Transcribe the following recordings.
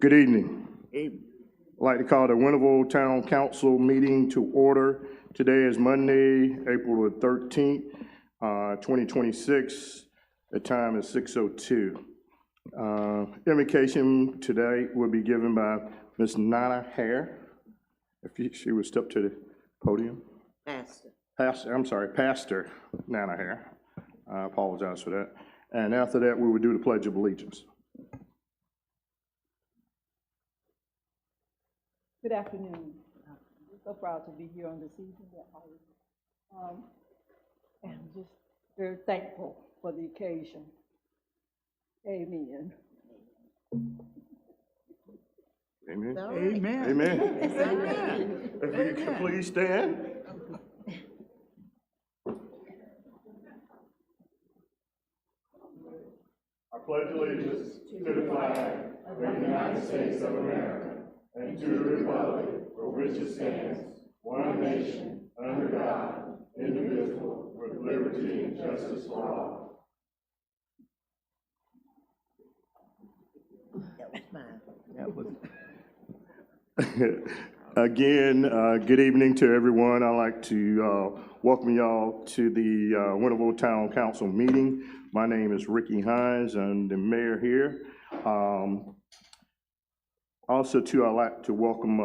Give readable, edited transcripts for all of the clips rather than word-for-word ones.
Good evening. I'd like to call the Winterville Town Council meeting to order. Today is Monday, April the 13th, 2026. The time is 6:02. Invocation today will be given by Ms. Nana Hare. If she would step to the podium. Pastor Nana Hare. I apologize for that. And after that, we will do the Pledge of Allegiance. Good afternoon. I'm so proud to be here on this evening. And just very thankful for the occasion. Amen. Amen. Amen. Amen. Amen. If you could please stand. I pledge allegiance to the flag of the United States of America and to the republic for which it stands, one nation, under God, indivisible, with liberty and justice for all. That was Again, good evening to everyone. I'd like to welcome y'all to the Winterville Town Council meeting. My name is Ricky Hines. I'm the mayor here. Also, too, I'd like to welcome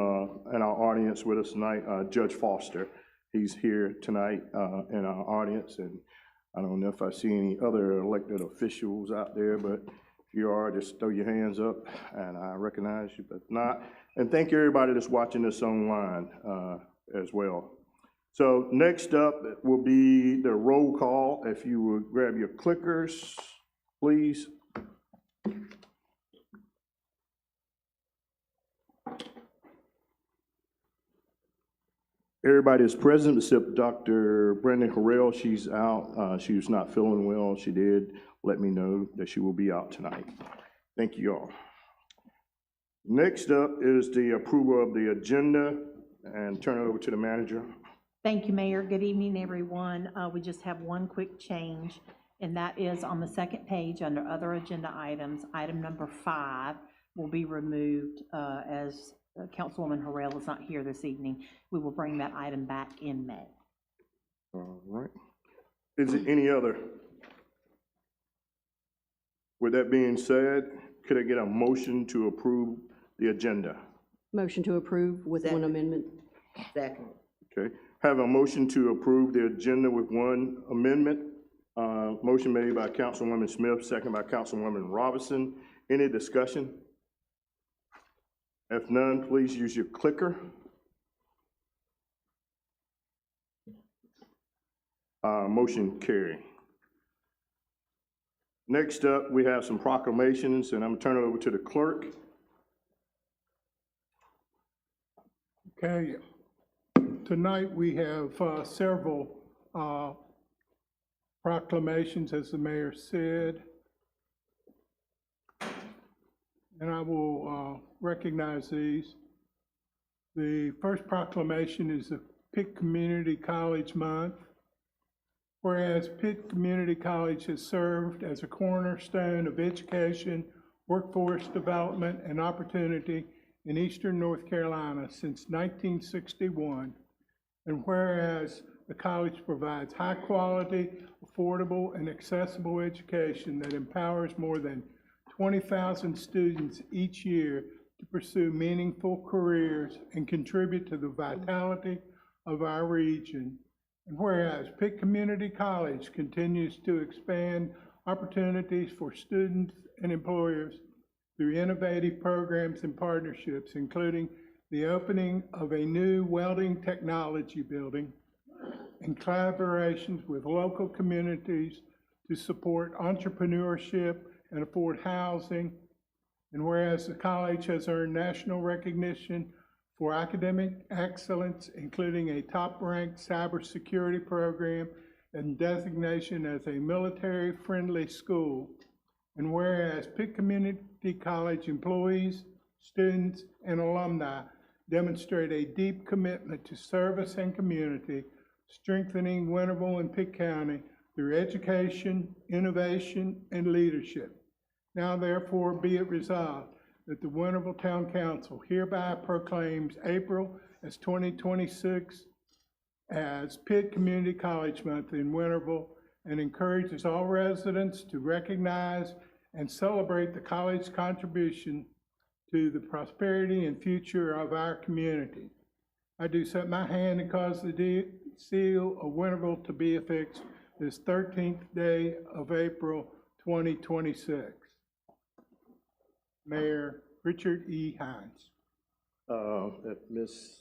in our audience with us tonight, Judge Foster. He's here tonight in our audience, and I don't know if I see any other elected officials out there, but if you are, just throw your hands up, and I recognize you, but not. And thank you, everybody that's watching this online as well. So next up will be the roll call. If you would grab your clickers, please. Everybody is present except Dr. Brenda Harrell. She's out. She was not feeling well. She did let me know that she will be out tonight. Thank you all. Next up is the approval of the agenda, and turn it over to the manager. Thank you, Mayor. Good evening, everyone. We just have one quick change, and that is on the second page under other agenda items. Item number 5 will be removed as Councilwoman Harrell is not here this evening. We will bring that item back in May. All right. Is there any other? With that being said, could I get a motion to approve the agenda? Motion to approve with one amendment. second. Okay. Have a motion to approve the agenda with one amendment. Motion made by Councilwoman Smith, second by Councilwoman Robinson. Any discussion? If none, please use your clicker. Motion carry. Next up, we have some proclamations, and I'm gonna turn it over to the clerk. Okay, tonight we have several proclamations, as the mayor said. And I will recognize these. The first proclamation is the Pitt Community College Month. Whereas Pitt Community College has served as a cornerstone of education, workforce development, and opportunity in Eastern North Carolina since 1961. And whereas the college provides high quality, affordable, and accessible education that empowers more than 20,000 students each year to pursue meaningful careers and contribute to the vitality of our region. And whereas Pitt Community College continues to expand opportunities for students and employers through innovative programs and partnerships, including the opening of a new welding technology building and collaborations with local communities to support entrepreneurship and afford housing. And whereas the college has earned national recognition for academic excellence, including a top-ranked cybersecurity program and designation as a military-friendly school. And whereas Pitt Community College employees, students, and alumni demonstrate a deep commitment to service and community, strengthening Winterville and Pitt County through education, innovation, and leadership. Now therefore be it resolved that the Winterville Town Council hereby proclaims April as 2026 as Pitt Community College Month in Winterville and encourages all residents to recognize and celebrate the college's contribution to the prosperity and future of our community. I do set my hand and cause the seal of Winterville to be affixed this 13th day of April, 2026. Mayor Richard E. Hines. Ms.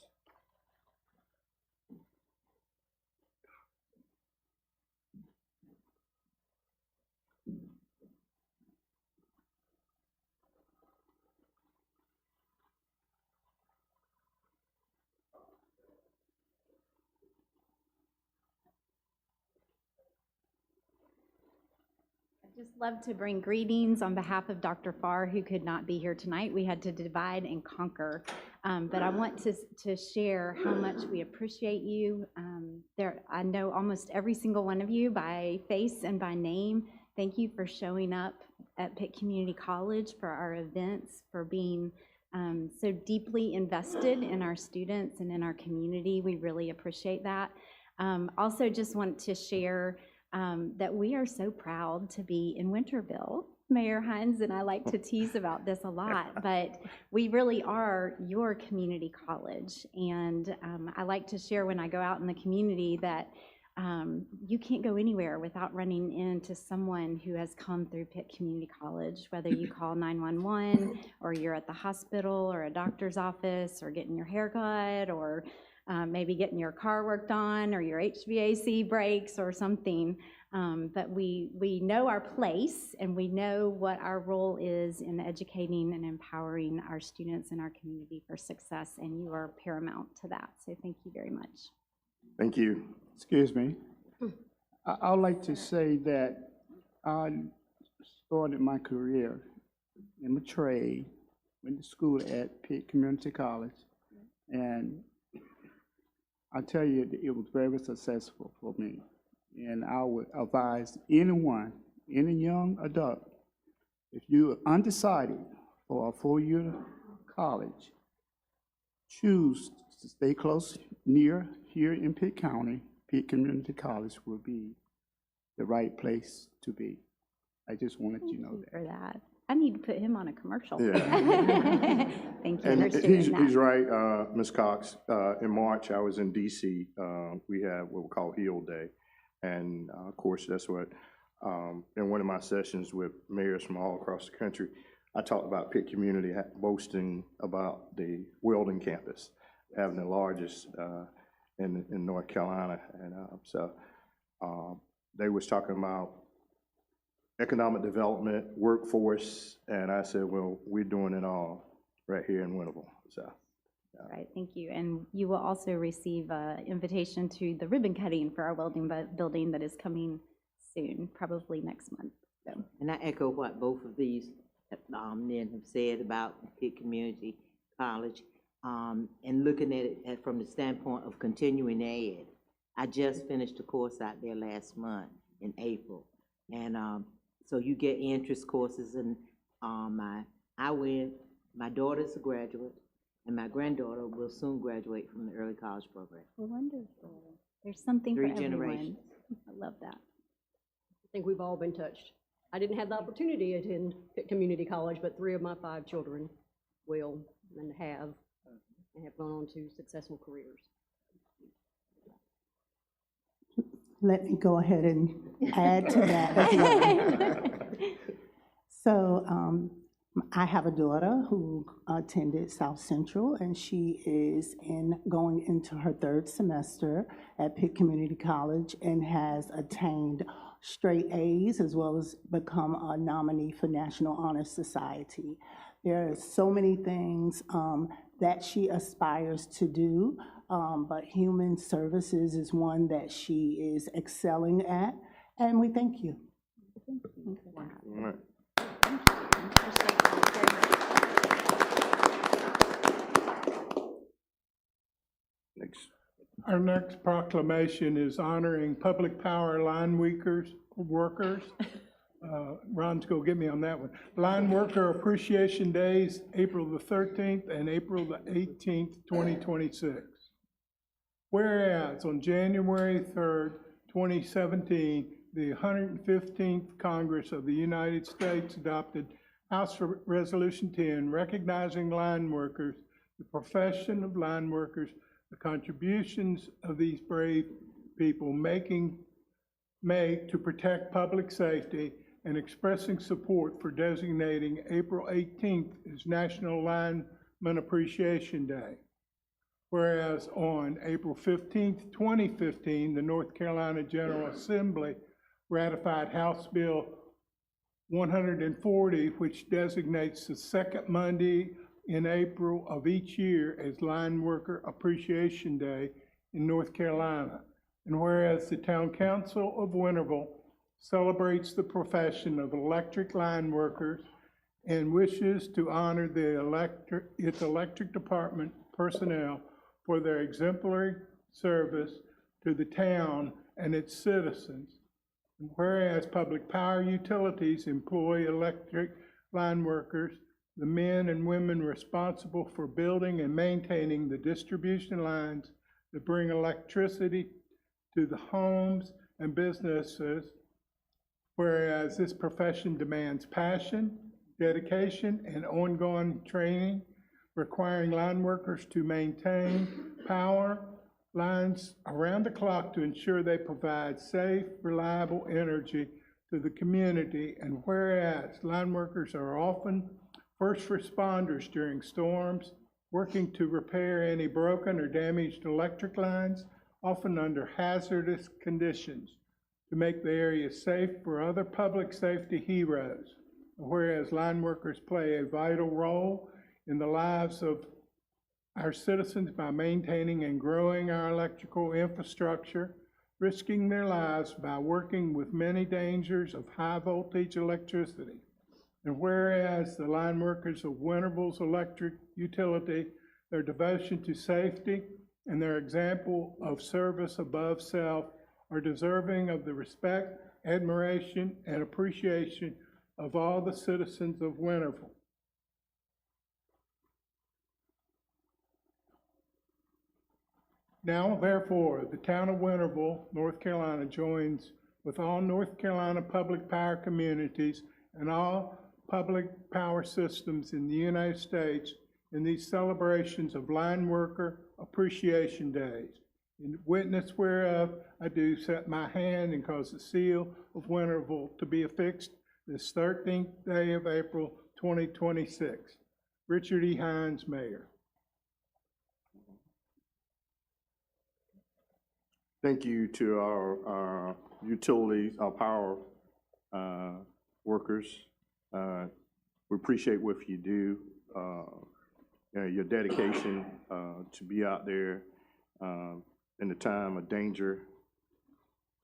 I'd just love to bring greetings on behalf of Dr. Farr, who could not be here tonight. We had to divide and conquer. But I want to share how much we appreciate you. I know almost every single one of you by face and by name. Thank you for showing up at Pitt Community College for our events, for being so deeply invested in our students and in our community. We really appreciate that. Also just want to share that we are so proud to be in Winterville. Mayor Hines and I like to tease about this a lot, but we really are your community college. And I like to share when I go out in the community that you can't go anywhere without running into someone who has come through Pitt Community College, whether you call 911 or you're at the hospital or a doctor's office or getting your hair cut or maybe getting your car worked on or your HVAC breaks or something. But we know our place and we know what our role is in educating and empowering our students in our community for success, and you are paramount to that. So thank you very much. Thank you. Excuse me. I would like to say that I started my career in my trade, went to school at Pitt Community College, and I tell you, it was very successful for me. And I would advise anyone, any young adult, if you're undecided for a four-year college, choose to stay close, near here in Pitt County. Pitt Community College will be the right place to be. I just wanted you to know that. For that. I need to put him on a commercial. Yeah. Thank you And for sharing he's that. right, Ms. Cox. In March, I was in DC. We had what we call Heal Day. And of course, that's what, in one of my sessions with mayors from all across the country, I talked about Pitt Community boasting about the Weldon campus, having the largest in North Carolina. And so they was talking about economic development, workforce, and I said, well, we're doing it all right here in Winterville. So. Right, thank you. And you will also receive an invitation to the ribbon cutting for our welding building that is coming soon, probably next month. So. And I echo what both of these men have said about Pitt Community College. And looking at it from the standpoint of continuing ed, I just finished a course out there last month in April. And so you get interest courses, and my daughter's a graduate, and my granddaughter will soon graduate from the early college program. Wonderful. There's something for Three everyone. generations. I love that. I think we've all been touched. I didn't have the opportunity to attend Pitt Community College, but 3 of my 5 children will and have gone on to successful careers. Let me go ahead and add to that as well. So I have a daughter who attended South Central, and she is going into her 3rd semester at Pitt Community College and has attained straight A's as well as become a nominee for National Honor Society. There are so many things that she aspires to do, but human services is one that she is excelling at, and we thank you. Thank you for that. All right. Thank you. I appreciate that very much. Next. Our next proclamation is honoring public power line workers. Ron's gonna get me on that one. Line Worker Appreciation Days, April the 13th and April the 18th, 2026. Whereas on January 3rd, 2017, the 115th Congress of the United States adopted House Resolution 10, recognizing line workers, the profession of line workers, the contributions of these brave people make to protect public safety, and expressing support for designating April 18th as National Lineman Appreciation Day. Whereas on April 15th, 2015, the North Carolina General Assembly ratified House Bill 140, which designates the second Monday in April of each year as Line Worker Appreciation Day in North Carolina. And whereas the Town Council of Winterville celebrates the profession of electric line workers and wishes to honor its electric department personnel for their exemplary service to the town and its citizens. And whereas public power utilities employ electric line workers, the men and women responsible for building and maintaining the distribution lines that bring electricity to the homes and businesses, whereas this profession demands passion, dedication, and ongoing training, requiring line workers to maintain power lines around the clock to ensure they provide safe, reliable energy to the community. And whereas line workers are often first responders during storms, working to repair any broken or damaged electric lines, often under hazardous conditions, to make the area safe for other public safety heroes. Whereas line workers play a vital role in the lives of our citizens by maintaining and growing our electrical infrastructure, risking their lives by working with many dangers of high voltage electricity. And whereas the line workers of Winterville's electric utility, their devotion to safety and their example of service above self are deserving of the respect, admiration, and appreciation of all the citizens of Winterville. Now, therefore, the town of Winterville, North Carolina, joins with all North Carolina public power communities and all public power systems in the United States in these celebrations of Line Worker Appreciation Days. In witness whereof, I do set my hand and cause the seal of Winterville to be affixed this 13th day of April, 2026. Richard E. Hines, Mayor. Thank you to our utilities, our power workers. We appreciate what you do, your dedication to be out there in the time of danger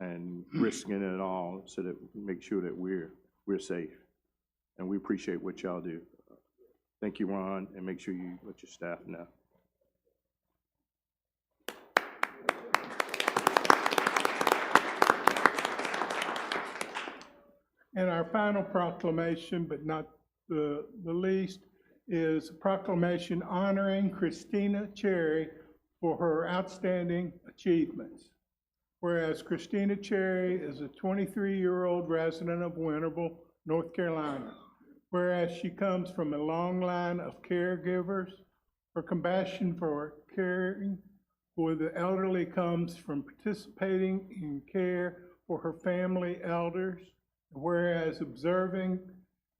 and risking it all so that we make sure that we're safe. And we appreciate what y'all do. Thank you, Ron, and make sure you let your staff know. And our final proclamation, but not the least, is a proclamation honoring Christina Cherry for her outstanding achievements. Whereas Christina Cherry is a 23-year-old resident of Winterville, North Carolina. Whereas she comes from a long line of caregivers, her compassion for caring for the elderly comes from participating in care for her family elders. Whereas observing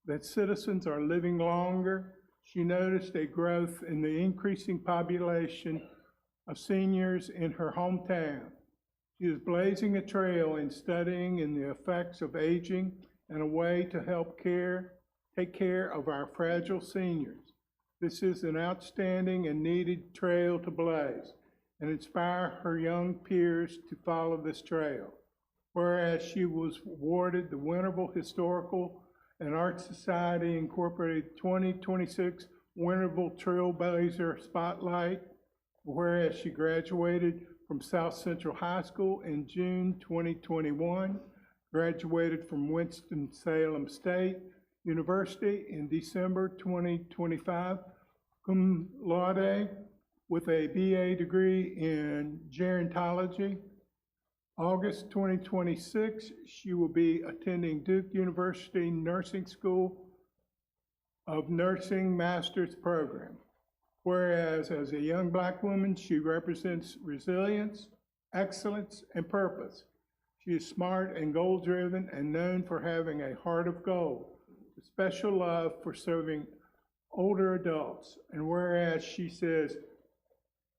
that citizens are living longer, she noticed a growth in the increasing population of seniors in her hometown. She is blazing a trail in studying in the effects of aging and a way to help take care of our fragile seniors. This is an outstanding and needed trail to blaze and inspire her young peers to follow this trail. Whereas she was awarded the Winterville Historical and Art Society Incorporated 2026 Winterville Trailblazer Spotlight. Whereas she graduated from South Central High School in June 2021, graduated from Winston-Salem State University in December 2025, cum laude, with a BA degree in gerontology. August 2026, she will be attending Duke University Nursing School of Nursing Master's Program. Whereas as a young Black woman, she represents resilience, excellence, and purpose. She is smart and goal-driven and known for having a heart of gold, a special love for serving older adults. And whereas she says,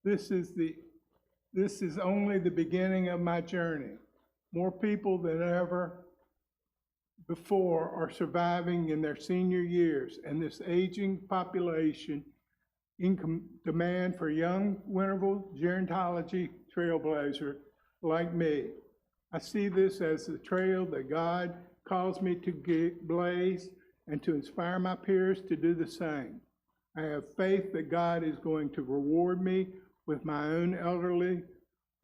this is only the beginning of my journey. More people than ever before are surviving in their senior years, and this aging population in demand for young Winterville gerontology trailblazer like me. I see this as the trail that God calls me to blaze and to inspire my peers to do the same. I have faith that God is going to reward me with my own elderly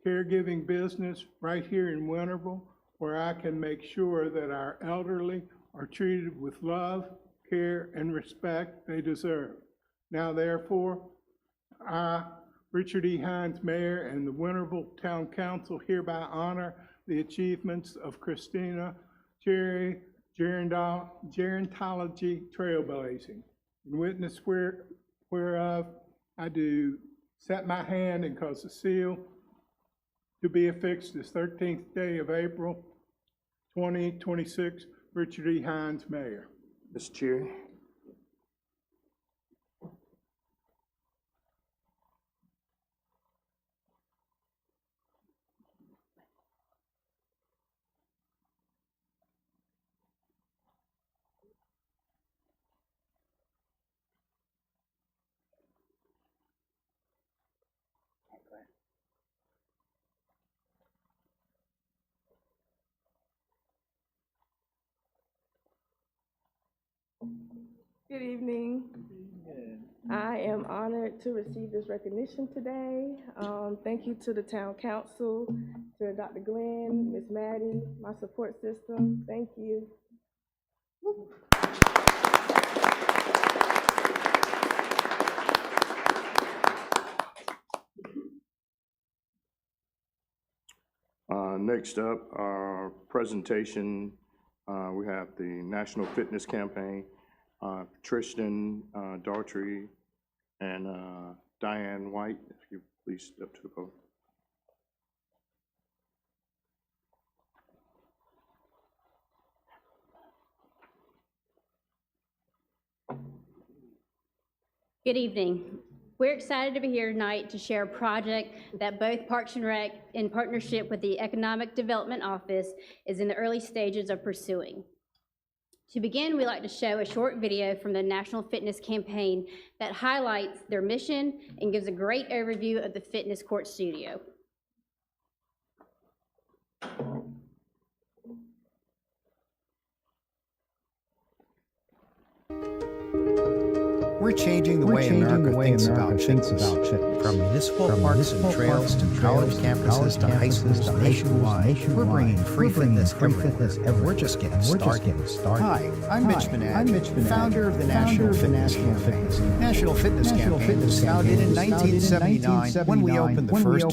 caregiving business right here in Winterville, where I can make sure that our elderly are treated with love, care, and respect they deserve. Now, therefore, I, Richard E. Hines, Mayor, and the Winterville Town Council hereby honor the achievements of Christina Cherry, gerontology trailblazing. In witness whereof, I do set my hand and cause the seal to be affixed this 13th day of April, 2026, Richard E. Hines, Mayor. Mr. Cherry. Good evening. I am honored to receive this recognition today. Thank you to the town council, to Dr. Glenn, Ms. Maddie, my support system. Thank you. Next up, our presentation, we have the National Fitness Campaign. Tristan Daughtry and Diane White, if you please step to the podium. Good evening. We're excited to be here tonight to share a project that both Parks and Rec, in partnership with the Economic Development Office, is in the early stages of pursuing. To begin, we'd like to show a short video from the National Fitness Campaign that highlights their mission and gives a great overview of the fitness court studio. We're changing the way America thinks about fitness. From municipal parks and trails to college campuses to high schools nationwide, we're bringing free fitness everywhere. We're just getting started. Hi, I'm Mitch Minaj, founder of the National Fitness Campaign. National Fitness Campaign was founded in 1979 when we opened the first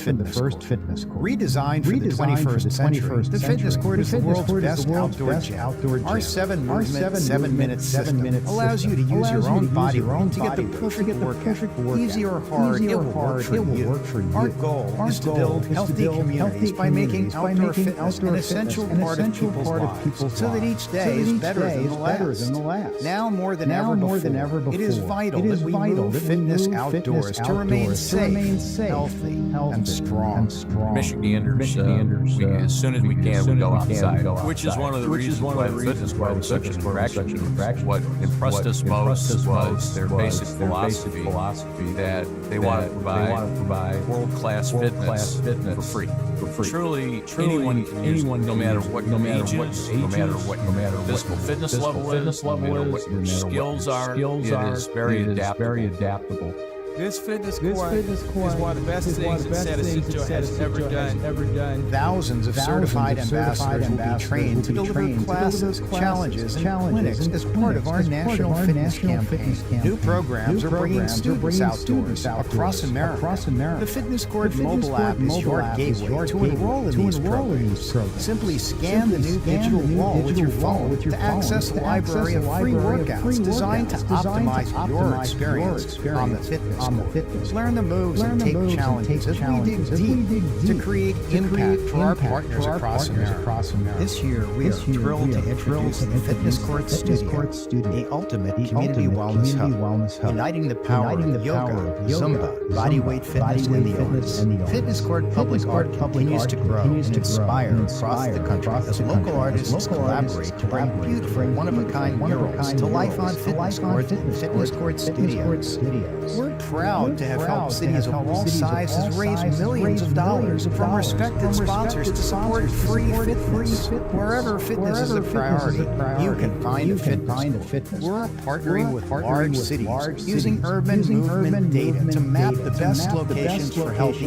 fitness court. Redesigned for the 21st century, the fitness court is the world's best outdoor gym. Our 7-movement, 7-minute system allows you to use your own body weight to get the perfect workout. Easy or hard, it will work for you. Our goal is to build healthy communities by making outdoor fitness an essential part of people's lives, so that each day is better than the last. Now more than ever before, it is vital that we move fitness outdoors to remain safe, healthy, and strong. Michiganders, as soon as we can, we go outside, which is one of the reasons why the fitness club is such an attraction. What impressed us most was their basic philosophy that they want to provide world-class fitness for free. Truly, anyone, no matter what your age is, no matter what your physical fitness level is, no matter what your skills are, it is very adaptable. This fitness court is one of the best things that Santa Central has ever done. Thousands of certified ambassadors will be trained to deliver classes, challenges, and clinics as part of our national fitness campaign. New programs are bringing students outdoors across America. The Fitness Court mobile app is your gateway to enroll in these programs. Simply scan the new digital wall with your phone to access a library of free workouts designed to optimize your experience on the fitness court. Learn the moves and take challenges as we dig deep to create impact for our partners across America. This year, we are thrilled to introduce the Fitness Court Studio, the ultimate community wellness hub, uniting the power of yoga, Zumba, bodyweight fitness, and the arts. Fitness Court Public Art continues to grow and inspire across the country as local artists collaborate to bring beautiful, one-of-a-kind murals to life on Fitness Court and Fitness Court Studios. We're proud to have helped cities of all sizes raise millions of dollars from respected sponsors to support free fitness. Wherever fitness is a priority, you can find a fitness. We're partnering with large cities using urban movement data to map the best locations for healthy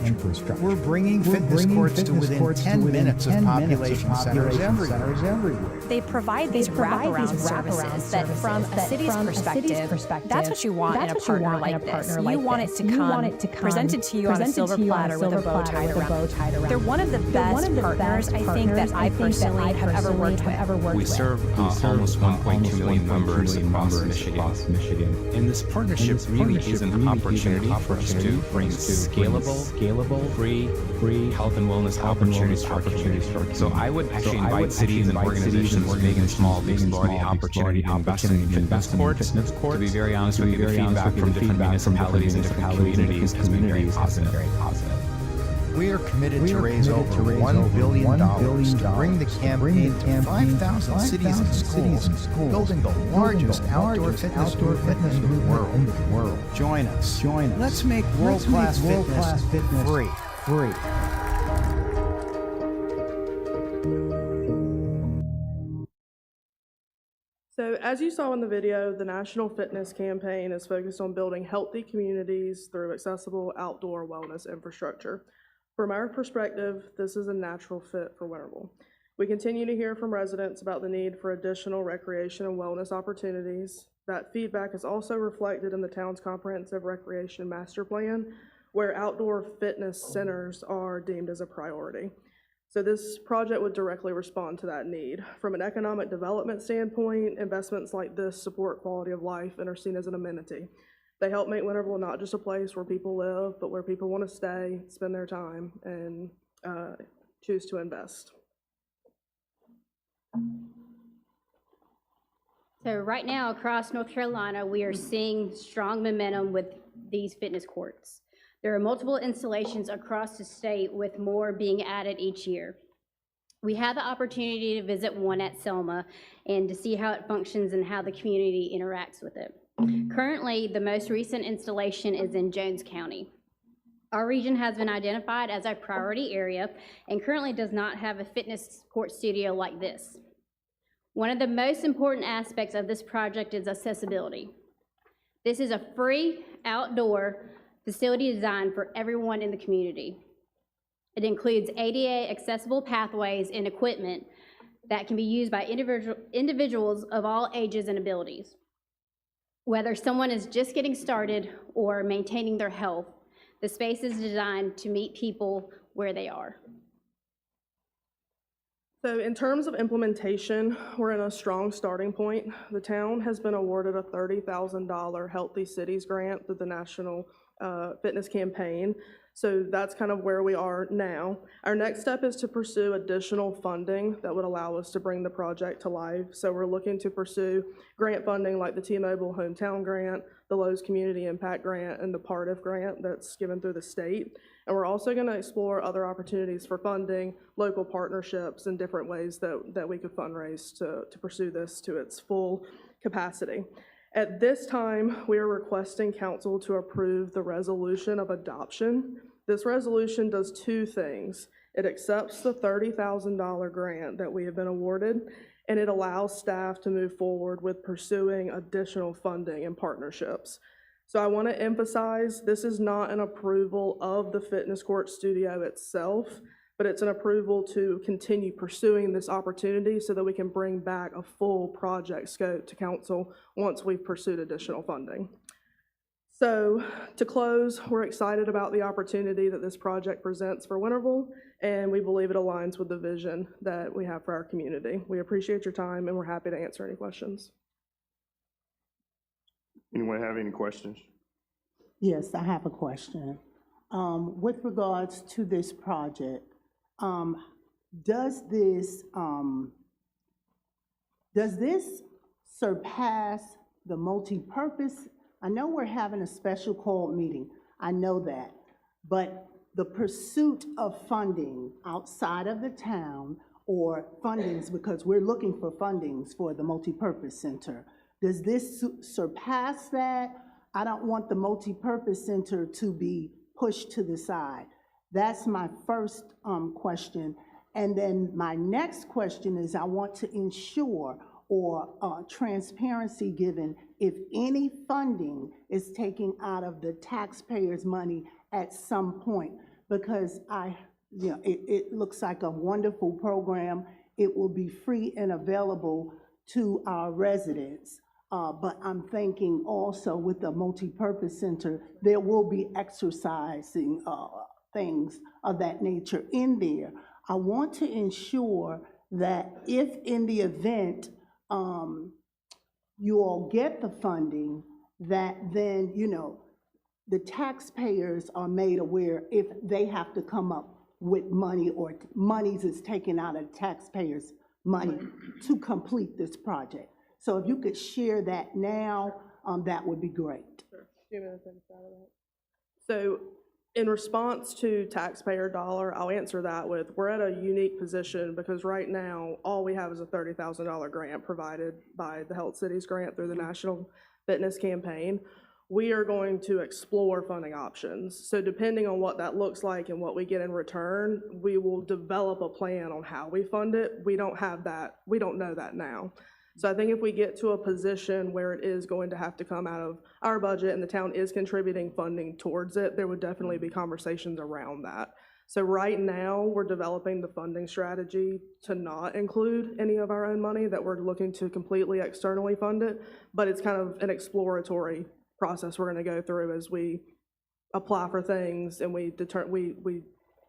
infrastructure. We're bringing fitness courts to within 10 minutes of population centers everywhere. They provide these wraparound services that from a city's perspective, that's what you want in a partner like this. You want it to come presented to you on a silver platter with a bow tied around it. They're one of the best partners I think that I personally have ever worked with. We serve almost 1.2 million members across Michigan. And this partnership really is an opportunity for us to bring scalable, free health and wellness opportunities for our community. So I would actually invite cities and organizations, big and small, to explore the opportunity to invest in fitness courts. To be very honest with you, the feedback from different municipalities and different communities has been very positive. We are committed to raise over $1 billion to bring the campaign to 5,000 cities and schools, building the largest outdoor fitness movement in the world. Join us. Let's make world-class fitness free. So as you saw in the video, the National Fitness Campaign is focused on building healthy communities through accessible outdoor wellness infrastructure. From our perspective, this is a natural fit for Winterville. We continue to hear from residents about the need for additional recreation and wellness opportunities. That feedback is also reflected in the town's comprehensive recreation master plan, where outdoor fitness centers are deemed as a priority. So this project would directly respond to that need. From an economic development standpoint, investments like this support quality of life and are seen as an amenity. They help make Winterville not just a place where people live, but where people want to stay, spend their time, and choose to invest. So right now, across North Carolina, we are seeing strong momentum with these fitness courts. There are multiple installations across the state, with more being added each year. We had the opportunity to visit one at Selma and to see how it functions and how the community interacts with it. Currently, the most recent installation is in Jones County. Our region has been identified as a priority area and currently does not have a fitness court studio like this. One of the most important aspects of this project is accessibility. This is a free outdoor facility designed for everyone in the community. It includes ADA accessible pathways and equipment that can be used by individuals of all ages and abilities. Whether someone is just getting started or maintaining their health, the space is designed to meet people where they are. So in terms of implementation, we're in a strong starting point. The town has been awarded a $30,000 Healthy Cities grant through the National Fitness Campaign. So that's kind of where we are now. Our next step is to pursue additional funding that would allow us to bring the project to life. So we're looking to pursue grant funding like the T-Mobile Hometown Grant, the Lowe's Community Impact Grant, and the PARTIF grant that's given through the state. And we're also going to explore other opportunities for funding, local partnerships, and different ways that we could fundraise to pursue this to its full capacity. At this time, we are requesting council to approve the resolution of adoption. This resolution does two things. It accepts the $30,000 grant that we have been awarded, and it allows staff to move forward with pursuing additional funding and partnerships. So I want to emphasize, this is not an approval of the fitness court studio itself, but it's an approval to continue pursuing this opportunity so that we can bring back a full project scope to council once we've pursued additional funding. So to close, we're excited about the opportunity that this project presents for Winterville, and we believe it aligns with the vision that we have for our community. We appreciate your time, and we're happy to answer any questions. Anyone have any questions? Yes, I have a question. With regards to this project, does this surpass the multi-purpose? I know we're having a special call meeting, I know that, but the pursuit of funding outside of the town or fundings, because we're looking for fundings for the multi-purpose center, does this surpass that? I don't want the multi-purpose center to be pushed to the side. That's my first question. And then my next question is, I want to ensure or transparency given if any funding is taken out of the taxpayers' money at some point, because it looks like a wonderful program. It will be free and available to our residents. But I'm thinking also with the multi-purpose center, there will be exercising things of that nature in there. I want to ensure that if in the event you all get the funding, that then, the taxpayers are made aware if they have to come up with money or monies is taken out of taxpayers' money to complete this project. So if you could share that now, that would be great. Sure. Do you want me to finish out of that? So in response to taxpayer dollar, I'll answer that with, we're at a unique position because right now, all we have is a $30,000 grant provided by the Health Cities grant through the National Fitness Campaign. We are going to explore funding options. So depending on what that looks like and what we get in return, we will develop a plan on how we fund it. We don't have that, we don't know that now. So I think if we get to a position where it is going to have to come out of our budget and the town is contributing funding towards it, there would definitely be conversations around that. So right now, we're developing the funding strategy to not include any of our own money, that we're looking to completely externally fund it, but it's kind of an exploratory process we're gonna go through as we apply for things and we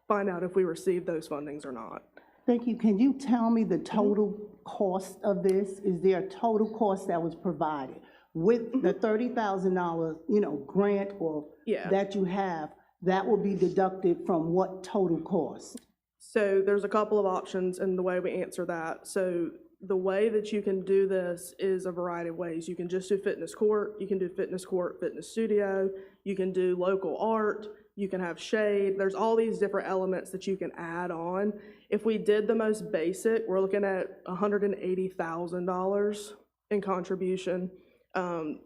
find out if we receive those fundings or not. Thank you. Can you tell me the total cost of this? Is there a total cost that was provided with the $30,000, grant or that you have? That will be deducted from what total cost? So there's a couple of options in the way we answer that. So the way that you can do this is a variety of ways. You can just do fitness court, you can do fitness court, fitness studio, you can do local art, you can have shade. There's all these different elements that you can add on. If we did the most basic, we're looking at $180,000 in contribution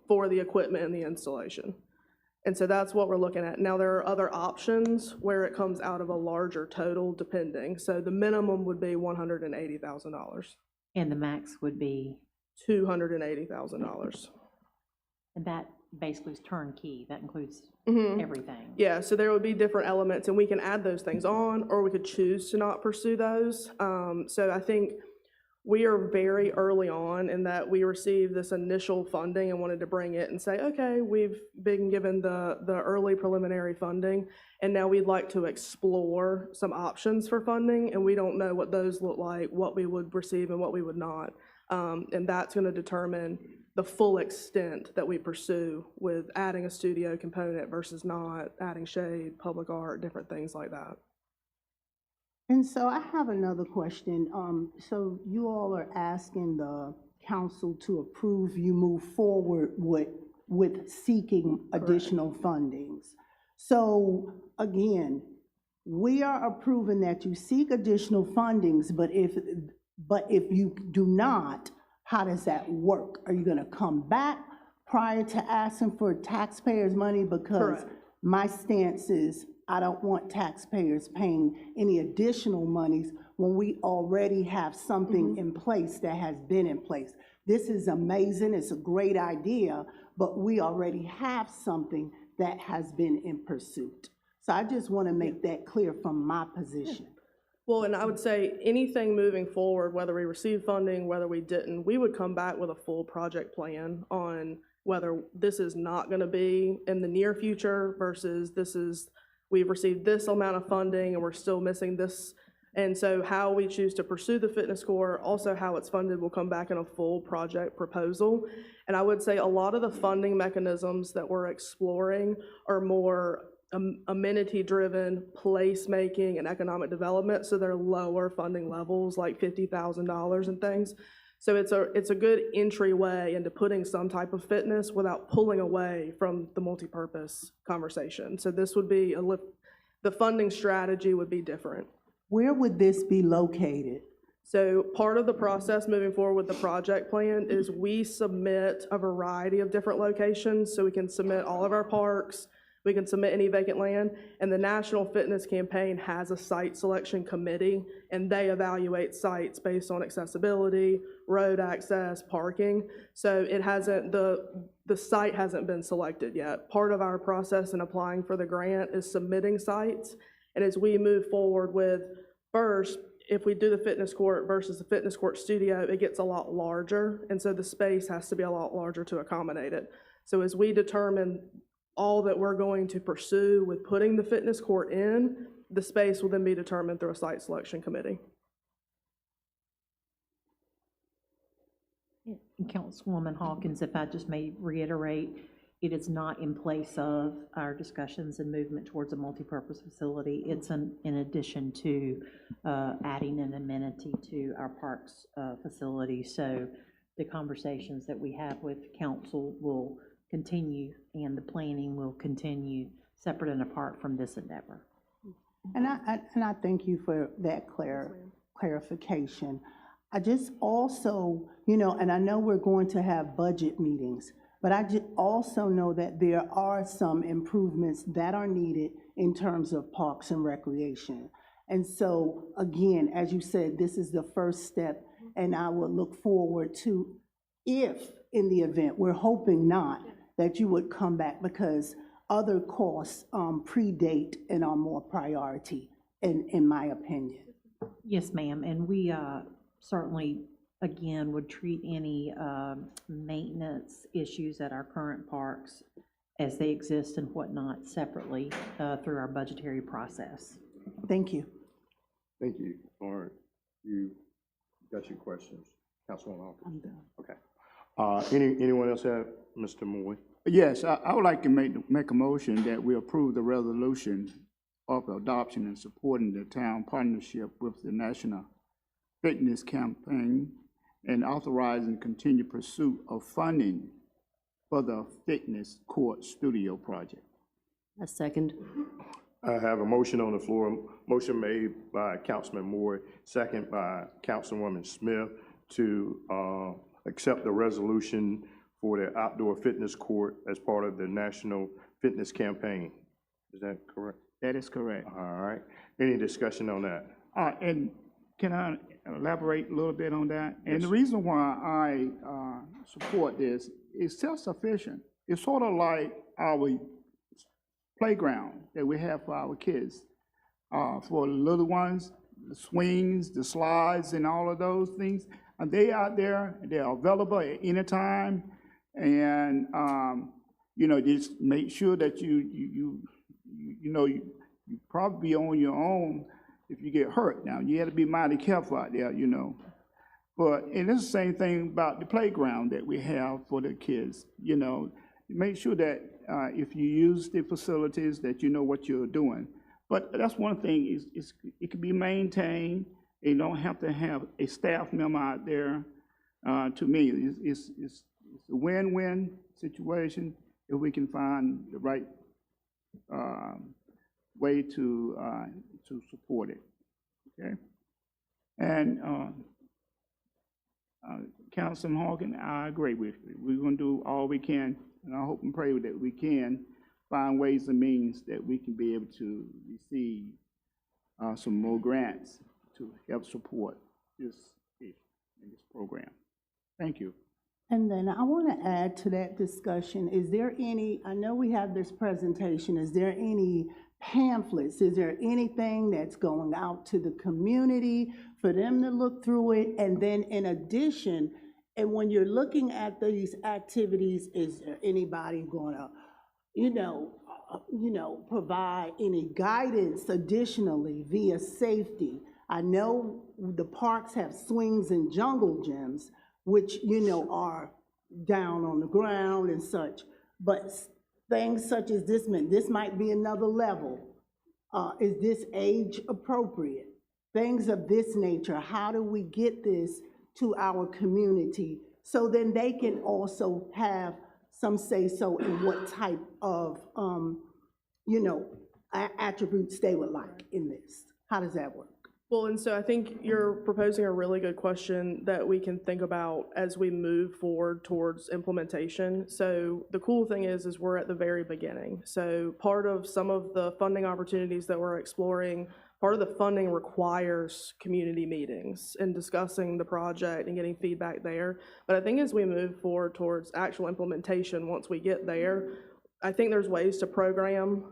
for the equipment and the installation. And so that's what we're looking at. Now, there are other options where it comes out of a larger total depending. So the minimum would be $180,000. And the max would be? $280,000. And that basically is turnkey, that includes everything. Yeah, so there would be different elements and we can add those things on or we could choose to not pursue those. So I think we are very early on in that we received this initial funding and wanted to bring it and say, okay, we've been given the early preliminary funding and now we'd like to explore some options for funding and we don't know what those look like, what we would receive and what we would not. And that's going to determine the full extent that we pursue with adding a studio component versus not, adding shade, public art, different things like that. And so I have another question. So you all are asking the council to approve you move forward with seeking additional fundings. So again, we are approving that you seek additional fundings, but if you do not, how does that work? Are you gonna come back prior to asking for taxpayers' money? Because my stance is I don't want taxpayers paying any additional monies when we already have something in place that has been in place. This is amazing, it's a great idea, but we already have something that has been in pursuit. So I just want to make that clear from my position. Well, and I would say anything moving forward, whether we receive funding, whether we didn't, we would come back with a full project plan on whether this is not going to be in the near future versus we've received this amount of funding and we're still missing this. And so how we choose to pursue the fitness core, also how it's funded, will come back in a full project proposal. And I would say a lot of the funding mechanisms that we're exploring are more amenity-driven, placemaking, and economic development, so they're lower funding levels, like $50,000 and things. So it's a good entryway into putting some type of fitness without pulling away from the multipurpose conversation. So this would be the funding strategy would be different. Where would this be located? So part of the process moving forward with the project plan is we submit a variety of different locations, so we can submit all of our parks, we can submit any vacant land, and the National Fitness Campaign has a site selection committee, and they evaluate sites based on accessibility, road access, parking. So it hasn't, the site hasn't been selected yet. Part of our process in applying for the grant is submitting sites, and as we move forward with, first, if we do the fitness court versus the fitness court studio, it gets a lot larger, and so the space has to be a lot larger to accommodate it. So as we determine all that we're going to pursue with putting the fitness court in, the space will then be determined through a site selection committee. Councilwoman Hawkins, if I just may reiterate, it is not in place of our discussions and movement towards a multipurpose facility. It's in addition to adding an amenity to our parks facility. So the conversations that we have with council will continue, and the planning will continue separate and apart from this endeavor. And I thank you for that clarification. I just also, and I know we're going to have budget meetings, but I also know that there are some improvements that are needed in terms of parks and recreation. And so, again, as you said, this is the first step, and I will look forward to, if in the event, we're hoping not, that you would come back, because other costs predate and are more priority, in my opinion. Yes, ma'am, and we certainly, again, would treat any maintenance issues at our current parks as they exist and whatnot separately through our budgetary process. Thank you. Thank you. All right. You got your questions, Councilwoman Hawkins? I'm done. Okay. Anyone else have, Mr. Moy? Yes, I would like to make a motion that we approve the resolution of adoption and supporting the town partnership with the National Fitness Campaign and authorizing continued pursuit of funding for the fitness court studio project. A second. I have a motion on the floor, motion made by Councilman Moore, second by Councilwoman Smith, to accept the resolution for the outdoor fitness court as part of the National Fitness Campaign. Is that correct? That is correct. All right. Any discussion on that? And can I elaborate a little bit on that? And Yes. the reason why I support this is self-sufficient. It's sort of like our playground that we have for our kids. For the little ones, the swings, the slides, and all of those things, and they out there, they're available at any time. And just make sure that you probably be on your own if you get hurt. Now, you have to be mighty careful out there, But, and it's the same thing about the playground that we have for the kids, Make sure that if you use the facilities that you know what you're doing. But that's one thing, is it can be maintained. You don't have to have a staff member out there. To me, it's a win-win situation if we can find the right way to support it. Okay, and Councilman Hawkins, I agree with you. We're going to do all we can, and I hope and pray that we can find ways and means that we can be able to receive some more grants to help support this program. Thank you. And then I want to add to that discussion, is there any, I know we have this presentation, is there any pamphlets? Is there anything that's going out to the community for them to look through it? And then in addition, and when you're looking at these activities, is there anybody going to, provide any guidance additionally via safety? I know the parks have swings and jungle gyms, which, are down on the ground and such, but things such as this might be another level. Is this age appropriate? Things of this nature, how do we get this to our community so then they can also have some say-so in what type of, attributes they would like in this? How does that work? Well, and so I think you're proposing a really good question that we can think about as we move forward towards implementation. So the cool thing is we're at the very beginning. So part of some of the funding opportunities that we're exploring, part of the funding requires community meetings and discussing the project and getting feedback there. But I think as we move forward towards actual implementation, once we get there, I think there's ways to program,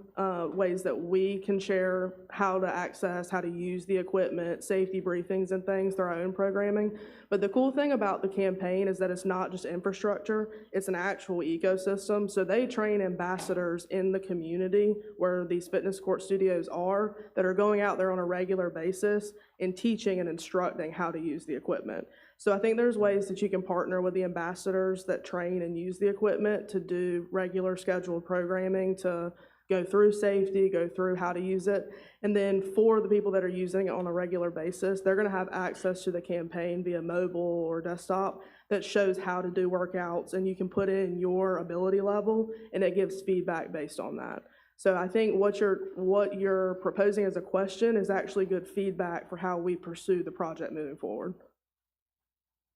ways that we can share how to access, how to use the equipment, safety briefings and things through our own programming. But the cool thing about the campaign is that it's not just infrastructure, it's an actual ecosystem. So they train ambassadors in the community where these fitness court studios are that are going out there on a regular basis and teaching and instructing how to use the equipment. So I think there's ways that you can partner with the ambassadors that train and use the equipment to do regular scheduled programming, to go through safety, go through how to use it. And then for the people that are using it on a regular basis, they're gonna have access to the campaign via mobile or desktop that shows how to do workouts, and you can put in your ability level and it gives feedback based on that. So I think what you're proposing as a question is actually good feedback for how we pursue the project moving forward.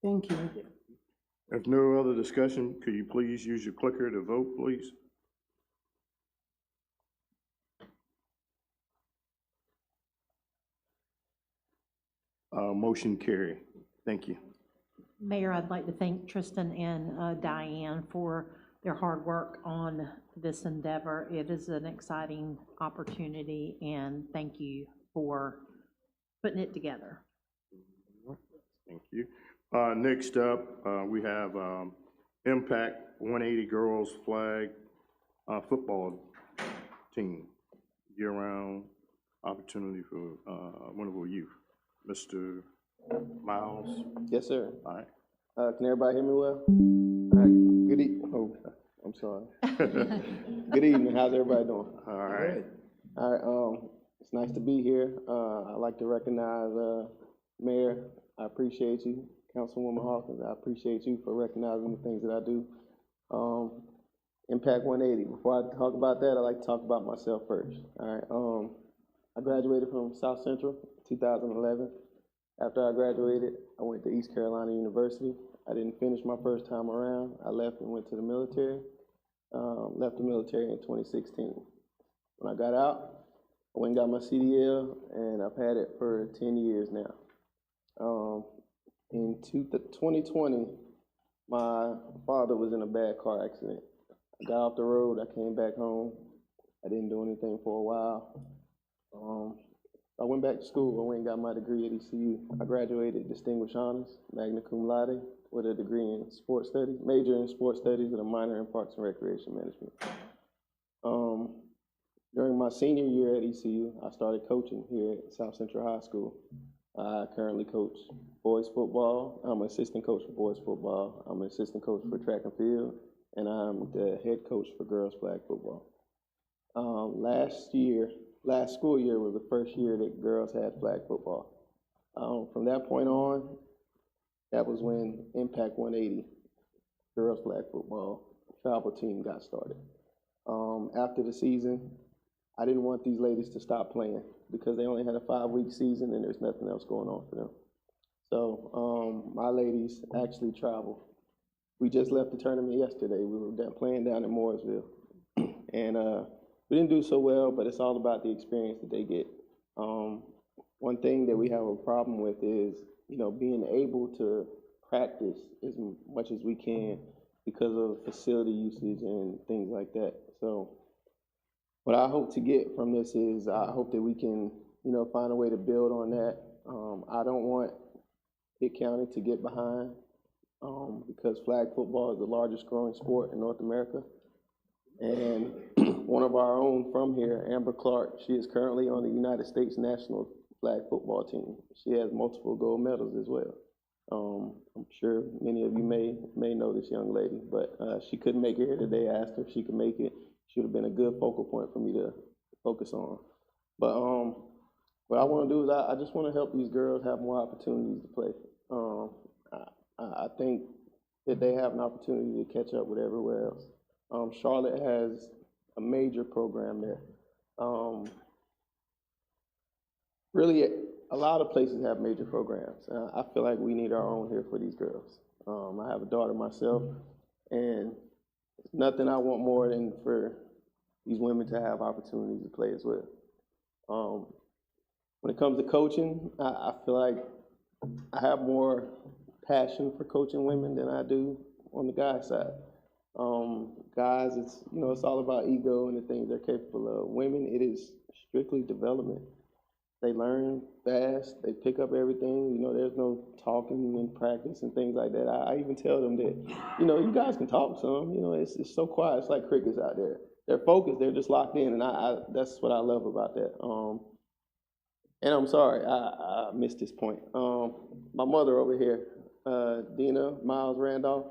Thank you. If no other discussion, could you please use your clicker to vote, please? Motion carry. Thank you. Mayor, I'd like to thank Tristan and Diane for their hard work on this endeavor. It is an exciting opportunity, and thank you for putting it together. Thank you. Next up, we have Impact 180 Girls Flag football team, year-round opportunity for wonderful youth. Mr. Miles? Yes, sir. All right. Can everybody hear me well? All right. Good evening. Oh, I'm sorry. Good evening. How's everybody doing? All right. All right. It's nice to be here. I'd like to recognize Mayor. I appreciate you. Councilwoman Hawkins, I appreciate you for recognizing the things that I do. Impact 180. Before I talk about that, I'd like to talk about myself first. All right. I graduated from South Central in 2011. After I graduated, I went to East Carolina University. I didn't finish my first time around. I left and went to the military. Left the military in 2016. When I got out, I went and got my CDL, and I've had it for 10 years now. In 2020, my father was in a bad car accident. I got off the road, I came back home. I didn't do anything for a while. I went back to school. I went and got my degree at ECU. I graduated Distinguished Honors, magna cum laude, with a degree in sports studies, major in sports studies and a minor in Parks and Recreation Management. During my senior year at ECU, I started coaching here at South Central High School. I currently coach boys football. I'm an assistant coach for boys football. I'm an assistant coach for track and field, and I'm the head coach for girls flag football. Last school year was the first year that girls had flag football. From that point on, that was when Impact 180, girls flag football travel team got started. After the season, I didn't want these ladies to stop playing because they only had a 5-week season and there's nothing else going on for them. So my ladies actually travel. We just left the tournament yesterday. We were playing down in Mooresville. And we didn't do so well, but it's all about the experience that they get. One thing that we have a problem with is, being able to practice as much as we can because of facility usage and things like that. So what I hope to get from this is I hope that we can, you know, find a way to build on that. I don't want Pitt County to get behind because flag football is the largest growing sport in North America. And one of our own from here, Amber Clark, she is currently on the United States national flag football team. She has multiple gold medals as well. I'm sure many of you may know this young lady, but she couldn't make it here today. I asked her if she could make it. She would have been a good focal point for me to focus on. But what I want to do is I just want to help these girls have more opportunities to play. I think that they have an opportunity to catch up with everywhere else. Charlotte has a major program there. Really, a lot of places have major programs. I feel like we need our own here for these girls. I have a daughter myself, and nothing I want more than for these women to have opportunities to play as well. When it comes to coaching, I feel like I have more passion for coaching women than I do on the guy side. Guys, it's all about ego and the things they're capable of. Women, it is strictly development. They learn fast, they pick up everything, there's no talking in practice and things like that. I even tell them that, you guys can talk some, it's so quiet, it's like crickets out there. They're focused, they're just locked in, and that's what I love about that. And I'm sorry, I missed this point. My mother over here, Dina Miles Randolph,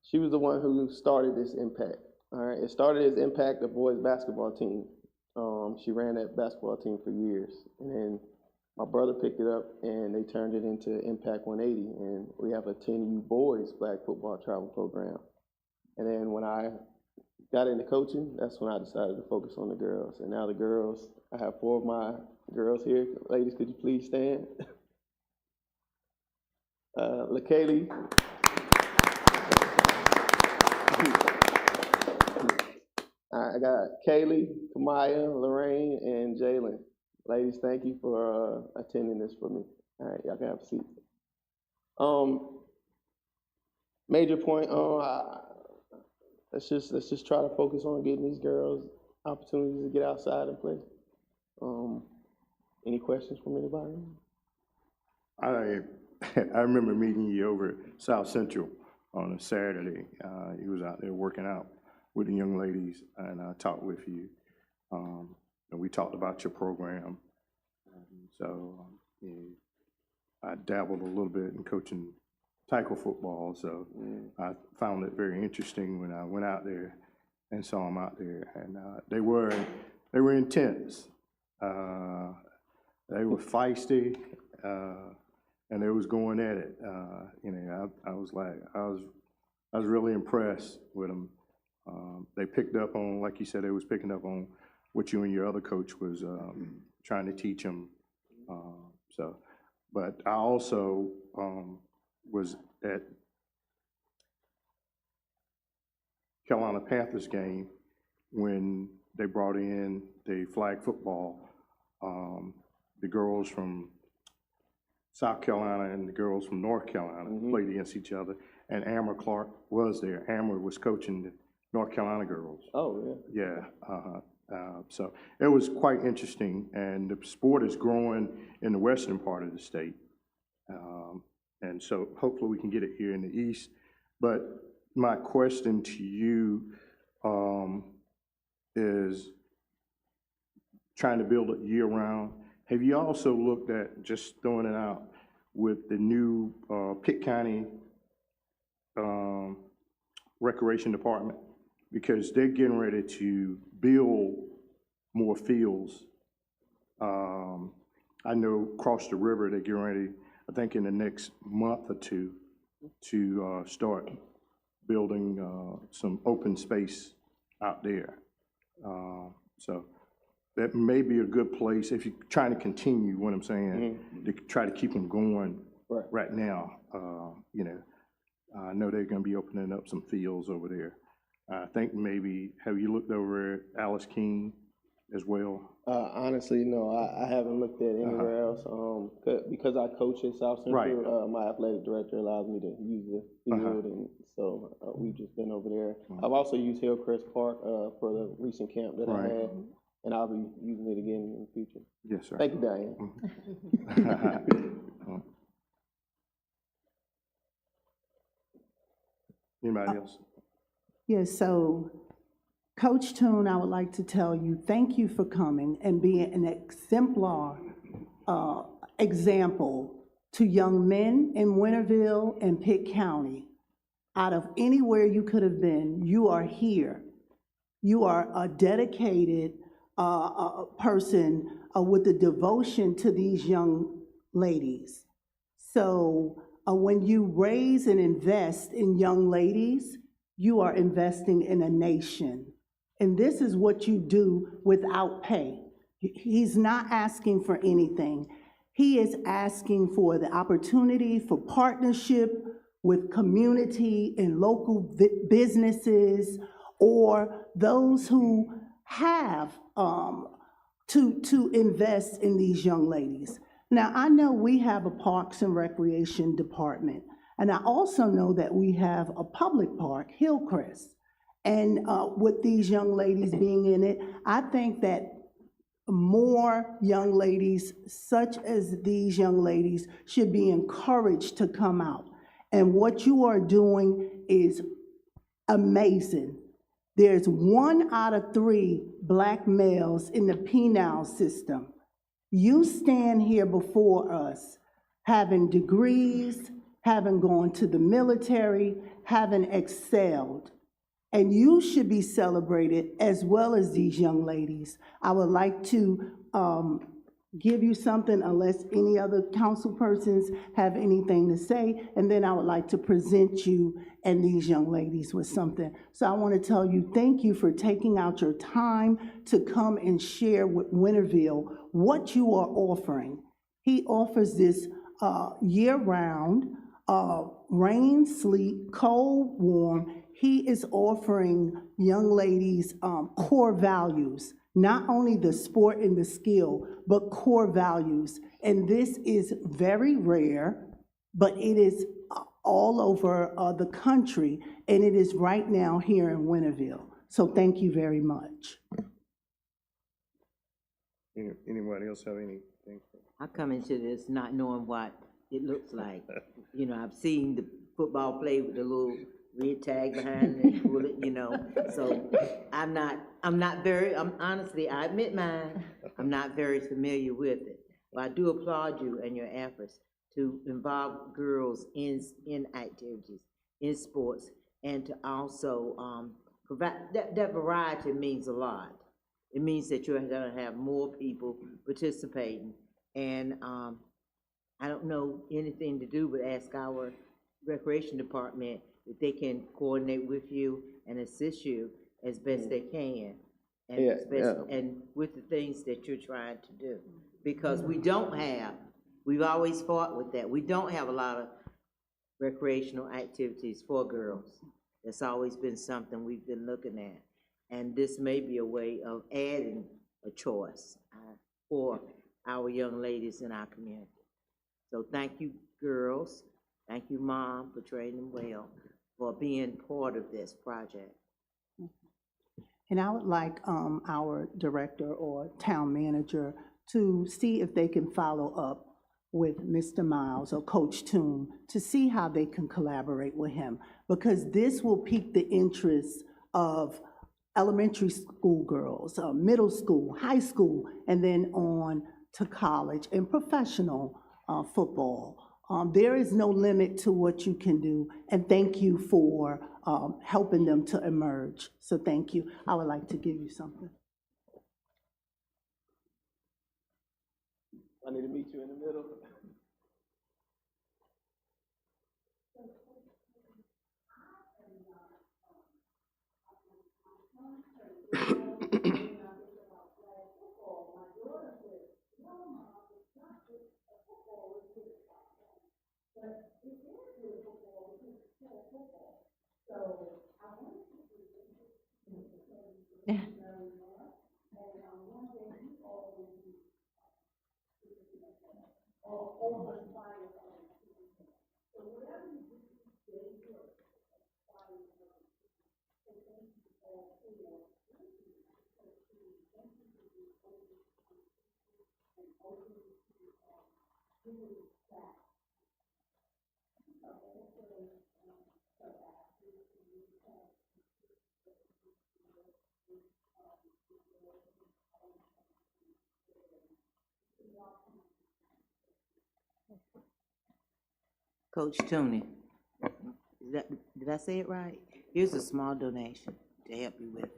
she was the one who started this Impact. All right, it started as Impact, the boys basketball team. She ran that basketball team for years, and then my brother picked it up and they turned it into Impact 180, and we have a 10U boys flag football travel program. And then when I got into coaching, that's when I decided to focus on the girls. And now the girls, I have 4 of my girls here. Ladies, could you please stand? LaKaylee. I got Kaylee, Kamaya, Lorraine, and Jalen. Ladies, thank you for attending this for me. All right, y'all can have a seat. Major point. Let's just try to focus on getting these girls opportunities to get outside and play. Any questions from anybody? I remember meeting you over at South Central on a Saturday. You was out there working out with the young ladies, and I talked with you. And we talked about your program. So I dabbled a little bit in coaching tackle football, so I found it very interesting when I went out there and saw them out there, and they were intense. They were feisty, and they was going at it. I was really impressed with them. They picked up on, like you said, they was picking up on what you and your other coach was trying to teach them. But I also was at Carolina Panthers game when they brought in the flag football. The girls from South Carolina and the girls from North Carolina played against each other, and Amber Clark was there. Amber was coaching the North Carolina girls. Oh, yeah. Yeah. So it was quite interesting, and the sport is growing in the western part of the state. And so hopefully we can get it here in the east. But my question to you is trying to build it year-round. Have you also looked at, just throwing it out, with the new Pitt County Recreation Department? Because they're getting ready to build more fields. I know across the river, they're getting ready, I think in the next month or two, to start building some open space out there. So that may be a good place if you're trying to continue what I'm saying, to try to keep them going right now. I know they're going to be opening up some fields over there. I think maybe, have you looked over at Alice King as well? Honestly, no, I haven't looked at anywhere else. Because I coach at South Central, my athletic director allows me to use the field, and so we've just been over there. I've also used Hillcrest Park for the recent camp that I had, and I'll be using it again in the future. Yes, sir. Thank you, Diane. Anybody else? Yes, so Coach Toon, I would like to tell you, thank you for coming and being an exemplar example to young men in Winterville and Pitt County. Out of anywhere you could have been, you are here. You are a dedicated person with a devotion to these young ladies. So when you raise and invest in young ladies, you are investing in a nation. And this is what you do without pay. He's not asking for anything. He is asking for the opportunity for partnership with community and local businesses, or those who have to invest in these young ladies. Now, I know we have a Parks and Recreation Department, and I also know that we have a public park, Hillcrest. And with these young ladies being in it, I think that more young ladies, such as these young ladies, should be encouraged to come out. And what you are doing is amazing. There's 1 out of 3 Black males in the penal system. You stand here before us, having degrees, having gone to the military, having excelled. And you should be celebrated as well as these young ladies. I would like to give you something unless any other council persons have anything to say, and then I would like to present you and these young ladies with something. So I want to tell you, thank you for taking out your time to come and share with Winterville what you are offering. He offers this year-round, rain, sleet, cold, warm. He is offering young ladies core values, not only the sport and the skill, but core values. And this is very rare, but it is all over the country, and it is right now here in Winterville. So thank you very much. Anybody else have anything? I come into this not knowing what it looks like. You know, I've seen the football play with the little red tag behind it, bullet, you know. So honestly, I admit mine, I'm not very familiar with it. But I do applaud you and your efforts to involve girls in activities, in sports, and to also provide, that variety means a lot. It means that you're gonna have more people participating. And I don't know anything to do but ask our recreation department if they can coordinate with you and assist you as best they can, and and with the things that you're trying to do. Because we've always fought with that. We don't have a lot of recreational activities for girls. That's always been something we've been looking at. And this may be a way of adding a choice for our young ladies in our community. So thank you, girls. Thank you, Mom, for training them well, for being part of this project. And I would like our director or town manager to see if they can follow up with Mr. Miles or Coach Toon to see how they can collaborate with him, because this will pique the interest of elementary school girls, middle school, high school, and then on to college and professional football. There is no limit to what you can do, and thank you for helping them to emerge. So thank you. I would like to give you something. I need to meet you in the middle. Coach Tony, did I say it right? Here's a small donation to help you with it.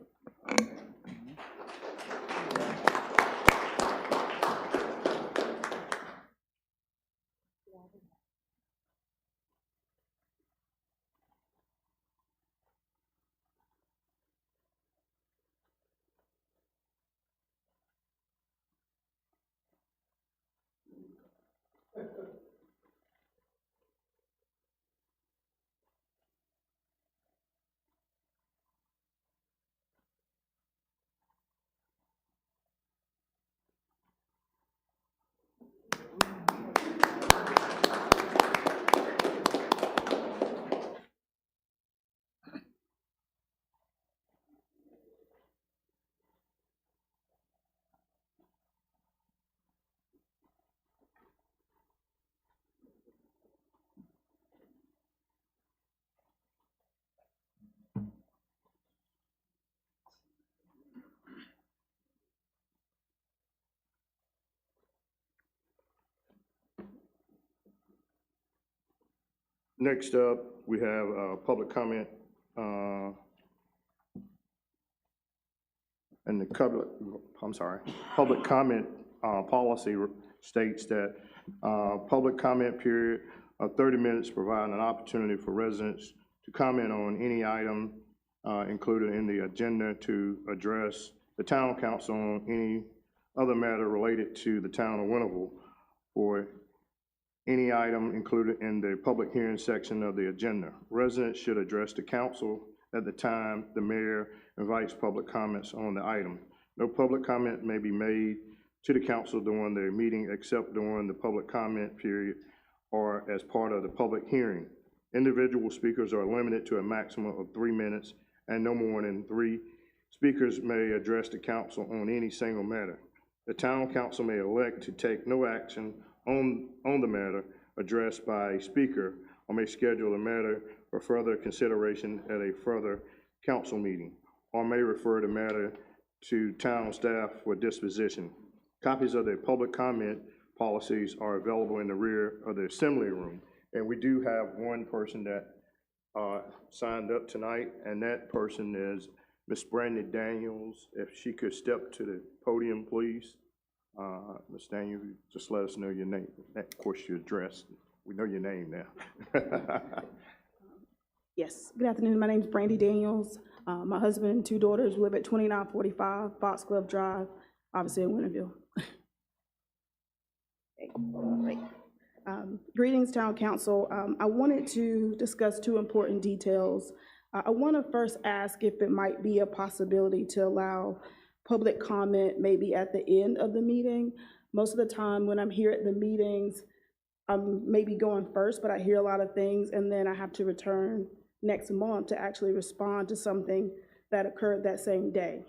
Next up, we have public comment. And the public comment policy states that public comment period of 30 minutes providing an opportunity for residents to comment on any item included in the agenda to address the town council on any other matter related to the town of Winterville or any item included in the public hearing section of the agenda. Residents should address the council at the time the mayor invites public comments on the item. No public comment may be made to the council during the meeting except during the public comment period or as part of the public hearing. Individual speakers are limited to a maximum of 3 minutes, and no more than 3 speakers may address the council on any single matter. The town council may elect to take no action on the matter addressed by a speaker, or may schedule the matter for further consideration at a further council meeting, or may refer the matter to town staff for disposition. Copies of the public comment policies are available in the rear of the assembly room. And we do have one person that signed up tonight, and that person is Miss Brandy Daniels. If she could step to the podium, please. Ms. Daniels, just let us know your name. Of course, your address. We know your name now. Yes, good afternoon. My name is Brandy Daniels. My husband and 2 daughters live at 2945 Foxglove Drive, obviously in Winterville. Okay, right. Greetings, Town Council. I wanted to discuss 2 important details. I want to first ask if it might be a possibility to allow public comment maybe at the end of the meeting. Most of the time when I'm here at the meetings, I'm maybe going first, but I hear a lot of things, and then I have to return next month to actually respond to something that occurred that same day.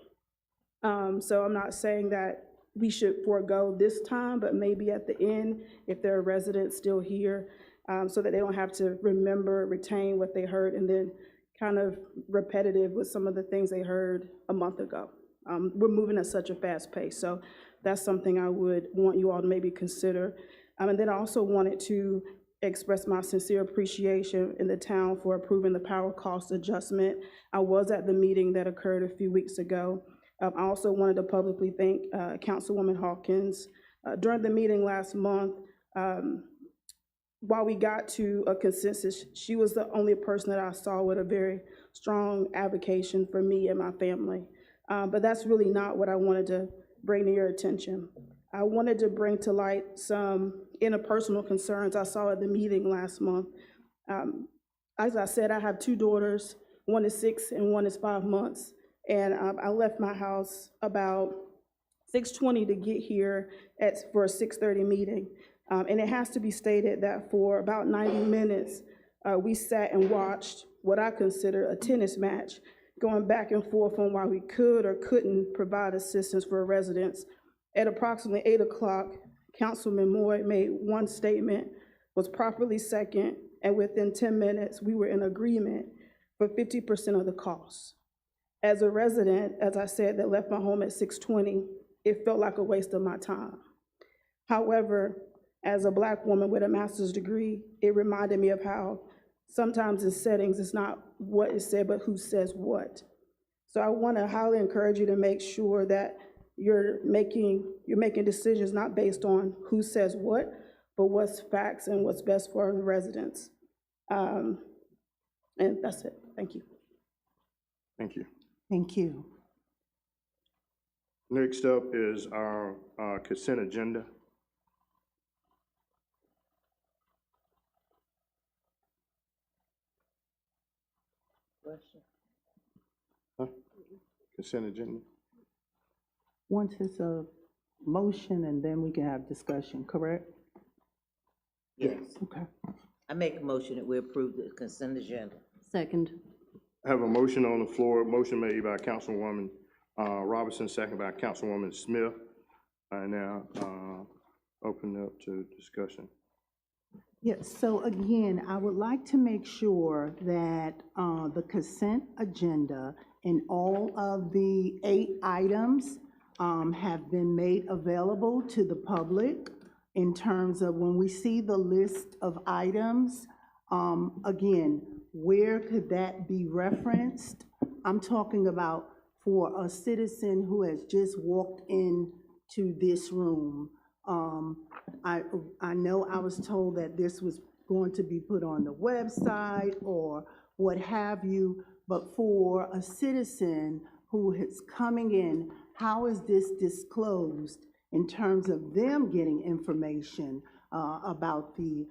So I'm not saying that we should forego this time, but maybe at the end, if there are residents still here, so that they don't have to retain what they heard, and then kind of repetitive with some of the things they heard a month ago. We're moving at such a fast pace, so that's something I would want you all to maybe consider. And then I also wanted to express my sincere appreciation in the town for approving the power cost adjustment. I was at the meeting that occurred a few weeks ago. I also wanted to publicly thank Councilwoman Hawkins. During the meeting last month, while we got to a consensus, she was the only person that I saw with a very strong advocacy for me and my family. But that's really not what I wanted to bring to your attention. I wanted to bring to light some interpersonal concerns I saw at the meeting last month. As I said, I have 2 daughters. One is 6 and one is 5 months. And I left my house about 6:20 to get here for a 6:30 meeting. And it has to be stated that for about 90 minutes, we sat and watched what I consider a tennis match, going back and forth on why we could or couldn't provide assistance for residents. At approximately 8 o'clock, Councilman Moore made one statement, was properly second, and within 10 minutes, we were in agreement for 50% of the costs. As a resident, as I said, that left my home at 6:20, it felt like a waste of my time. However, as a Black woman with a master's degree, it reminded me of how sometimes in settings, it's not what is said, but who says what. So I want to highly encourage you to make sure that you're making decisions not based on who says what, but what's facts and what's best for the residents. And that's it. Thank you. Thank you. Thank you. Next up is our consent agenda. Consent agenda. Once it's a motion, and then we can have discussion, correct? Yes. Okay. I make a motion that we approve the consent agenda. Second. I have a motion on the floor, motion made by Councilwoman Robinson, second by Councilwoman Smith. I now open up to discussion. Yes, so again, I would like to make sure that the consent agenda and all of the 8 items have been made available to the public in terms of when we see the list of items, again, where could that be referenced? I'm talking about for a citizen who has just walked into this room. I know I was told that this was going to be put on the website or what have you, but for a citizen who is coming in, how is this disclosed in terms of them getting information about the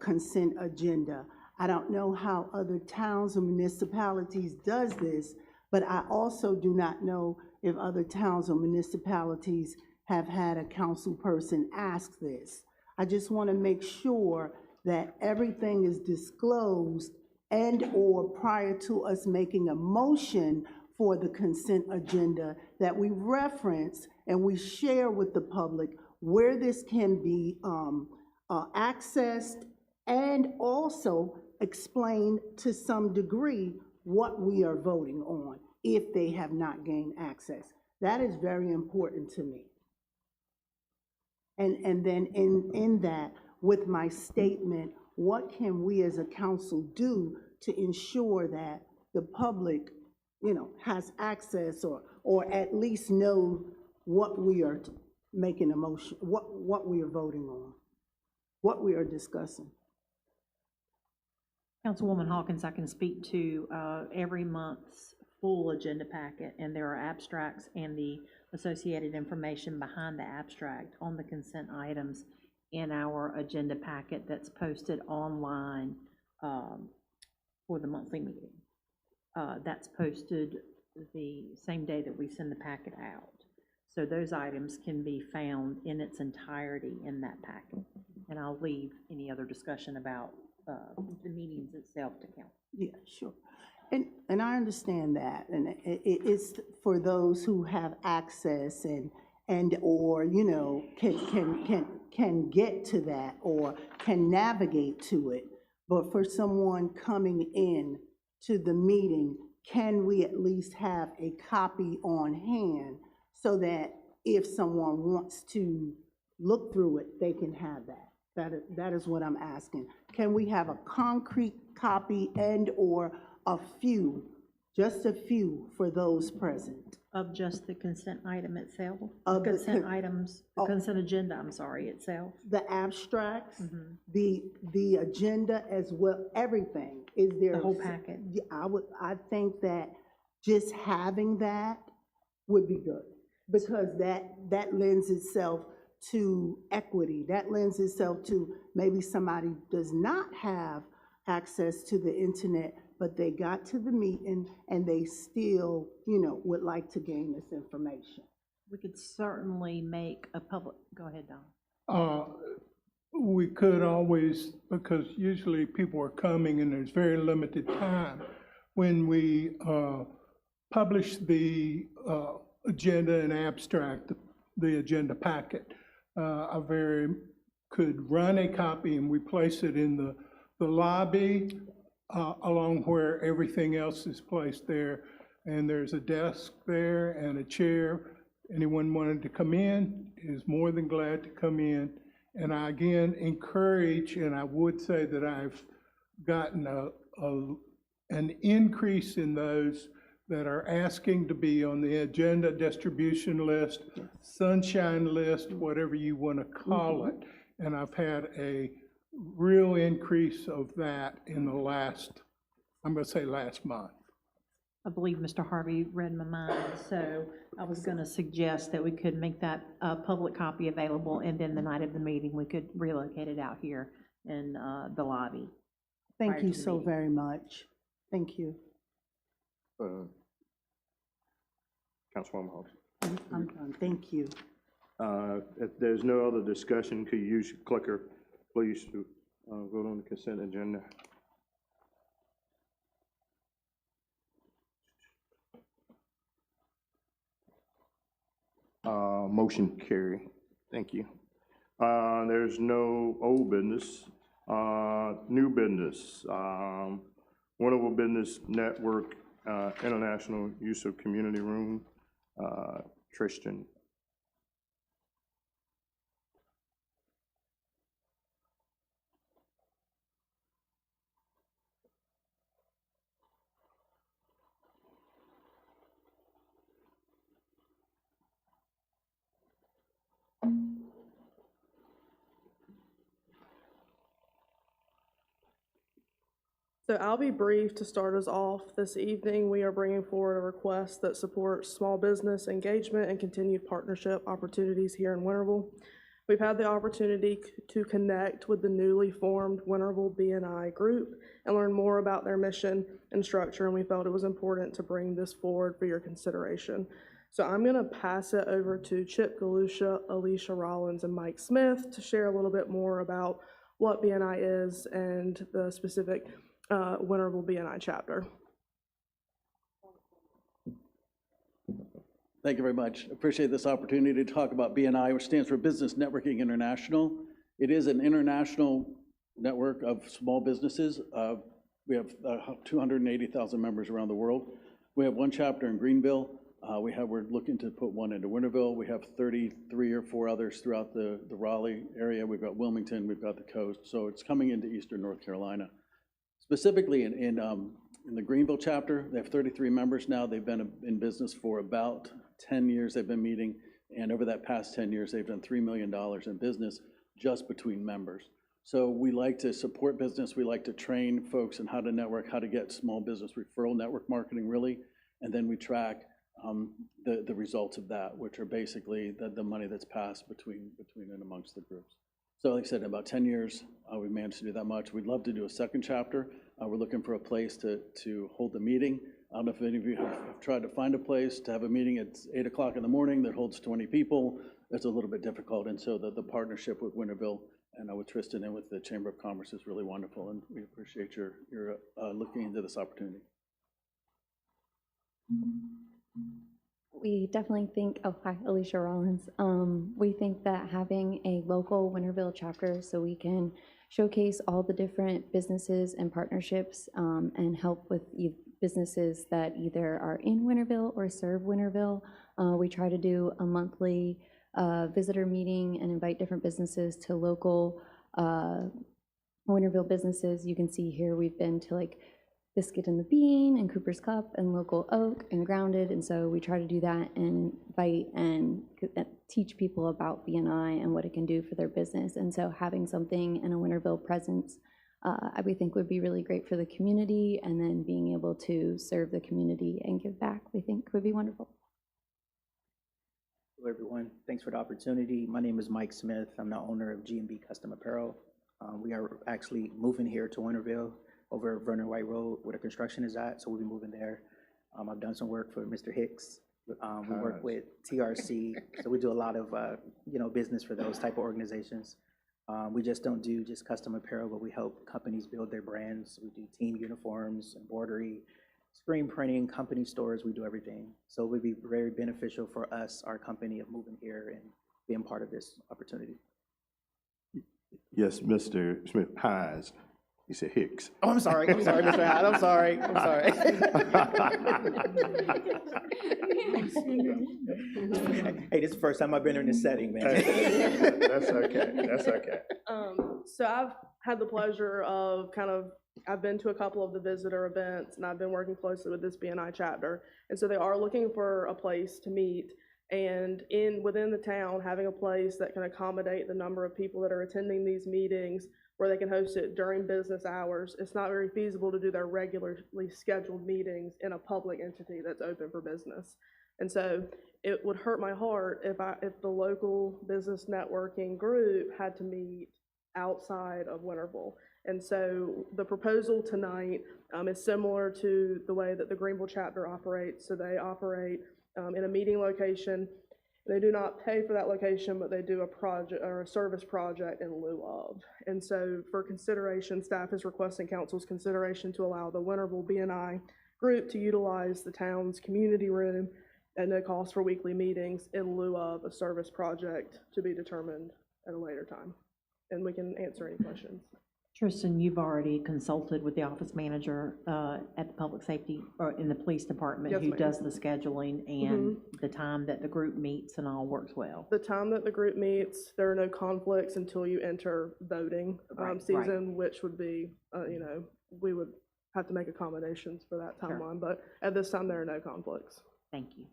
consent agenda? I don't know how other towns or municipalities does this, but I also do not know if other towns or municipalities have had a council person ask this. I just want to make sure that everything is disclosed and or prior to us making a motion for the consent agenda, that we reference and we share with the public where this can be accessed, and also explain to some degree what we are voting on if they have not gained access. That is very important to me. And then in that, with my statement, what can we as a council do to ensure that the public, has access or at least know what we are making a motion, what we are voting on, what we are discussing. Councilwoman Hawkins, I can speak to every month's full agenda packet, and there are abstracts and the associated information behind the abstract on the consent items in our agenda packet that's posted online for the monthly meeting. That's posted the same day that we send the packet out. So those items can be found in its entirety in that packet. And I'll leave any other discussion about the meetings itself to count. Yeah, sure. And I understand that, and it's for those who have access and or can get to that or can navigate to it. But for someone coming in to the meeting, can we at least have a copy on hand so that if someone wants to look through it, they can have that? That is what I'm asking. Can we have a concrete copy and or a few, just a few for those present? Of just the consent item itself? Of the consent agenda, I'm sorry, itself? The abstracts, the agenda as well, everything. Is there The whole packet? Yeah, I think that just having that would be good, because that lends itself to equity. That lends itself to maybe somebody does not have access to the internet, but they got to the meeting and they still, would like to gain this information. We could certainly make a public, go ahead, Don. we could always, because usually people are coming and there's very limited time, when we publish the agenda and abstract, the agenda packet, could run a copy and we place it in the lobby along where everything else is placed there. And there's a desk there and a chair. Anyone wanted to come in is more than glad to come in. And I again encourage, and I would say that I've gotten an increase in those that are asking to be on the agenda distribution list, sunshine list, whatever you want to call it. And I've had a real increase of that in the last, I'm going to say last month. I believe Mr. Harvey read my mind, so I was going to suggest that we could make that a public copy available, and then the night of the meeting, we could relocate it out here in the lobby. Thank you so very much. Thank you. Councilwoman Hawes. I'm done. Thank you. If there's no other discussion, could you use your clicker, please, to vote on the consent agenda? Motion carry. Thank you. There's no old business. New business. Winterville Business Network International Use of Community Room. Tristan. So I'll be brief to start us off. This evening, we are bringing forward a request that supports small business engagement and continued partnership opportunities here in Winterville. We've had the opportunity to connect with the newly formed Winterville BNI group and learn more about their mission and structure, and we felt it was important to bring this forward for your consideration. So I'm going to pass it over to Chip Galusha, Alicia Rollins, and Mike Smith to share a little bit more about what BNI is and the specific Winterville BNI chapter. Thank you very much. Appreciate this opportunity to talk about BNI, which stands for Business Networking International. It is an international network of small businesses. We have 280,000 members around the world. We have one chapter in Greenville. We're looking to put one into Winterville. We have 33 or 4 others throughout the Raleigh area. We've got Wilmington, we've got the coast. So it's coming into Eastern North Carolina. Specifically in the Greenville chapter, they have 33 members now. They've been in business for about 10 years. They've been meeting, and over that past 10 years, they've done $3 million in business just between members. So we like to support business. We like to train folks on how to network, how to get small business referral network marketing really, and then we track the results of that, which are basically the money that's passed between and amongst the groups. So like I said, in about 10 years, we've managed to do that much. We'd love to do a second chapter. We're looking for a place to hold the meeting. I don't know if any of you have tried to find a place to have a meeting at 8 o'clock in the morning that holds 20 people. It's a little bit difficult, and so the partnership with Winterville and with Tristan and with the Chamber of Commerce is really wonderful, and we appreciate your looking into this opportunity. We definitely think, oh, hi, Alicia Rollins. We think that having a local Winterville chapter so we can showcase all the different businesses and partnerships and help with businesses that either are in Winterville or serve Winterville. We try to do a monthly visitor meeting and invite different businesses to local Winterville businesses. You can see here we've been to like Biscuit and the Bean and Cooper's Cup and Local Oak and Grounded, and so we try to do that and invite and teach people about BNI and what it can do for their business. And so having something in a Winterville presence we think would be really great for the community, and then being able to serve the community and give back, we think would be wonderful. Hello everyone, thanks for the opportunity. My name is Mike Smith. I'm the owner of G&B Custom Apparel. We are actually moving here to Winterville over Vernon White Road where the construction is at, so we'll be moving there. I've done some work for Mr. Hicks. We work with TRC, so we do a lot of business for those type of organizations. We just don't do just custom apparel, but we help companies build their brands. We do team uniforms, embroidery, screen printing, company stores, we do everything. So it would be very beneficial for us, our company, of moving here and being part of this opportunity. Yes, Mr. Smith, Hines. He said Hicks. Oh, I'm sorry, Mr. Hyde, I'm sorry. Hey, this is the first time I've been in this setting, man. That's okay, that's okay. So I've had the pleasure of I've been to a couple of the visitor events, and I've been working closely with this BNI chapter. And so they are looking for a place to meet, and within the town, having a place that can accommodate the number of people that are attending these meetings, where they can host it during business hours. It's not very feasible to do their regularly scheduled meetings in a public entity that's open for business. And so it would hurt my heart if the local business networking group had to meet outside of Winterville. And so the proposal tonight is similar to the way that the Greenville chapter operates. So they operate in a meeting location. They do not pay for that location, but they do a project or a service project in lieu of. And so for consideration, staff is requesting council's consideration to allow the Winterville BNI group to utilize the town's community room at no cost for weekly meetings in lieu of a service project to be determined at a later time. And we can answer any questions. Tristan, you've already consulted with the office manager at the public safety, or in the police department, Yes, who ma'am. does the scheduling and the time that the group meets and all works well. The time that the group meets, there are no conflicts until you enter voting season, which would be, we would have to make accommodations for that timeline. But at this time, there are no conflicts. Thank you.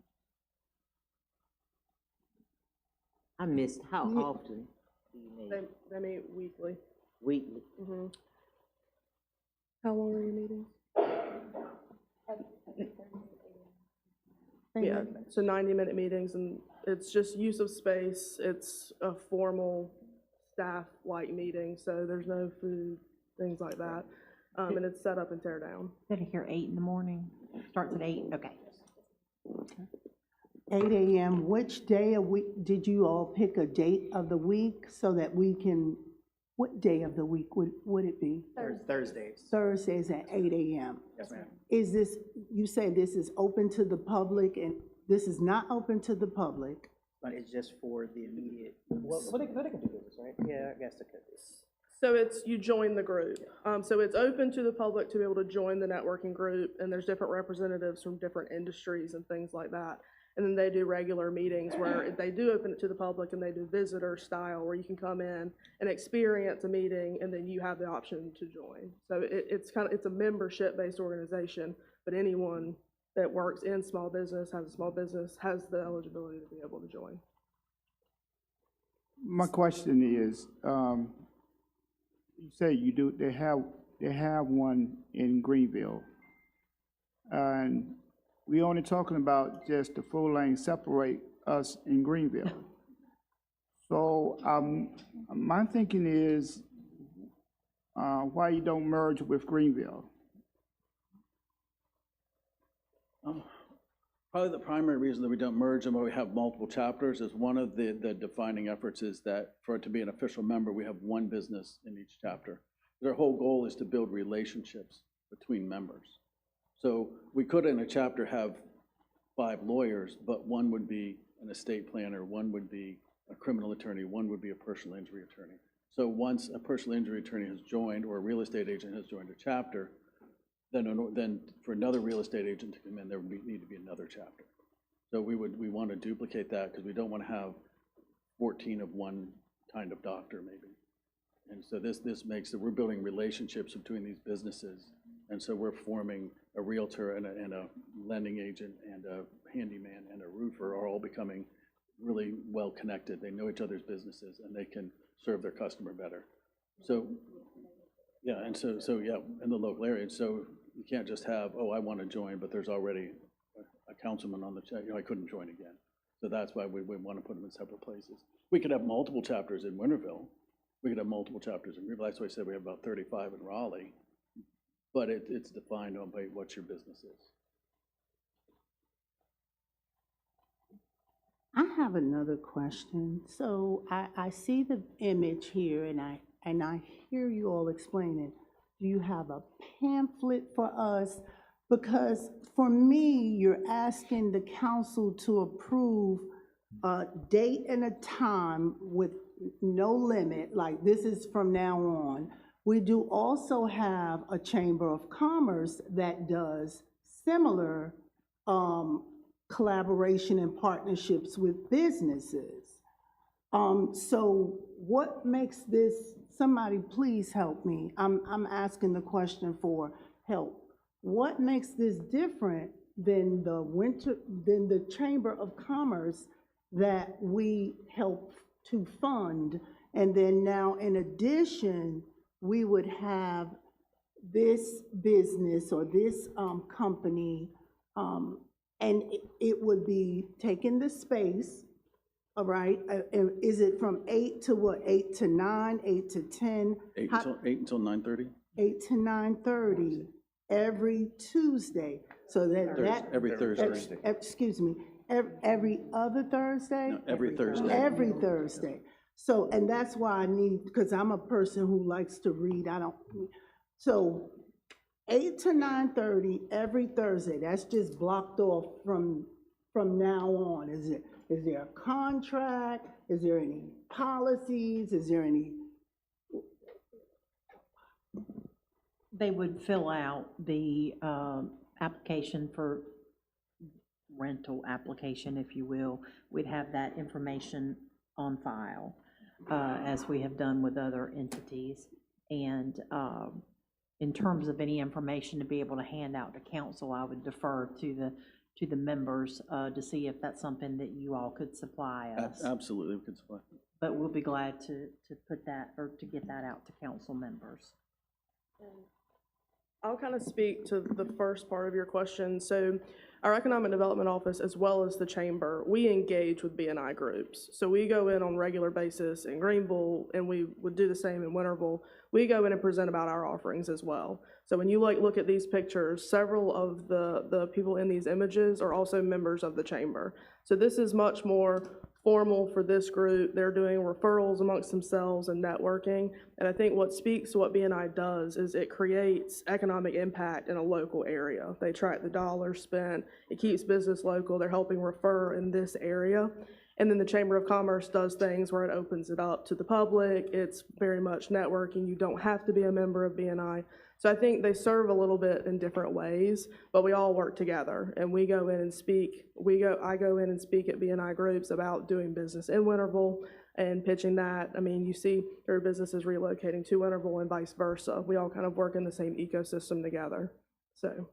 I missed, how often do you meet? They meet weekly. Weekly? Mm-hmm. How long are your meetings? Yeah, so 90-minute meetings, and it's just use of space. It's a formal staff-like meeting, so there's no food, things like that. And it's set up and tear down. Did I hear 8 in the morning? Starts at 8, okay. 8 a.m., which day of week, did you all pick a date of the week so that we can, what day of the week would it be? Thursdays. Thursdays at 8 a.m. Yes, ma'am. Is this, you say this is open to the public, and this is not open to the public? But it's just for the immediate, well, they can do this, right? Yeah, I guess they could. So you join the group. So it's open to the public to be able to join the networking group, and there's different representatives from different industries and things like that. And then they do regular meetings where they do open it to the public, and they do visitor style where you can come in and experience a meeting, and then you have the option to join. So it's a membership-based organization, but anyone that works in small business, has a small business, has the eligibility to be able to join. My question is, you say they have one in Greenville, and we only talking about just the full lane separate us in Greenville. So my thinking is, why you don't merge with Greenville? Probably the primary reason that we don't merge them or we have multiple chapters is one of the defining efforts is that for it to be an official member, we have one business in each chapter. Their whole goal is to build relationships between members. So we could in a chapter have 5 lawyers, but one would be an estate planner, one would be a criminal attorney, one would be a personal injury attorney. So once a personal injury attorney has joined or a real estate agent has joined a chapter, then for another real estate agent to come in, there would need to be another chapter. So we want to duplicate that because we don't want to have 14 of one kind of doctor maybe. And so this makes it, we're building relationships between these businesses. And so we're forming a realtor and a lending agent and a handyman and a roofer are all becoming really well connected. They know each other's businesses and they can serve their customer better. So yeah, and so yeah, in the local area. So you can't just have, oh, I want to join, but there's already a councilman on the chat. I couldn't join again. So that's why we want to put them in separate places. We could have multiple chapters in Winterville. We could have multiple chapters in Greenville. That's why I said we have about 35 in Raleigh. But it's defined on by what your business is. I have another question. So I see the image here and I hear you all explaining. Do you have a pamphlet for us? Because for me, you're asking the council to approve a date and a time with no limit, like this is from now on. We do also have a Chamber of Commerce that does similar collaboration and partnerships with businesses. So what makes this, somebody please help me. I'm asking the question for help. What makes this different than the Chamber of Commerce that we help to fund? And then now in addition, we would have this business or this company, and it would be taking the space, all right? Is it from 8 to what, 8 to 9, 8 to 10? 8 until 9:30? 8 to 9:30 every Tuesday. So Every Thursday. Excuse me, every other Thursday? No, every Thursday. Every Thursday. So, and that's why I need, because I'm a person who likes to read, so 8 to 9:30 every Thursday, that's just blocked off from now on. Is there a contract? Is there any policies? Is there any? They would fill out the application for rental application, if you will. We'd have that information on file, as we have done with other entities. And in terms of any information to be able to hand out to council, I would defer to the members to see if that's something that you all could supply us. Absolutely, we could supply. But we'll be glad to put that, or to get that out to council members. I'll kind of speak to the first part of your question. So our Economic Development Office, as well as the Chamber, we engage with B&I groups. So we go in on a regular basis in Greenville, and we would do the same in Winterville. We go in and present about our offerings as well. So when you look at these pictures, several of the people in these images are also members of the Chamber. So this is much more formal for this group. They're doing referrals amongst themselves and networking. And I think what speaks to what B&I does is it creates economic impact in a local area. They track the dollars spent. It keeps business local. They're helping refer in this area. And then the Chamber of Commerce does things where it opens it up to the public. It's very much networking. You don't have to be a member of B&I. So I think they serve a little bit in different ways, but we all work together, and we go in and speak. I go in and speak at B&I groups about doing business in Winterville and pitching that. I mean, you see there are businesses relocating to Winterville and vice versa. We all kind of work in the same ecosystem together. So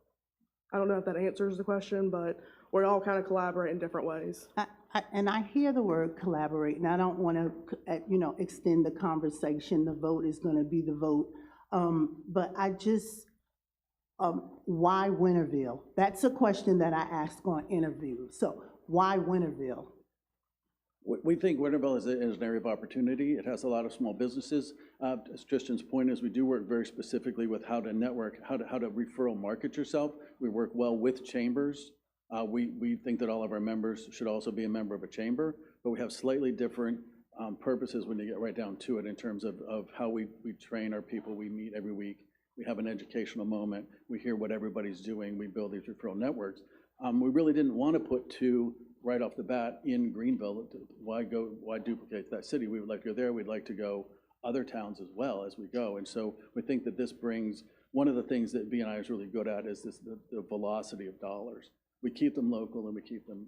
I don't know if that answers the question, but we all kind of collaborate in different ways. And I hear the word collaborate, and I don't want to, extend the conversation. The vote is going to be the vote. But I just, why Winterville? That's a question that I ask on interview. So why Winterville? We think Winterville is an area of opportunity. It has a lot of small businesses. As Tristan's point is, we do work very specifically with how to network, how to referral market yourself. We work well with chambers. We think that all of our members should also be a member of a chamber, but we have slightly different purposes when you get right down to it in terms of how we train our people. We meet every week. We have an educational moment. We hear what everybody's doing. We build these referral networks. We really didn't want to put two right off the bat in Greenville. Why duplicate that city? We would like to go there. We'd like to go other towns as well as we go. And so we think that this brings, one of the things that B&I is really good at is the velocity of dollars. We keep them local and we keep them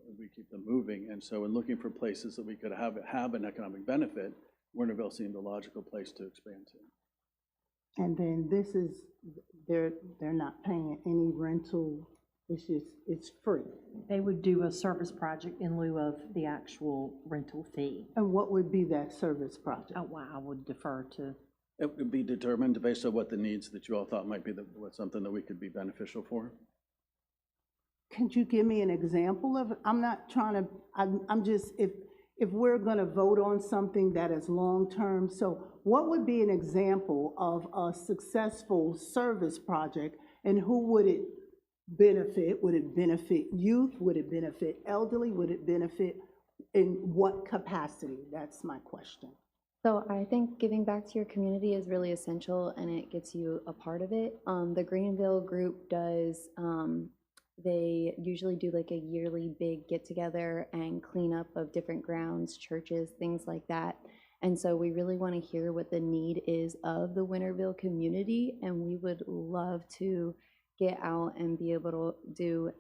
moving. And so in looking for places that we could have an economic benefit, Winterville seemed a logical place to expand to. And then this is, they're not paying any rental, it's free. They would do a service project in lieu of the actual rental fee. And what would be that service project? Oh, wow, I would defer to. It would be determined based on what the needs that you all thought might be something that we could be beneficial for. Could you give me an example of, I'm not trying to, I'm just, if we're gonna vote on something that is long-term, so what would be an example of a successful service project, and who would it benefit? Would it benefit youth? Would it benefit elderly? Would it benefit in what capacity? That's my question. So I think giving back to your community is really essential, and it gets you a part of it. The Greenville group does, they usually do like a yearly big get-together and cleanup of different grounds, churches, things like that. And so we really want to hear what the need is of the Winterville community, and we would love to get out and be able to do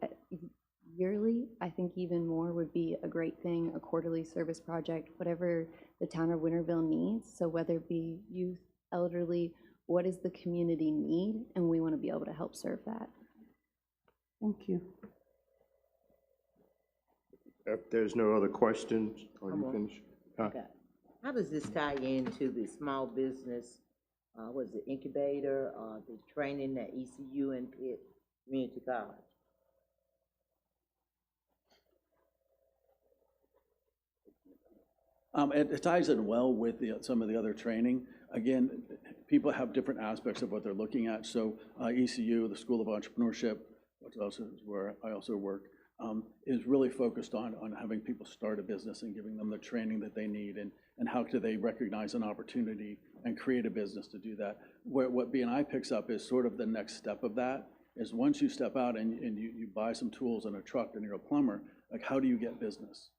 yearly. I think even more would be a great thing, a quarterly service project, whatever the town of Winterville needs. So whether it be youth, elderly, what does the community need? And we want to be able to help serve that. Thank you. If there's no other questions, are you finished? Okay. How does this tie into the small business, was it incubator, the training at ECU and Pitt Community College? It ties in well with some of the other training. Again, people have different aspects of what they're looking at. So ECU, the School of Entrepreneurship, which also is where I also work, is really focused on having people start a business and giving them the training that they need, and how do they recognize an opportunity and create a business to do that. What B&I picks up is sort of the next step of that, is once you step out and you buy some tools and a truck and you're a plumber, like how do you get business?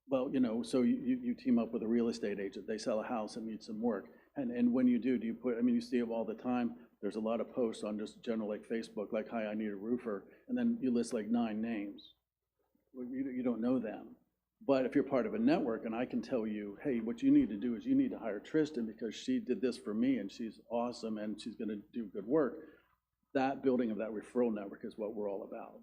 Well, you know, so you team up with a real estate agent, they sell a house and need some work. And when you do you put, I mean, you see them all the time, there's a lot of posts on just general like Facebook, like, hi, I need a roofer, and then you list like 9 names. Well, you don't know them. But if you're part of a network and I can tell you, hey, what you need to do is you need to hire Tristan because she did this for me and she's awesome and she's gonna do good work, that building of that referral network is what we're all about.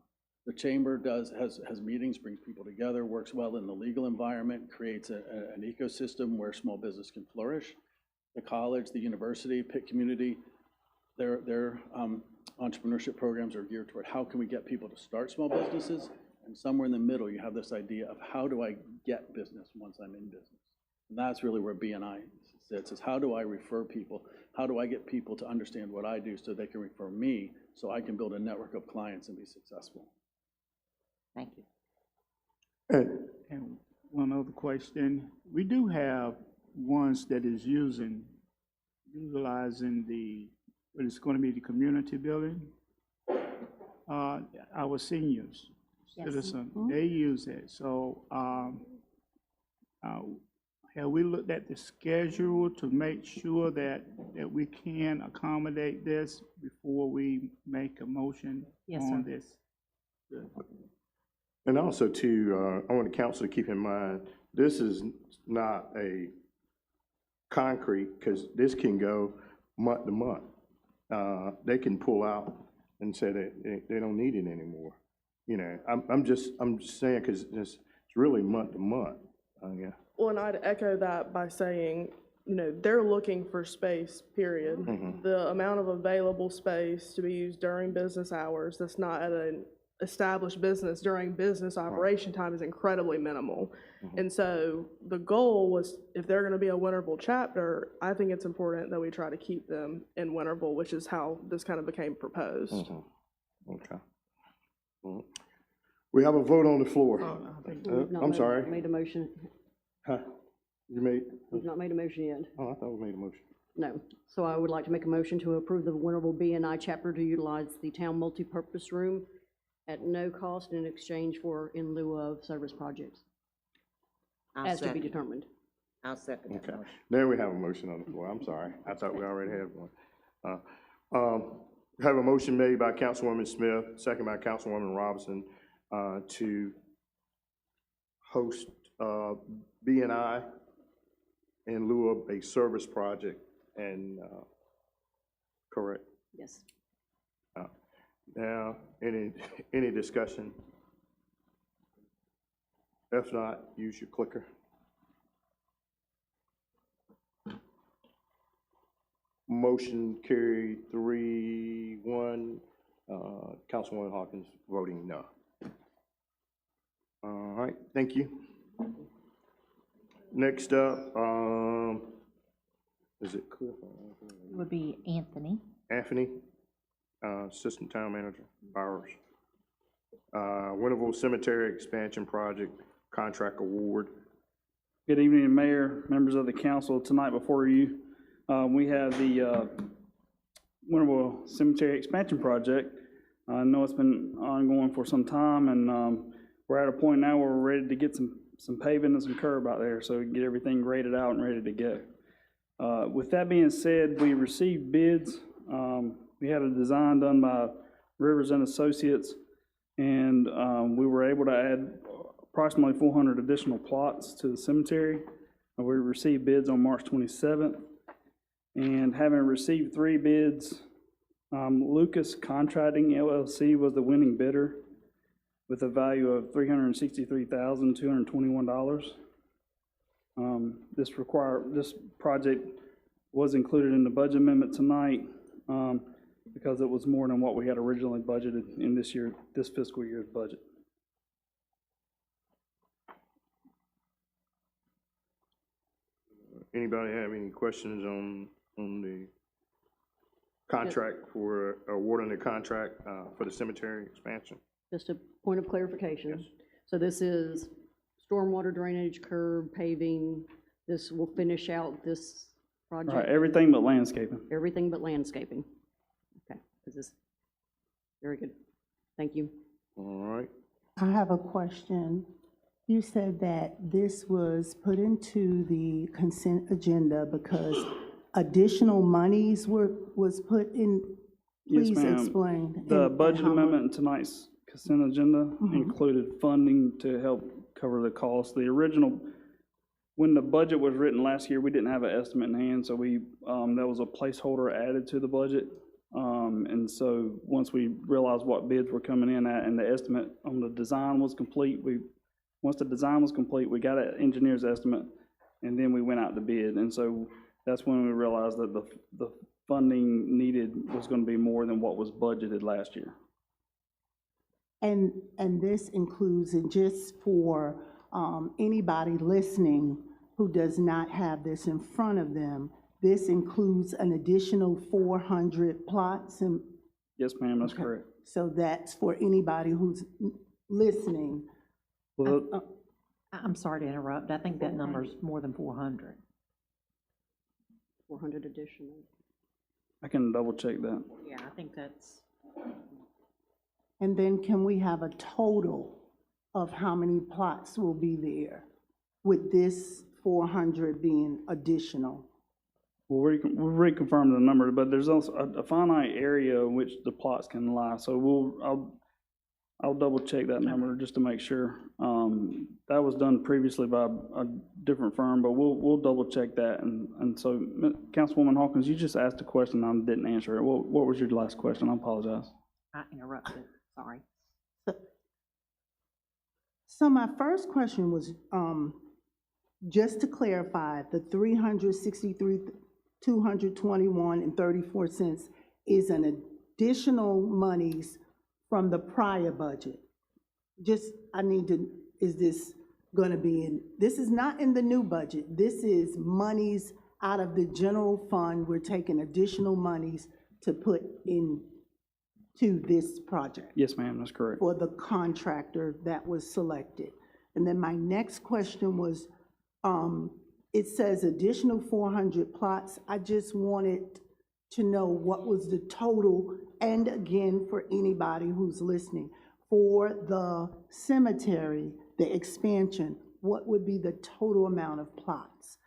The chamber has meetings, brings people together, works well in the legal environment, creates an ecosystem where small business can flourish. The college, the university, Pitt Community, their entrepreneurship programs are geared toward how can we get people to start small businesses, and somewhere in the middle you have this idea of how do I get business once I'm in business. And that's really where B&I sits, is how do I refer people, how do I get people to understand what I do so they can refer me so I can build a network of clients and be successful. Thank you. And one other question, we do have ones that is utilizing what is going to be the community building. Our seniors, citizens, they use it. So have we looked at the schedule to make sure that we can accommodate this before we make a motion on this? Good. And also too, I want the council to keep in mind, this is not a concrete, because this can go month to month. They can pull out and say that they don't need it anymore. You know, I'm just saying, because it's really month to month. Yeah. Well, and I'd echo that by saying, you know, they're looking for space, period. Mm-hmm. The amount of available space to be used during business hours that's not at an established business during business operation time is incredibly minimal. Mm-hmm. And so the goal was, if they're going to be a Winterville chapter, I think it's important that we try to keep them in Winterville, which is how this kind of became proposed. Mm-hmm. Okay. Mm-hmm. We have a vote on the floor. I'm sorry. Made a motion. Huh? You made? We've not made a motion yet. Oh, I thought we made a motion. No. So I would like to make a motion to approve the Winterville B&I chapter to utilize the town multipurpose room at no cost in exchange for in lieu of service projects. As to be determined. I'll second that motion. There we have a motion on the floor. I'm sorry. I thought we already had one. Have a motion made by Councilwoman Smith, second by Councilwoman Robinson, to host B&I in lieu of a service project, and correct? Yes. Now, any discussion? If not, use your clicker. Motion carried 3-1. Councilwoman Hawkins voting no. All right, thank you. Next up, is it Cliff? It would be Anthony. Anthony, Assistant Town Manager, Bowers. Winterville Cemetery Expansion Project, contract award. Good evening, Mayor, members of the council. Tonight before you, we have the Winterville Cemetery Expansion Project. I know it's been ongoing for some time, and we're at a point now where we're ready to get some paving and some curb out there so we can get everything graded out and ready to go. With that being said, we received bids. We had a design done by Rivers and Associates, and we were able to add approximately 400 additional plots to the cemetery. We received bids on March 27th, and having received 3 bids, Lucas Contracting LLC was the winning bidder with a value of $363,221. This project was included in the budget amendment tonight because it was more than what we had originally budgeted in this fiscal year's budget. Anybody have any questions on the contract for awarding the contract for the cemetery expansion? Just a point of clarification. Yes. So this is stormwater drainage, curb, paving. This will finish out this project? Right, everything but landscaping. Everything but landscaping. Okay, very good. Thank you. All right. I have a question. You said that this was put into the consent agenda because additional monies was put in. Yes, Please ma'am. explain. The and budget how much. amendment in tonight's consent agenda included funding to help cover the cost. The original, when the budget was written last year, we didn't have an estimate in hand, so that was a placeholder added to the budget. And so once we realized what bids were coming in at and the estimate on the design was complete, once the design was complete, we got an engineer's estimate, and then we went out to bid. And so that's when we realized that the funding needed was going to be more than what was budgeted last year. And this includes, and just for anybody listening who does not have this in front of them, this includes an additional 400 plots? Yes, ma'am, that's correct. So that's for anybody who's listening. Well, I'm sorry to interrupt. I think that number's more than 400. 400 additional. I can double check that. Yeah, I think that's. And then can we have a total of how many plots will be there with this 400 being additional? We'll reconfirm the number, but there's also a finite area in which the plots can lie. So I'll double check that number just to make sure. That was done previously by a different firm, but we'll double check that. And so, Councilwoman Hawkins, you just asked a question, and I didn't answer it. What was your last question? I apologize. I interrupted, sorry. So my first question was, just to clarify, the $363,221.34 is an additional monies from the prior budget. Is this gonna be in, this is not in the new budget. This is monies out of the general fund. We're taking additional monies to put into this project. Yes, ma'am, that's correct. For the contractor that was selected. And then my next question was, it says additional 400 plots. I just wanted to know what was the total, and again, for anybody who's listening, for the cemetery, the expansion, what would be the total amount of plots?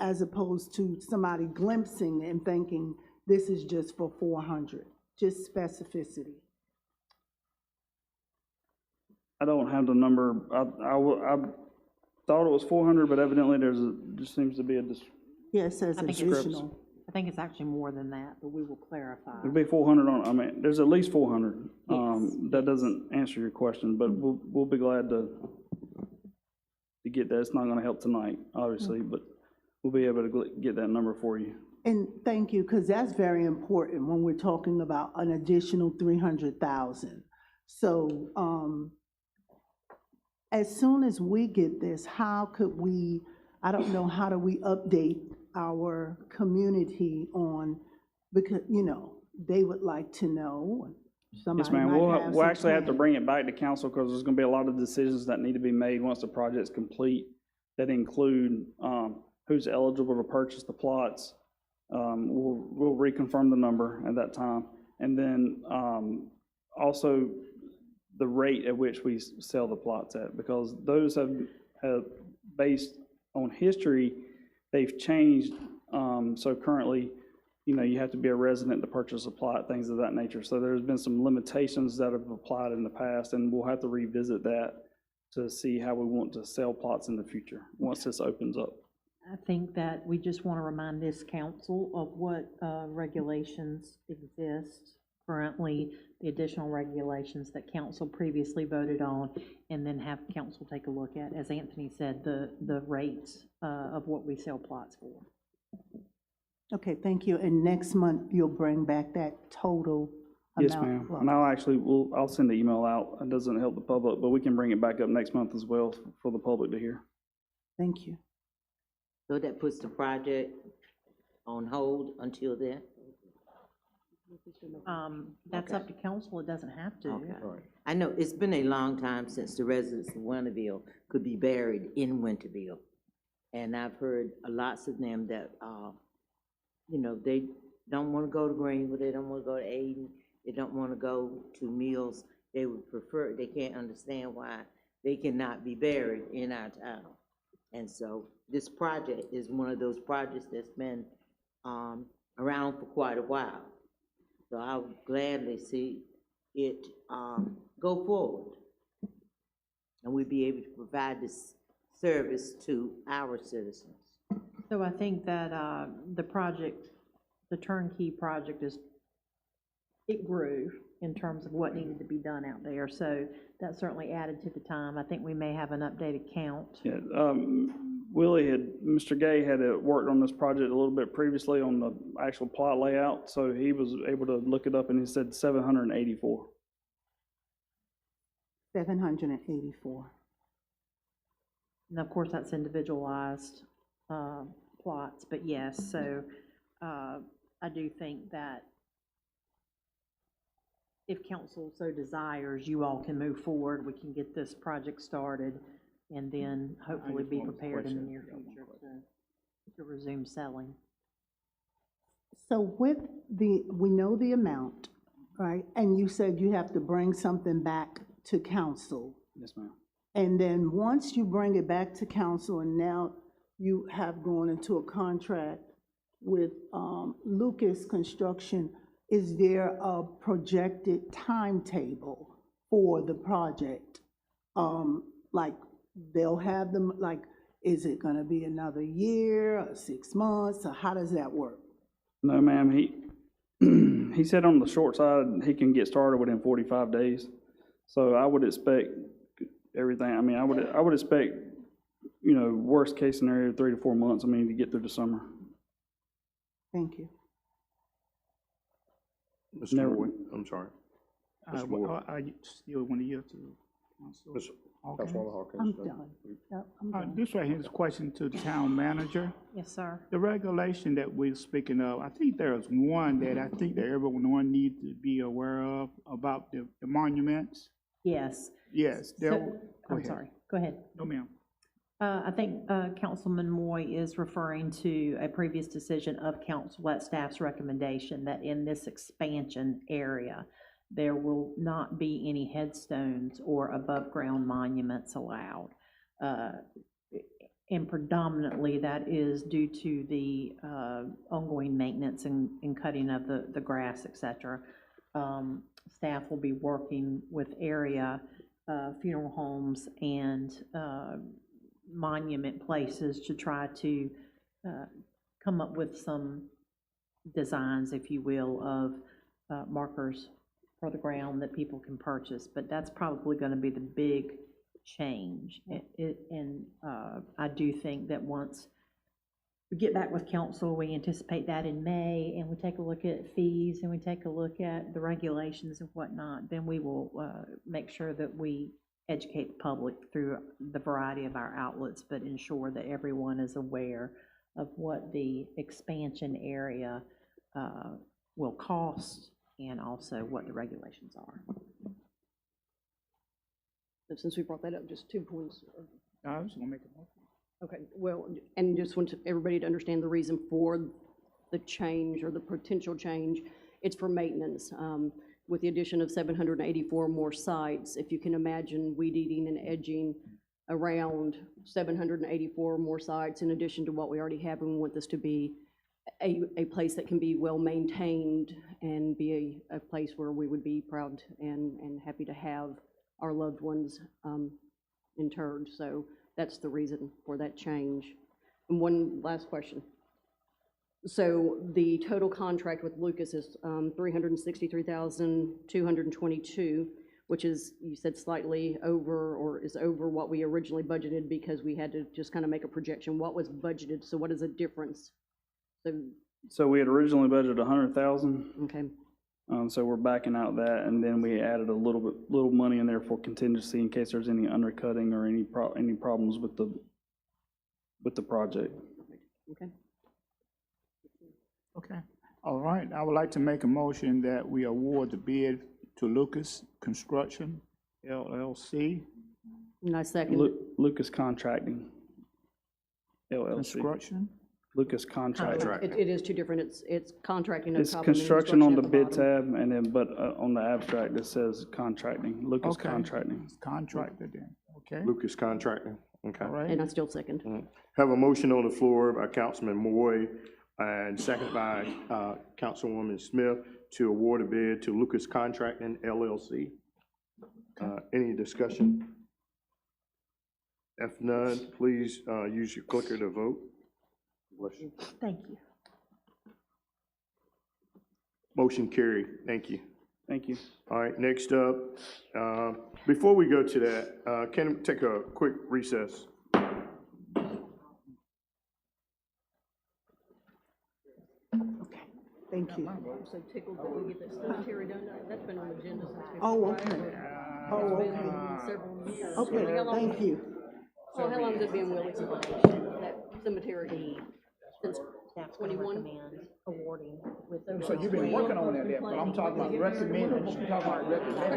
As opposed to somebody glimpsing and thinking this is just for 400, just specificity. I don't have the number. I thought it was 400, but evidently there seems to be a Yeah, it says additional. I think it's actually more than that, but we will clarify. It'll be 400 there's at least 400. That doesn't answer your question, but we'll be glad to get that. It's not going to help tonight, obviously, but we'll be able to get that number for you. And thank you, because that's very important when we're talking about an additional 300,000. So as soon as we get this, how could we, I don't know, how do we update our community on, because, they would like to know. Yes, somebody ma'am. might We'll, have we'll some actually have to plans. bring it back to council because there's gonna be a lot of decisions that need to be made once the project's complete that include, who's eligible to purchase the plots. We'll reconfirm the number at that time. And then, also the rate at which we sell the plots at, because those have based on history, they've changed. So currently, you have to be a resident to purchase a plot, things of that nature. So there's been some limitations that have applied in the past, and we'll have to revisit that to see how we want to sell plots in the future, once this opens up. I think that we just want to remind this council of what regulations exist currently, the additional regulations that council previously voted on, and then have council take a look at, as Anthony said, the rates of what we sell plots for. Okay, thank you. And next month, you'll bring back that total amount? Yes, ma'am. Well, And I'll send the email out. It doesn't help the public, but we can bring it back up next month as well for the public to hear. Thank you. So that puts the project on hold until then? That's up to council, it doesn't have to. Okay. I know it's been a long time since the residents of Winterville could be buried in Winterville. And I've heard lots of them that, they don't want to go to Greenwood, they don't want to go to Aden, they don't want to go to Mills. They would prefer, they can't understand why they cannot be buried in our town. And so this project is one of those projects that's been around for quite a while. So I would gladly see it go forward. And we'd be able to provide this service to our citizens. So I think that the project, the turnkey project it grew in terms of what needed to be done out there. So that certainly added to the time. I think we may have an updated count. Yeah, Mr. Gay had worked on this project a little bit previously on the actual plot layout, so he was able to look it up and he said 784. 784. And of course, that's individualized plots, but yes, so I do think that if council so desires, you all can move forward, we can get this project started, and then hopefully be prepared in the near future to resume selling. So with we know the amount, right? And you said you have to bring something back to council. Yes, ma'am. And then once you bring it back to council, and now you have gone into a contract with Lucas Construction, is there a projected timetable for the project? Like they'll have them, like, is it gonna be another year or 6 months, or how does that work? No, ma'am, he said on the short side, he can get started within 45 days. So I would expect everything, I would expect, worst case scenario, 3 to 4 months, to get through the summer. Thank you. Mr. Moore, I'm sorry. Mr. Well, Moore. I still want to yield to Council. Councilwoman Hawkins. I'm done. Yep, I'm done. This right here is a question to the town manager. Yes, sir. The regulation that we're speaking of, I think there's one that I think that everyone needs to be aware of about the monuments. Yes. Yes. So, Go I'm ahead. sorry, go ahead. No, ma'am. I think Councilman Moy is referring to a previous decision of council at staff's recommendation that in this expansion area, there will not be any headstones or above-ground monuments allowed. And predominantly that is due to the ongoing maintenance and cutting of the grass, et cetera. Staff will be working with area funeral homes and monument places to try to come up with some designs, if you will, of markers for the ground that people can purchase. But that's probably going to be the big change. And I do think that once we get back with council, we anticipate that in May, and we take a look at fees and we take a look at the regulations and whatnot, then we will make sure that we educate the public through the variety of our outlets, but ensure that everyone is aware of what the expansion area will cost and also what the regulations are. So since we brought that up, just 2 points. I was gonna make a motion. Okay, well, and just want everybody to understand the reason for the change or the potential change. It's for maintenance. With the addition of 784 more sites, if you can imagine weed eating and edging around 784 more sites in addition to what we already have, and we want this to be a place that can be well-maintained and be a place where we would be proud and happy to have our loved ones interred. So that's the reason for that change. And one last question. So the total contract with Lucas is $363,222, which is, you said, slightly over, or is over what we originally budgeted because we had to just kind of make a projection. What was budgeted? So what is the difference? So we had originally budgeted 100,000. Okay. So we're backing out that, and then we added a little money in there for contingency in case there's any undercutting or any problems with the project. Okay. Okay. All right, I would like to make a motion that we award the bid to Lucas Construction LLC. And I second. Lucas Contracting LLC. Construction? Lucas Contracting. It is two different. It's contracting. It's construction on the bid tab, and then, but on the abstract, it says contracting, Lucas Okay. Contracting. It's contracted then, okay? Lucas Contracting, okay. All right. And I still second. Have a motion on the floor by Councilman Moy and seconded by Councilwoman Smith to award a bid to Lucas Contracting LLC. Any discussion? If none, please use your clicker to vote. Bless you. Thank you. Motion carried. Thank you. Thank you. All right, next up, before we go to that, can we take a quick recess? Thank you. I'm so tickled that we get that cemetery done. That's been on the agenda since before. Oh, okay. Oh, It's okay. been several years. Okay, How long- thank you. Oh, how long has it been, Willie, since that cemetery? Since Staff's gonna 21? recommend awarding with. So you've been working on that, but I'm talking about recommending, she's talking about recommending.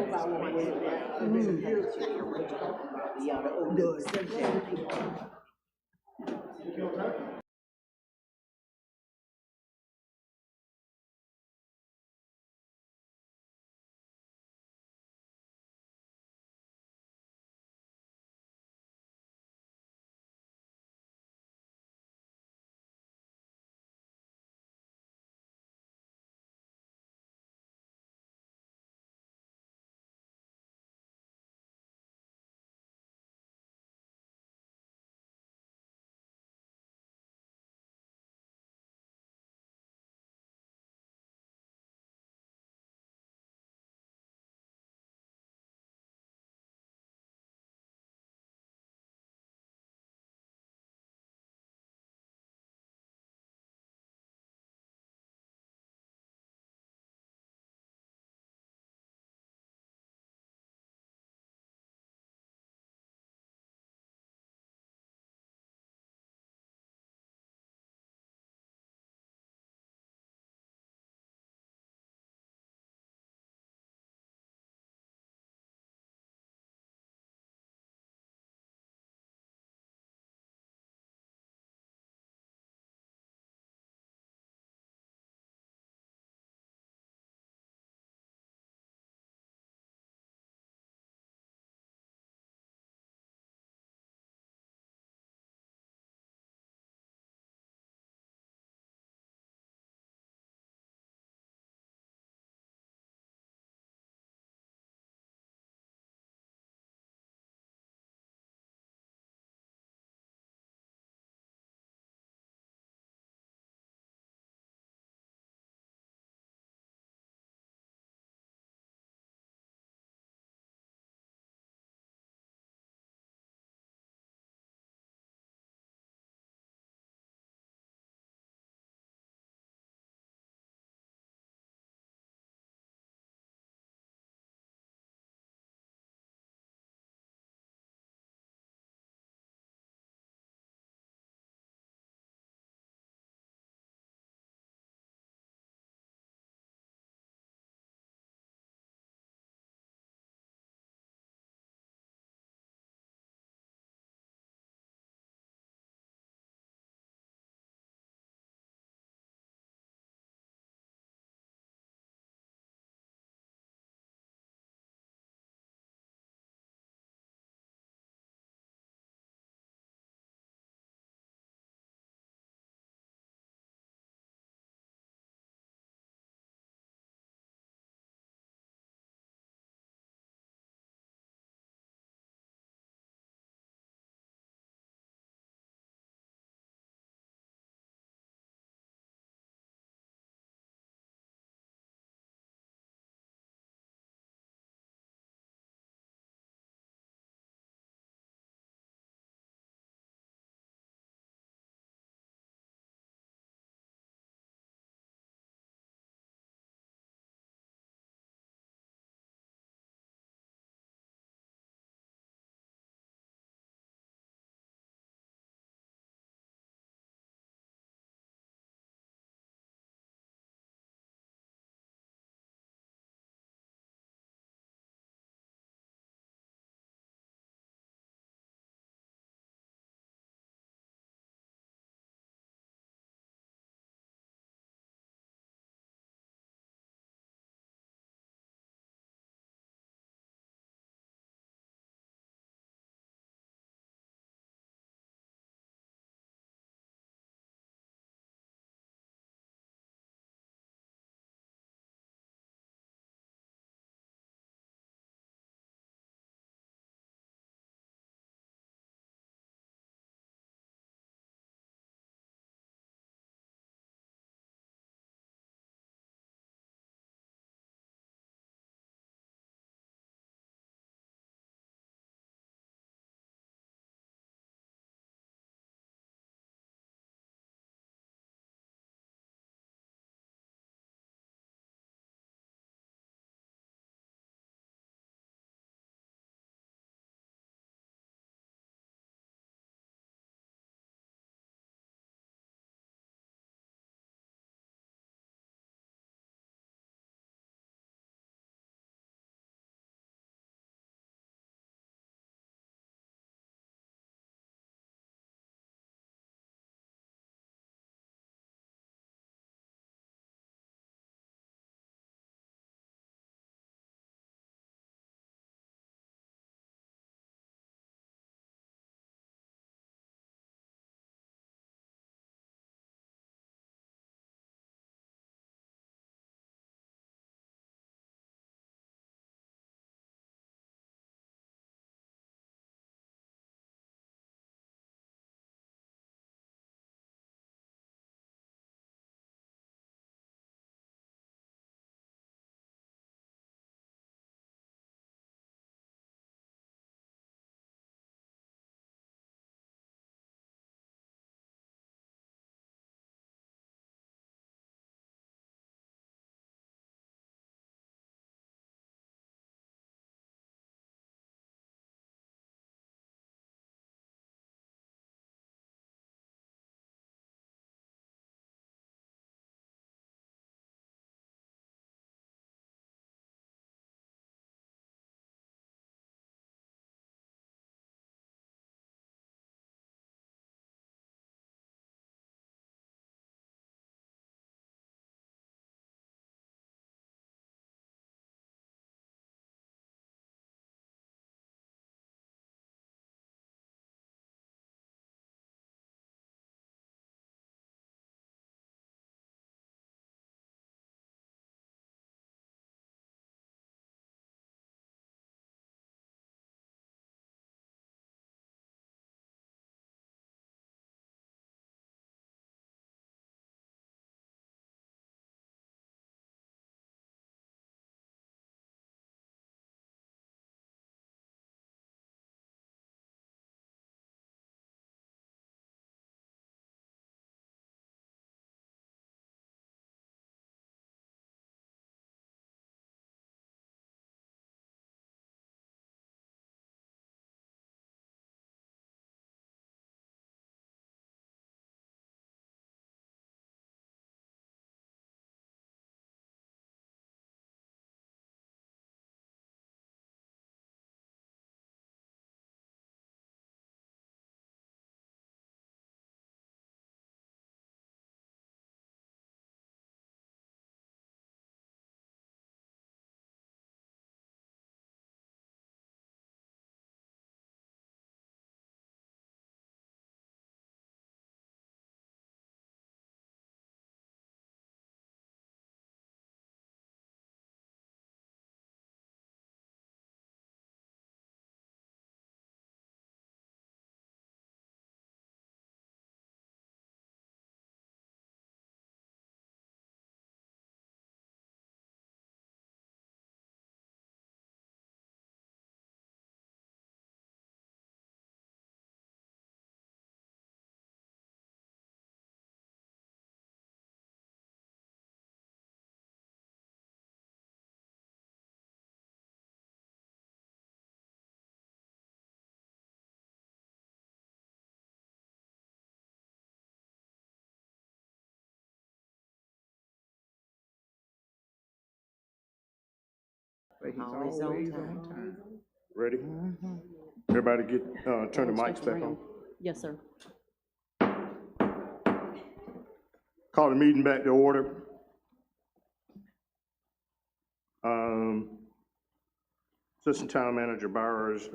Good. Always on time. Ready? Everybody get, turn the mics back on. Yes, sir. Call the meeting back to order. Assistant Town Manager Bowers,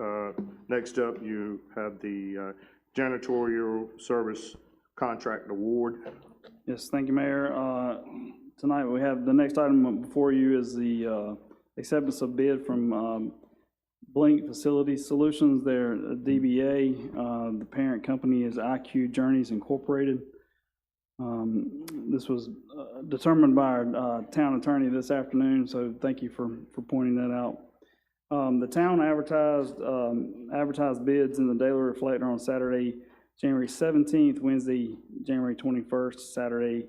next up you have the Janitorial Service Contract Award. Yes, thank you, Mayor. Tonight, we have, the next item before you is the acceptance of bid from Blink Facility Solutions. They're a DBA. The parent company is IQ Journeys Incorporated. This was determined by our town attorney this afternoon, so thank you for pointing that out. The town advertised bids in the Daily Reflector on Saturday, January 17th, Wednesday, January 21st, Saturday,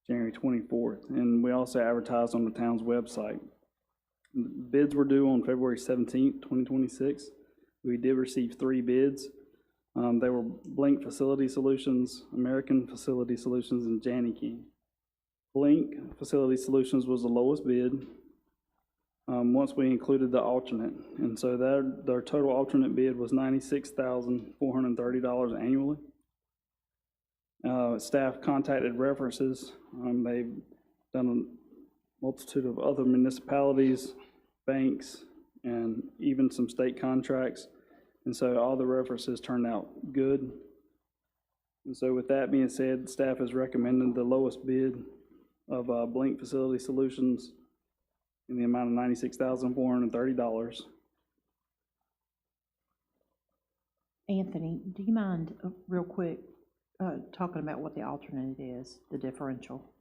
January 24th, and we also advertised on the town's website. Bids were due on February 17th, 2026. We did receive 3 bids. They were Blink Facility Solutions, American Facility Solutions, and Janitorial. Blink Facility Solutions was the lowest bid once we included the alternate. And so their total alternate bid was $96,430 annually. Staff contacted references. They've done a multitude of other municipalities, banks, and even some state contracts. And so all the references turned out good. And so with that being said, staff has recommended the lowest bid of Blink Facility Solutions in the amount of $96,430. Anthony, do you mind, real quick, talking about what the alternate is, the differential?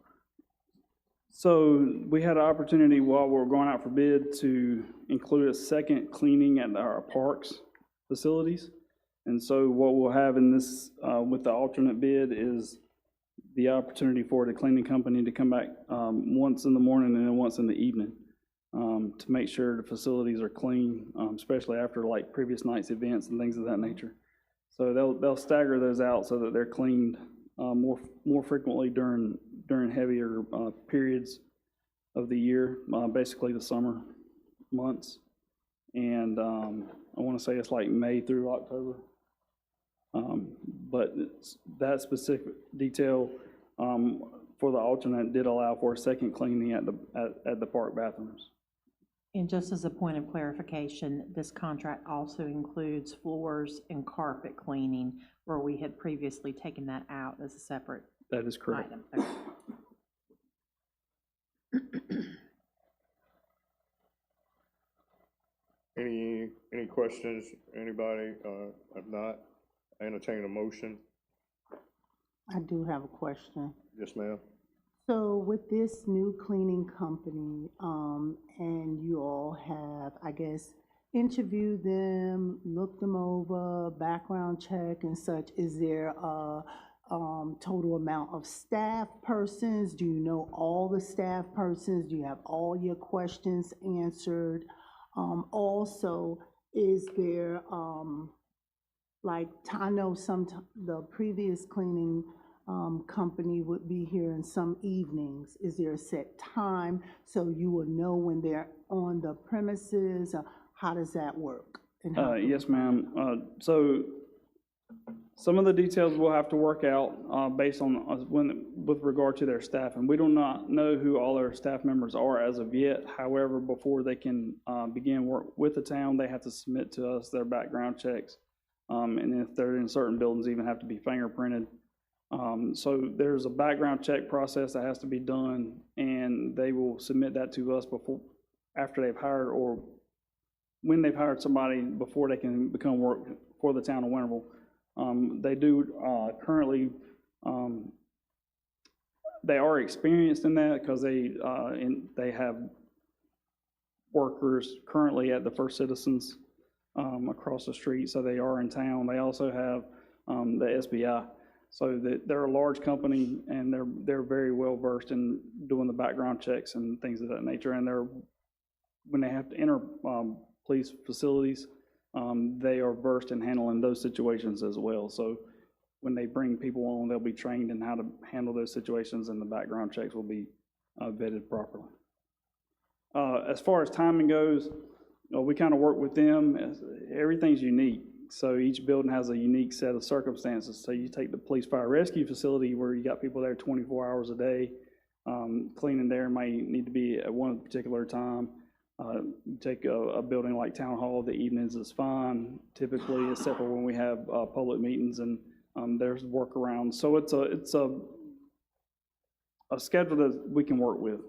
So we had an opportunity while we were going out for bid to include a second cleaning at our parks facilities. And so what we'll have in this, with the alternate bid, is the opportunity for the cleaning company to come back once in the morning and then once in the evening to make sure the facilities are clean, especially after like previous night's events and things of that nature. So they'll stagger those out so that they're cleaned more frequently during heavier periods of the year, basically the summer months. And I want to say it's like May through October. But that specific detail for the alternate did allow for a second cleaning at the park bathrooms. And just as a point of clarification, this contract also includes floors and carpet cleaning, where we had previously taken that out as a separate That is correct. item. Okay. Any questions, anybody? If not, entertain a motion. I do have a question. Yes, ma'am. So with this new cleaning company, and you all have, I guess, interviewed them, looked them over, background check and such, is there a total amount of staff persons? Do you know all the staff persons? Do you have all your questions answered? Also, is there, like, I know the previous cleaning company would be here in some evenings. Is there a set time so you will know when they're on the premises? How does that work? Yes, ma'am. So some of the details we'll have to work out based on with regard to their staff, and we do not know who all their staff members are as of yet. However, before they can begin work with the town, they have to submit to us their background checks, and if they're in certain buildings, even have to be fingerprinted. So there's a background check process that has to be done, and they will submit that to us after they've hired, or when they've hired somebody before they can become work for the town of Winterville. They do currently, they are experienced in that because they have workers currently at the First Citizens across the street, so they are in town. They also have the SBI. So they're a large company, and they're very well versed in doing the background checks and things of that nature. And when they have to enter police facilities, they are versed in handling those situations as well. So when they bring people on, they'll be trained in how to handle those situations, and the background checks will be vetted properly. As far as timing goes, we kind of work with them. Everything's unique. So each building has a unique set of circumstances. So you take the police fire rescue facility where you got people there 24 hours a day. Cleaning there might need to be at one particular time. You take a building like Town Hall, the evenings is fine, typically, except for when we have public meetings and there's workarounds. So it's a schedule that we can work with.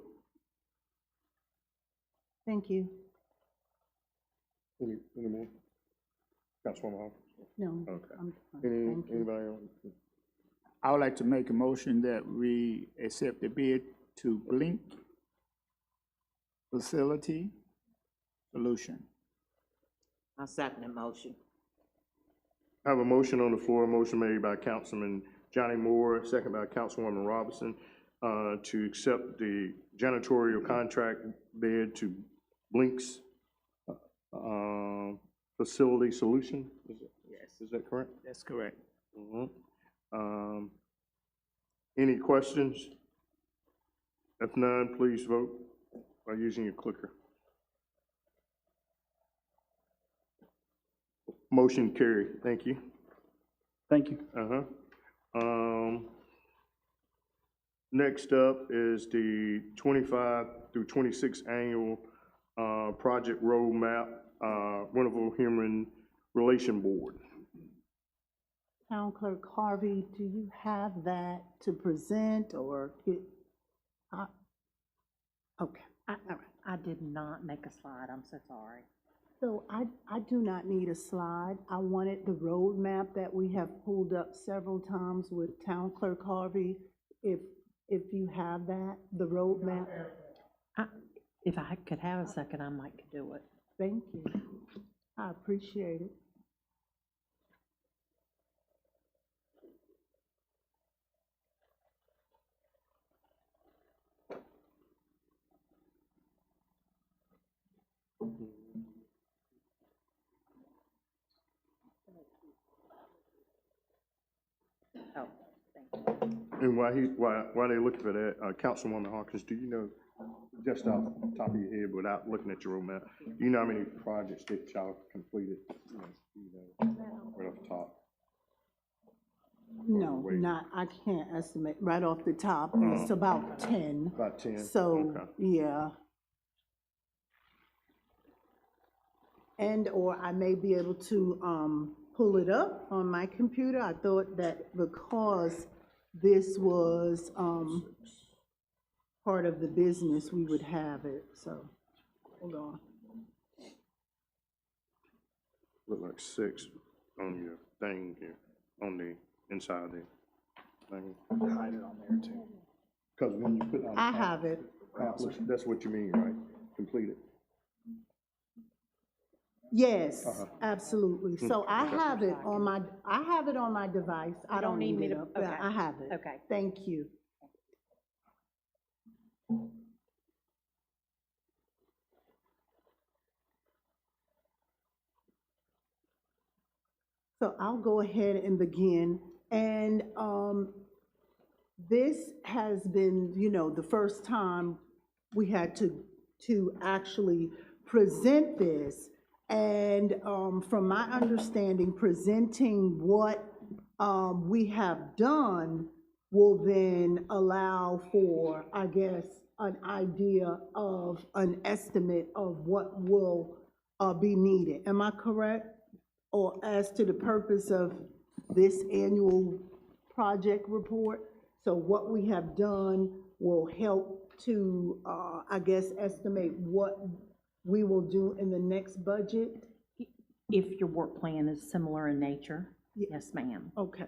Thank you. Any more? Councilwoman Hawkins? No. Okay. I'm fine. Thank you. Anybody else? I would like to make a motion that we accept the bid to Blink Facility Solution. I'll second the motion. I have a motion on the floor, a motion made by Councilman Johnny Moore, second by Councilwoman Robinson, to accept the janitorial contract bid to Blink's Facility Solution. Yes. Is that correct? That's correct. Any questions? If none, please vote by using your clicker. Motion carried. Thank you. Thank you. Next up is the 25 through 26 annual project roadmap, Winterville Human Relation Board. Town Clerk Harvey, do you have that to present or? Okay. I did not make a slide, I'm so sorry. So I do not need a slide. I wanted the roadmap that we have pulled up several times with Town Clerk Harvey. If you have that, the roadmap. If I could have a second, I might could do it. Thank you. I appreciate it. Oh, thank you. And while they're looking for that, Councilwoman Hawkins, do you know, just off the top of your head, without looking at your roadmap, do you know how many projects that y'all completed? Right off the top. No, I can't estimate right off the top. It's about 10. About 10? So, Okay. yeah. Or I may be able to pull it up on my computer. I thought that because this was part of the business, we would have it, so, hold on. Look like 6 on your thing here, on the inside there. Hide it on there too. Because when you put on. I have it. That's what you mean, right? Completed. Yes, absolutely. So I have it on my, device. I don't need it up. Okay. I have it. Okay. Thank you. So I'll go ahead and begin. And this has been, the first time we had to actually present this. And from my understanding, presenting what we have done will then allow for, I guess, an idea of an estimate of what will be needed. Am I correct? Or as to the purpose of this annual project report? So what we have done will help to, I guess, estimate what we will do in the next budget? If your work plan is similar in nature, yes, ma'am. Okay,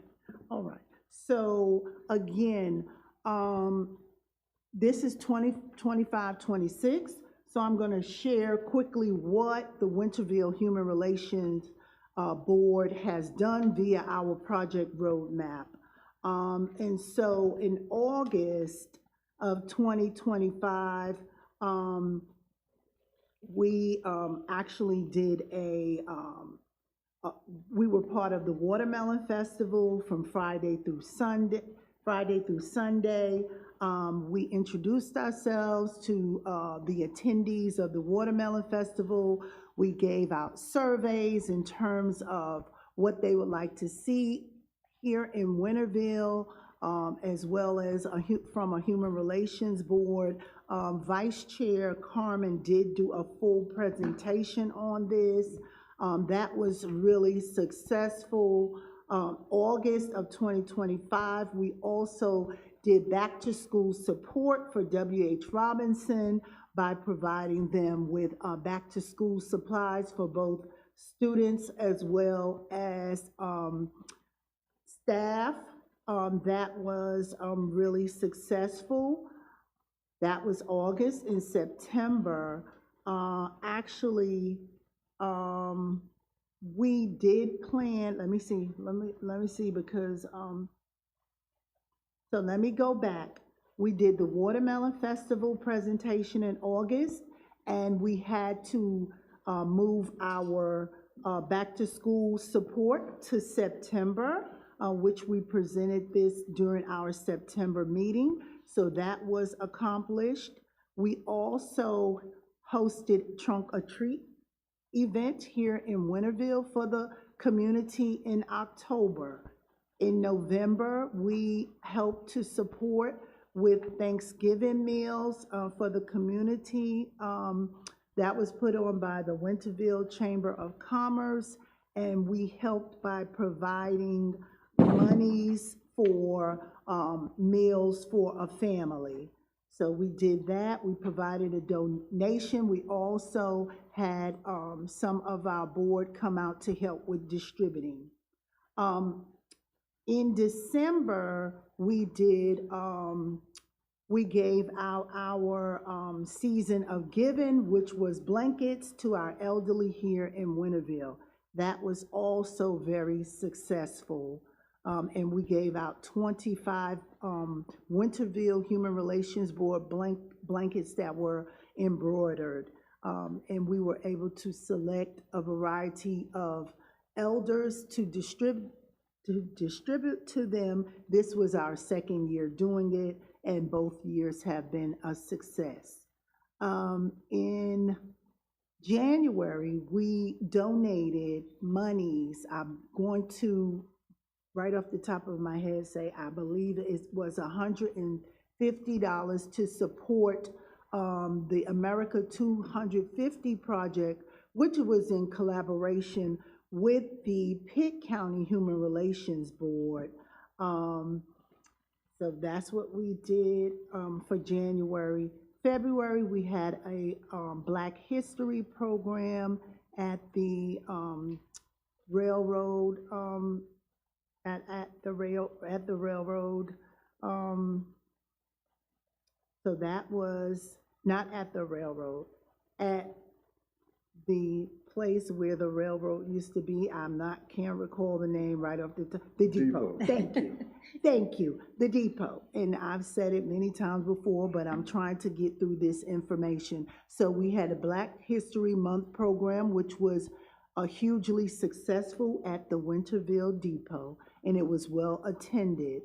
all right. So again, this is 2025-26. So I'm going to share quickly what the Winterville Human Relations Board has done via our project roadmap. And so in August of 2025, we actually did we were part of the Watermelon Festival from Friday through Sunday. We introduced ourselves to the attendees of the Watermelon Festival. We gave out surveys in terms of what they would like to see here in Winterville, as well as from a Human Relations Board. Vice Chair Carmen did do a full presentation on this. That was really successful. August of 2025, we also did back-to-school support for W.H. Robinson by providing them with back-to-school supplies for both students as well as staff. That was really successful. That was August. In September, we did plan, let me see, because, so let me go back. We did the Watermelon Festival presentation in August, and we had to move our back-to-school support to September, which we presented this during our September meeting. So that was accomplished. We also hosted Trunk or Treat event here in Winterville for the community in October. In November, we helped to support with Thanksgiving meals for the community. That was put on by the Winterville Chamber of Commerce, and we helped by providing monies for meals for a family. So we did that. We provided a donation. We also had some of our board come out to help with distributing. In December, we did, we gave out our season of giving, which was blankets to our elderly here in Winterville. That was also very successful. And we gave out 25 Winterville Human Relations Board blankets that were embroidered. And we were able to select a variety of elders to distribute to them. This was our second year doing it, and both years have been a success. In January, we donated monies. I'm going to, right off the top of my head, say I believe it was $150 to support the America 250 project, which was in collaboration with the Pitt County Human Relations Board. So that's what we did for January. February, we had a Black History program at the railroad, at the railroad. So that was not at the railroad, at the place where the railroad used to be. Can't recall the name right off the top. The depot. Thank you. Thank you. The depot. And I've said it many times before, but I'm trying to get through this information. So we had a Black History Month program, which was hugely successful at the Winterville Depot, and it was well attended.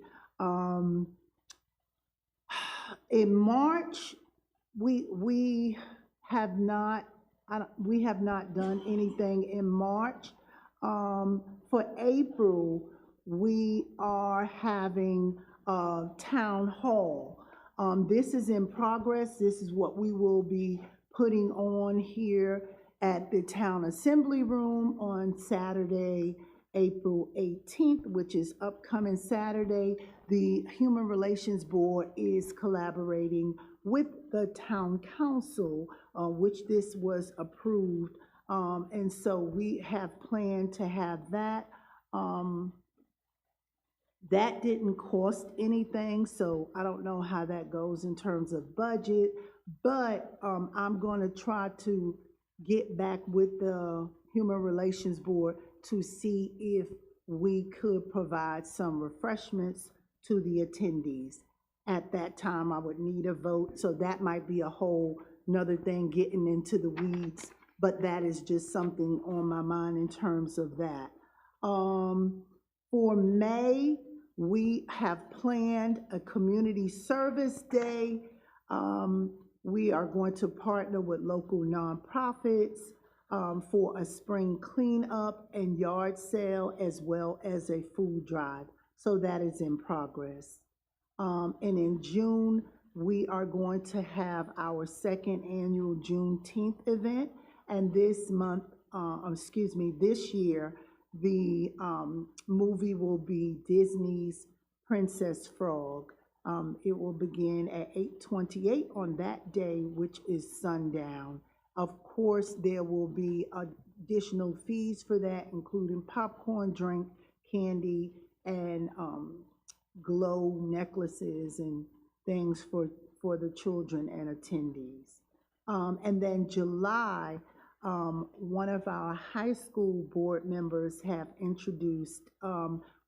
In March, we have not done anything in March. For April, we are having a town hall. This is in progress. This is what we will be putting on here at the Town Assembly Room on Saturday, April 18th, which is upcoming Saturday. The Human Relations Board is collaborating with the Town Council, which this was approved. And so we have planned to have that. That didn't cost anything, so I don't know how that goes in terms of budget, but I'm going to try to get back with the Human Relations Board to see if we could provide some refreshments to the attendees. At that time, I would need a vote, so that might be a whole nother thing, getting into the weeds, but that is just something on my mind in terms of that. For May, We have planned a community service day. We are going to partner with local nonprofits for a spring cleanup and yard sale, as well as a food drive. So that is in progress. And in June, we are going to have our second annual Juneteenth event. And this month, this year, the movie will be Disney's Princess Frog. It will begin at 8:28 on that day, which is sundown. Of course, there will be additional fees for that, including popcorn, drink, candy, and glow necklaces and things for the children and attendees. And then July, one of our high school board members have introduced,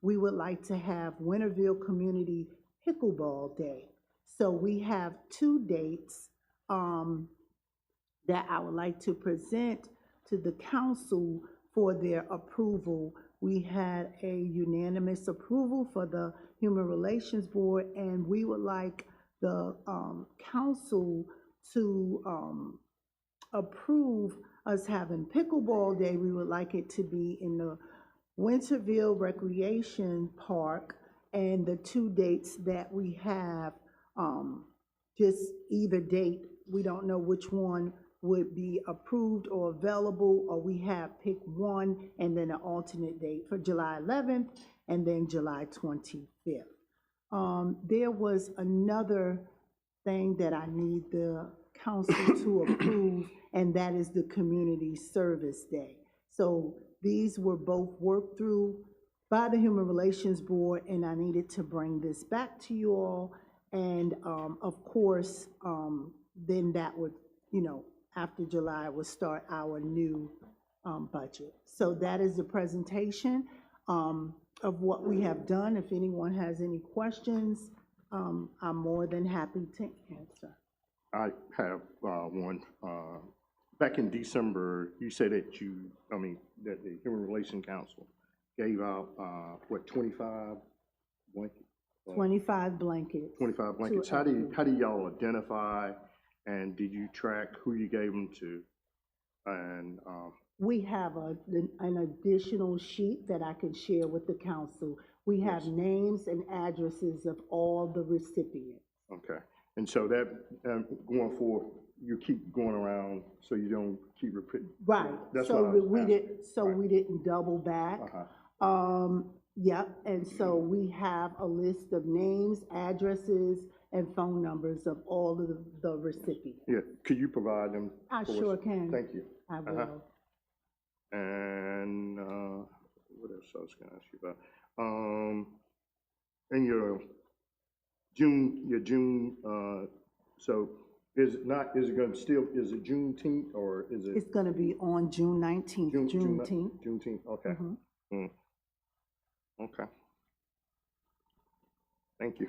we would like to have Winterville Community Pickleball Day. So we have 2 dates that I would like to present to the council for their approval. We had a unanimous approval for the Human Relations Board, and we would like the council to approve us having Pickleball Day. We would like it to be in the Winterville Recreation Park, and the 2 dates that we have, just either date, we don't know which one would be approved or available, or we have picked one and then an alternate date for July 11th and then July 25th. There was another thing that I need the council to approve, and that is the Community Service Day. So these were both worked through by the Human Relations Board, and I needed to bring this back to you all. And of course, then that would, after July, would start our new budget. So that is the presentation of what we have done. If anyone has any questions, I'm more than happy to answer. I have one. Back in December, you said that that the Human Relations Council gave out, 25 blankets? 25 blankets. 25 blankets. How do y'all identify, and did you track who you gave them to? And we have an additional sheet that I can share with the council. We have names and addresses of all the recipients. Okay. And so that, going forward, you keep going around so you don't keep repeating. Right. That's so what I was we asking. did. So we didn't double back. Yep. And so we have a list of names, addresses, and phone numbers of all of the recipients. Yeah. Could you provide them? I for sure us? can. Thank you. I will. And what else I was going to ask you about? And your June, so is it Juneteenth, or is it? It's going to be on June 19th, Juneteenth. Juneteenth, okay. Okay. Thank you.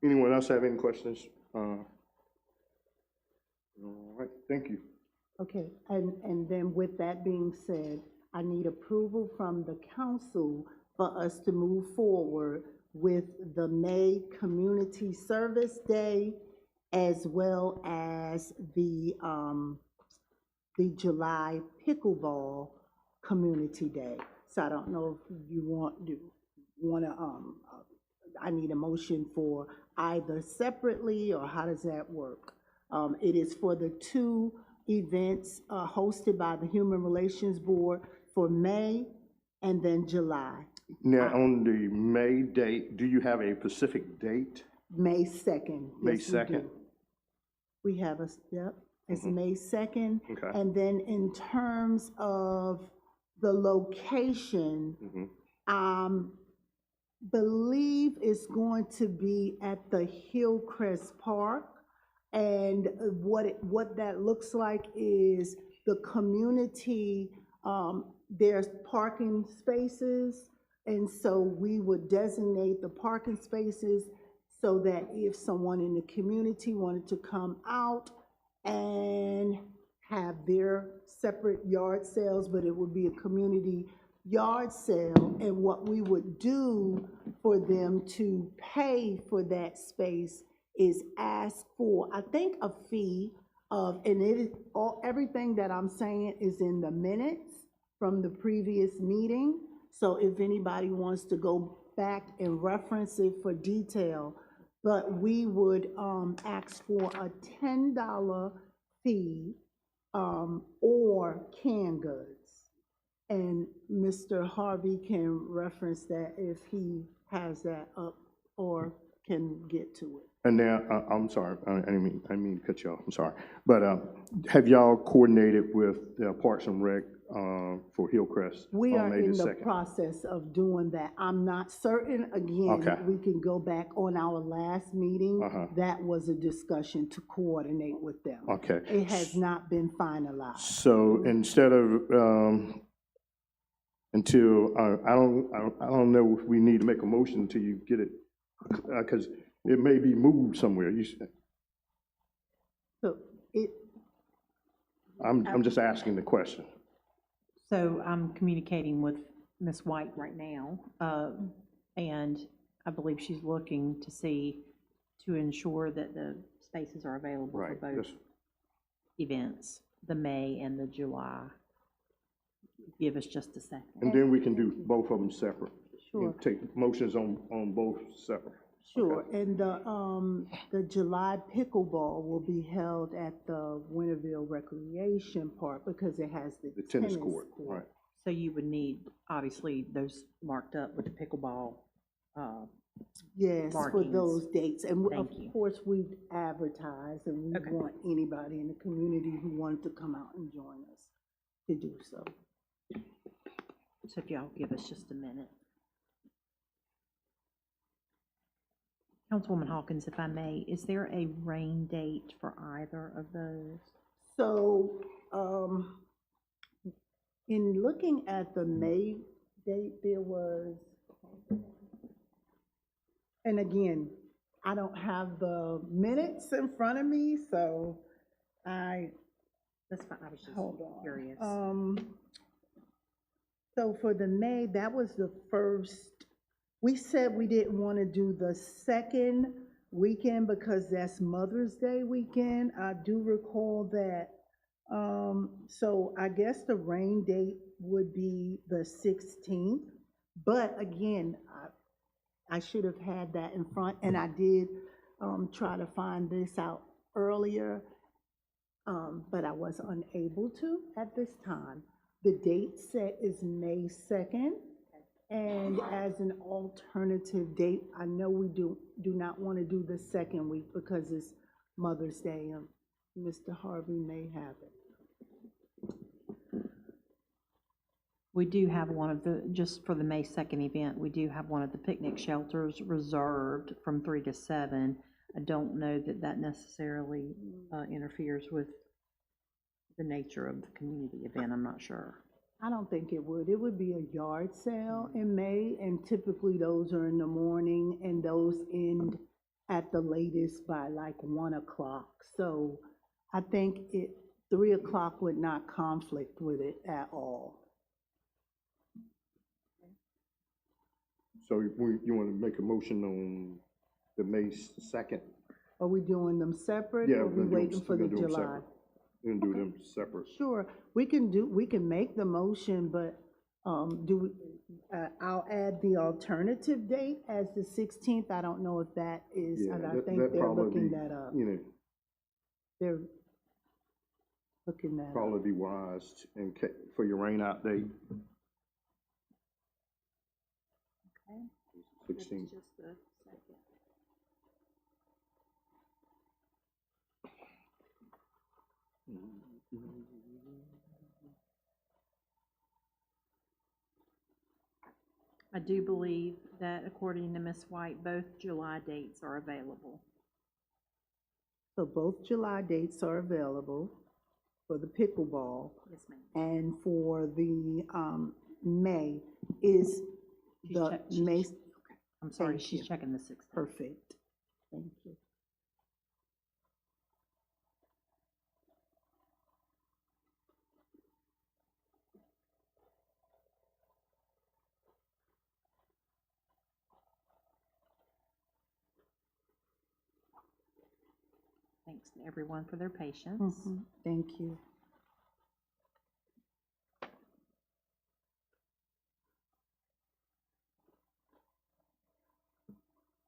Anyone else have any questions? All right, thank you. Okay, and then with that being said, I need approval from the council for us to move forward with the May Community Service Day, as well as the July Pickleball Community Day. So I don't know if you want to, I need a motion for either separately, or how does that work? It is for the 2 events hosted by the Human Relations Board for May and then July. Now, on the May date, do you have a specific date? May 2nd. May Yes, 2nd? We have it's May 2nd. Okay. And then in terms of the location, believe it's going to be at the Hillcrest Park. And what that looks like is the community, there's parking spaces, and so we would designate the parking spaces so that if someone in the community wanted to come out and have their separate yard sales, but it would be a community yard sale, and what we would do for them to pay for that space is ask for, I think, a fee of, and it is, everything that I'm saying is in the minutes from the previous meeting. So if anybody wants to go back and reference it for detail, but we would ask for a $10 fee or canned goods. And Mr. Harvey can reference that if he has that up or can get to it. And now, I'm sorry, I didn't mean to cut you off, I'm sorry. But have y'all coordinated with Parks and Rec for Hillcrest We on are May in the the 2nd? process of doing that. I'm not certain, again, Okay. we can go back on our last meeting. Uh-huh. That was a discussion to coordinate with them. Okay. It has not been finalized. So instead of, until, I don't know if we need to make a motion until you get it, because it may be moved somewhere. So I'm just asking the question. So I'm communicating with Ms. White right now, and I believe she's looking to see, to ensure that the spaces are available for Right, both yes. events, the May and the July. Give us just a second. And then we can do both of them separate. Sure. Take motions on both separate. Sure, and the July pickleball will be held at the Winterville Recreation Park because it has the tennis court, right. So you would need, obviously, those marked up with the pickleball, Yes, for markings. those dates, and of Thank you. course, we've advertised, and we want anybody in the community who wanted to come out and join us to do so. So if y'all give us just a minute. Councilwoman Hawkins, if I may, is there a rain date for either of those? So, in looking at the May date, there was, and again, I don't have the minutes in front of me, so That's fine, I was just curious. So for the May, that was the first, we said we didn't want to do the second weekend because that's Mother's Day weekend. I do recall that. So I guess the rain date would be the 16th. But again, I should have had that in front, and I did try to find this out earlier, but I was unable to at this time. The date set is May 2nd. And as an alternative date, I know we do not want to do the second week because it's Mother's Day, and Mr. Harvey may have it. We do have one of the, just for the May 2nd event, we do have one of the picnic shelters reserved from 3 to 7. I don't know that that necessarily interferes with the nature of the community event, I'm not sure. I don't think it would. It would be a yard sale in May, and typically those are in the morning, and those end at the latest by like 1 o'clock. So I think 3 o'clock would not conflict with it at all. So you want to make a motion on the May 2nd? Are we doing them separate, Yeah, or are we waiting for the July? We're gonna do them separate. Sure, we can make the motion, but I'll add the alternative date as the 16th. I don't know if that is, Yeah, and I that think they're probably looking be, that up. you know, They're looking that up. probably be wise for your rain out date. Okay. 16. That's just the second. I do believe that according to Ms. White, both July dates are available. So both July dates are available for the pickleball. Yes, ma'am. And for the May is May. I'm sorry, Thank she's you. checking the 6th. Perfect. Thank you. Thanks to everyone for their patience. Thank you.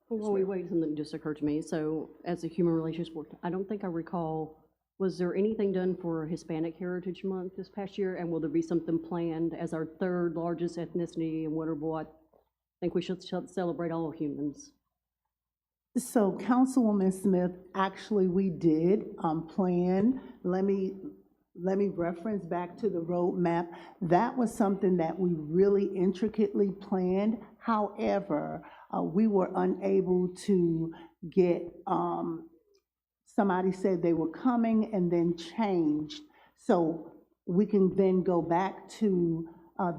While we wait, something just occurred to me. So as a human relations board, I don't think I recall, was there anything done for Hispanic Heritage Month this past year? And will there be something planned as our third largest ethnicity in Winterville? I think we should celebrate all humans. So Councilwoman Smith, actually, we did plan, let me reference back to the roadmap. That was something that we really intricately planned. However, we were unable to get, somebody said they were coming and then changed. So we can then go back to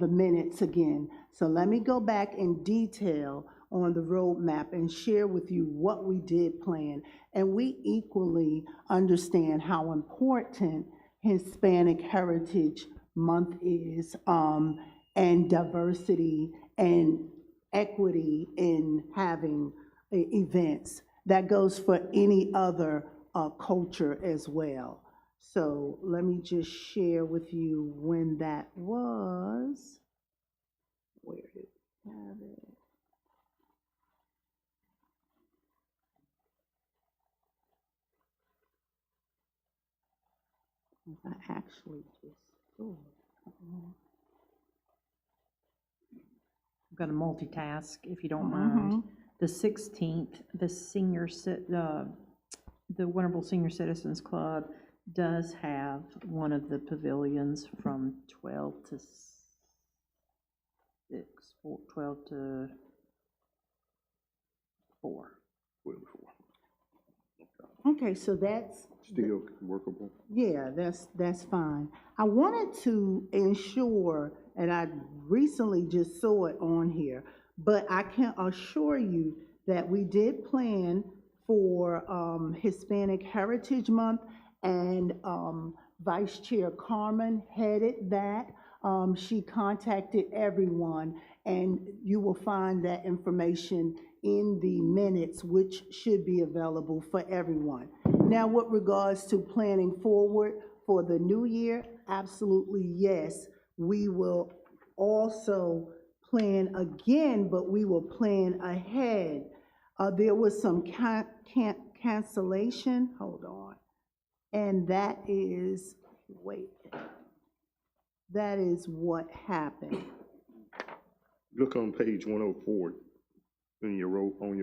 the minutes again. So let me go back in detail on the roadmap and share with you what we did plan. And we equally understand how important Hispanic Heritage Month is, and diversity and equity in having events. That goes for any other culture as well. So let me just share with you when that was. Where did we have it? I actually just saw it. I'm going to multitask, if you don't mind. The 16th, the Winterville Senior Citizens Club does have one of the pavilions from 12 to 4. Okay, so that's Still workable. Yeah, that's fine. I wanted to ensure, and I recently just saw it on here, but I can assure you that we did plan for Hispanic Heritage Month, and Vice Chair Carmen headed that. She contacted everyone, and you will find that information in the minutes, which should be available for everyone. Now, with regards to planning forward for the new year, absolutely yes. We will also plan again, but we will plan ahead. There was some cancellation, hold on, and that is what happened. Look on page 104 on your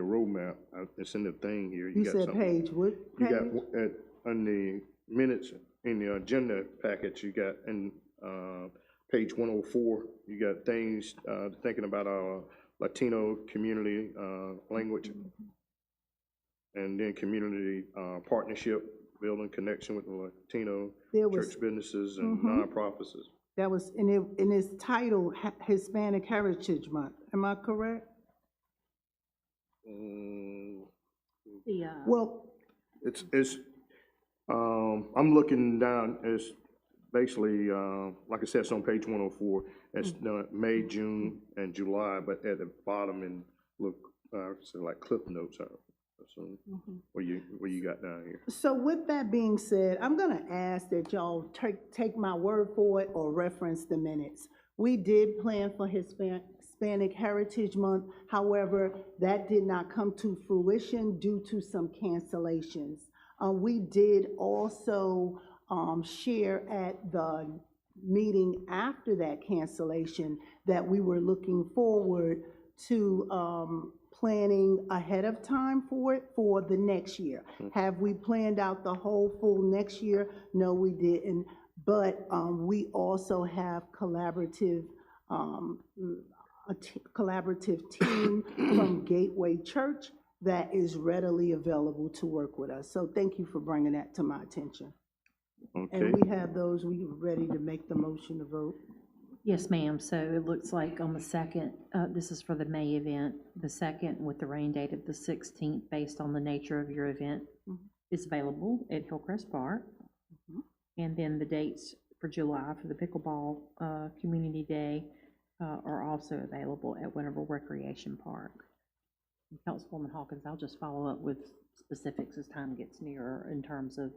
roadmap. It's in the thing here. You got said something. page, what You page? got on the minutes in the agenda package. You got in page 104. You got things thinking about our Latino community language, and then community partnership, building connection with the Latino church businesses and nonprofits. That was in its title, Hispanic Heritage Month. Am I correct? Well, it's I'm looking down. It's basically like I said, it's on page 104. It's May, June, and July, but at the bottom and look, so like clip notes are. So what you got down here? So with that being said, I'm gonna ask that y'all take my word for it or reference the minutes. We did plan for Hispanic Heritage Month. However, that did not come to fruition due to some cancellations. We did also share at the meeting after that cancellation that we were looking forward to planning ahead of time for it for the next year. Have we planned out the whole full next year? No, we didn't. But we also have collaborative team from Gateway Church that is readily available to work with us. So thank you for bringing that to my attention. Okay. And we have those, we ready to make the motion to vote. Yes, ma'am. So it looks like on the 2nd, this is for the May event, the 2nd with the rain date of the 16th, based on the nature of your event, is available at Hillcrest Park. And then the dates for July for the Pickleball Community Day are also available at Winterville Recreation Park. Councilwoman Hawkins, I'll just follow up with specifics as time gets nearer in terms of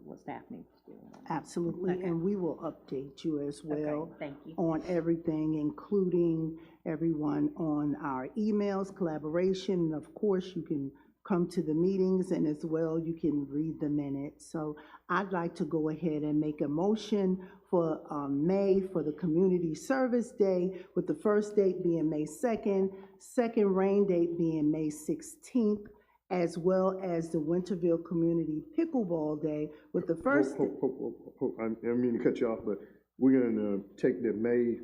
what staff needs to do. Absolutely, Okay. and we will update you as well. Okay, thank you. On everything, including everyone on our emails, collaboration, and of course, you can come to the meetings, and as well, you can read the minutes. So I'd like to go ahead and make a motion for May for the Community Service Day, with the first date being May 2nd, second rain date being May 16th, as well as the Winterville Community Pickleball Day, with the first. I didn't mean to cut you off, but we're gonna take the May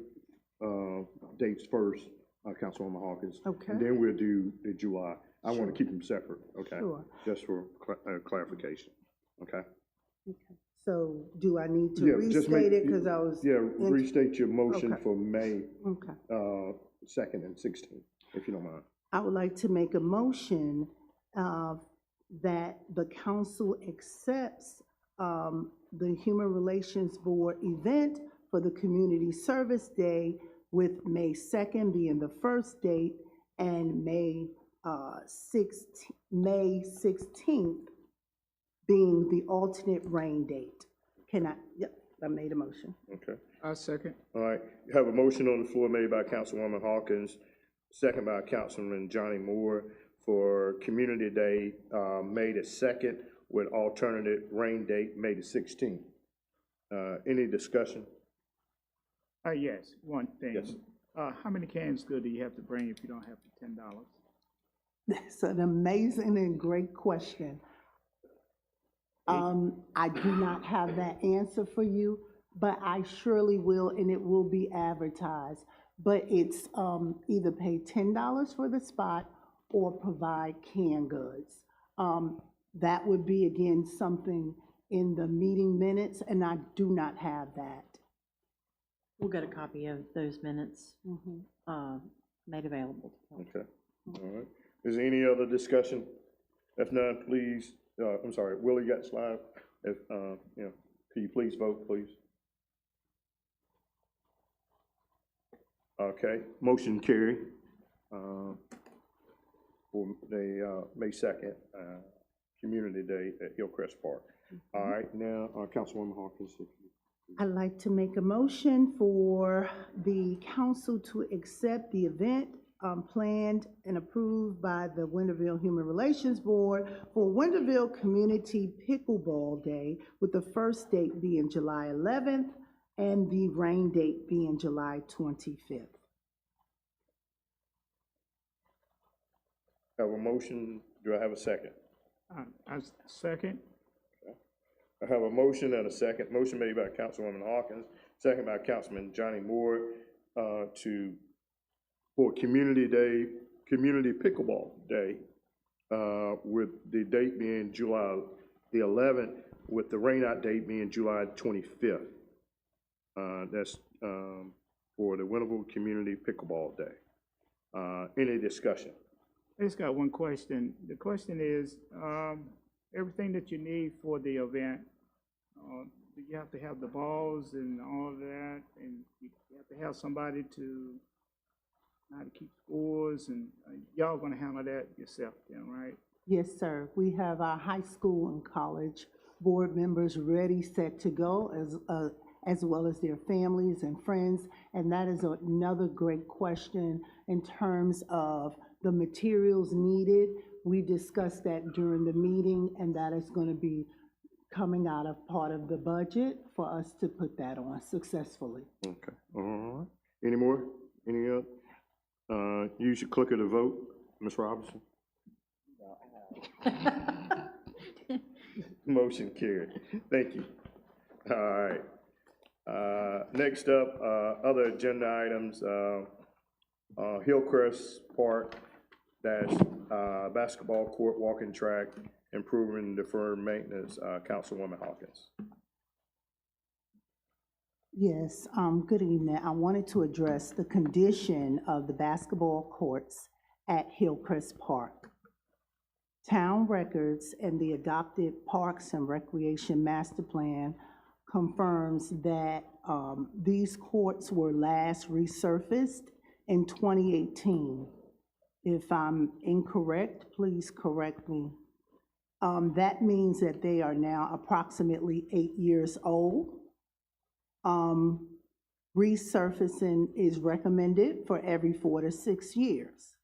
dates first, Councilwoman Hawkins. Okay. And then we'll do the July. I want Sure. to keep them separate, okay? Sure. Just for clarification, okay? Okay. So do I need to Yeah, just make- restate it, because I was. Yeah, restate your motion Okay. for May Okay. 2nd and 16th, if you don't mind. I would like to make a motion that the council accepts the Human Relations Board event for the Community Service Day, with May 2nd being the first date and May 16th being the alternate rain date. Can I, yep, I made a motion. Okay. I second. All right, you have a motion on the floor made by Councilwoman Hawkins, second by Councilman Johnny Moore, for Community Day, May the 2nd, with alternative rain date, May the 16th. Any discussion? Yes, one thing. Yes. How many cans do you have to bring if you don't have the $10? That's an amazing and great question. I do not have that answer for you, but I surely will, and it will be advertised. But it's either pay $10 for the spot or provide canned goods. That would be, again, something in the meeting minutes, and I do not have that. We'll get a copy of those minutes made available. Okay, all right. Is there any other discussion? If not, please, I'm sorry, Willie got the slide. If, can you please vote, please? Okay, motion carried for the May 2nd Community Day at Hillcrest Park. All right, now, Councilwoman Hawkins. I'd like to make a motion for the council to accept the event planned and approved by the Winterville Human Relations Board for Winterville Community Pickleball Day, with the first date being July 11th and the rain date being July 25th. Have a motion, do I have a second? I second. I have a motion and a second. Motion made by Councilwoman Hawkins, second by Councilman Johnny Moore, for Community Day, Community Pickleball Day, with the date being July the 11th, with the rainout date being July 25th. That's for the Winterville Community Pickleball Day. Any discussion? I just got one question. The question is, everything that you need for the event, do you have to have the balls and all of that, and you have to have somebody to know how to keep scores, and y'all gonna handle that yourself then, right? Yes, sir. We have our high school and college board members ready, set to go, as well as their families and friends. And that is another great question in terms of the materials needed. We discussed that during the meeting, and that is going to be coming out of part of the budget for us to put that on successfully. Okay, all right. Any more? Any other? Use your clicker to vote, Ms. Robinson. Motion carried. Thank you. All right. Next up, other agenda items, Hillcrest Park, basketball court, walking track, improving deferred maintenance, Councilwoman Hawkins. Yes, good evening. I wanted to address the condition of the basketball courts at Hillcrest Park. Town records and the adopted Parks and Recreation Master Plan confirms that these courts were last resurfaced in 2018. If I'm incorrect, please correct me. That means that they are now approximately 8 years old. Resurfacing is recommended for every 4 to 6 years.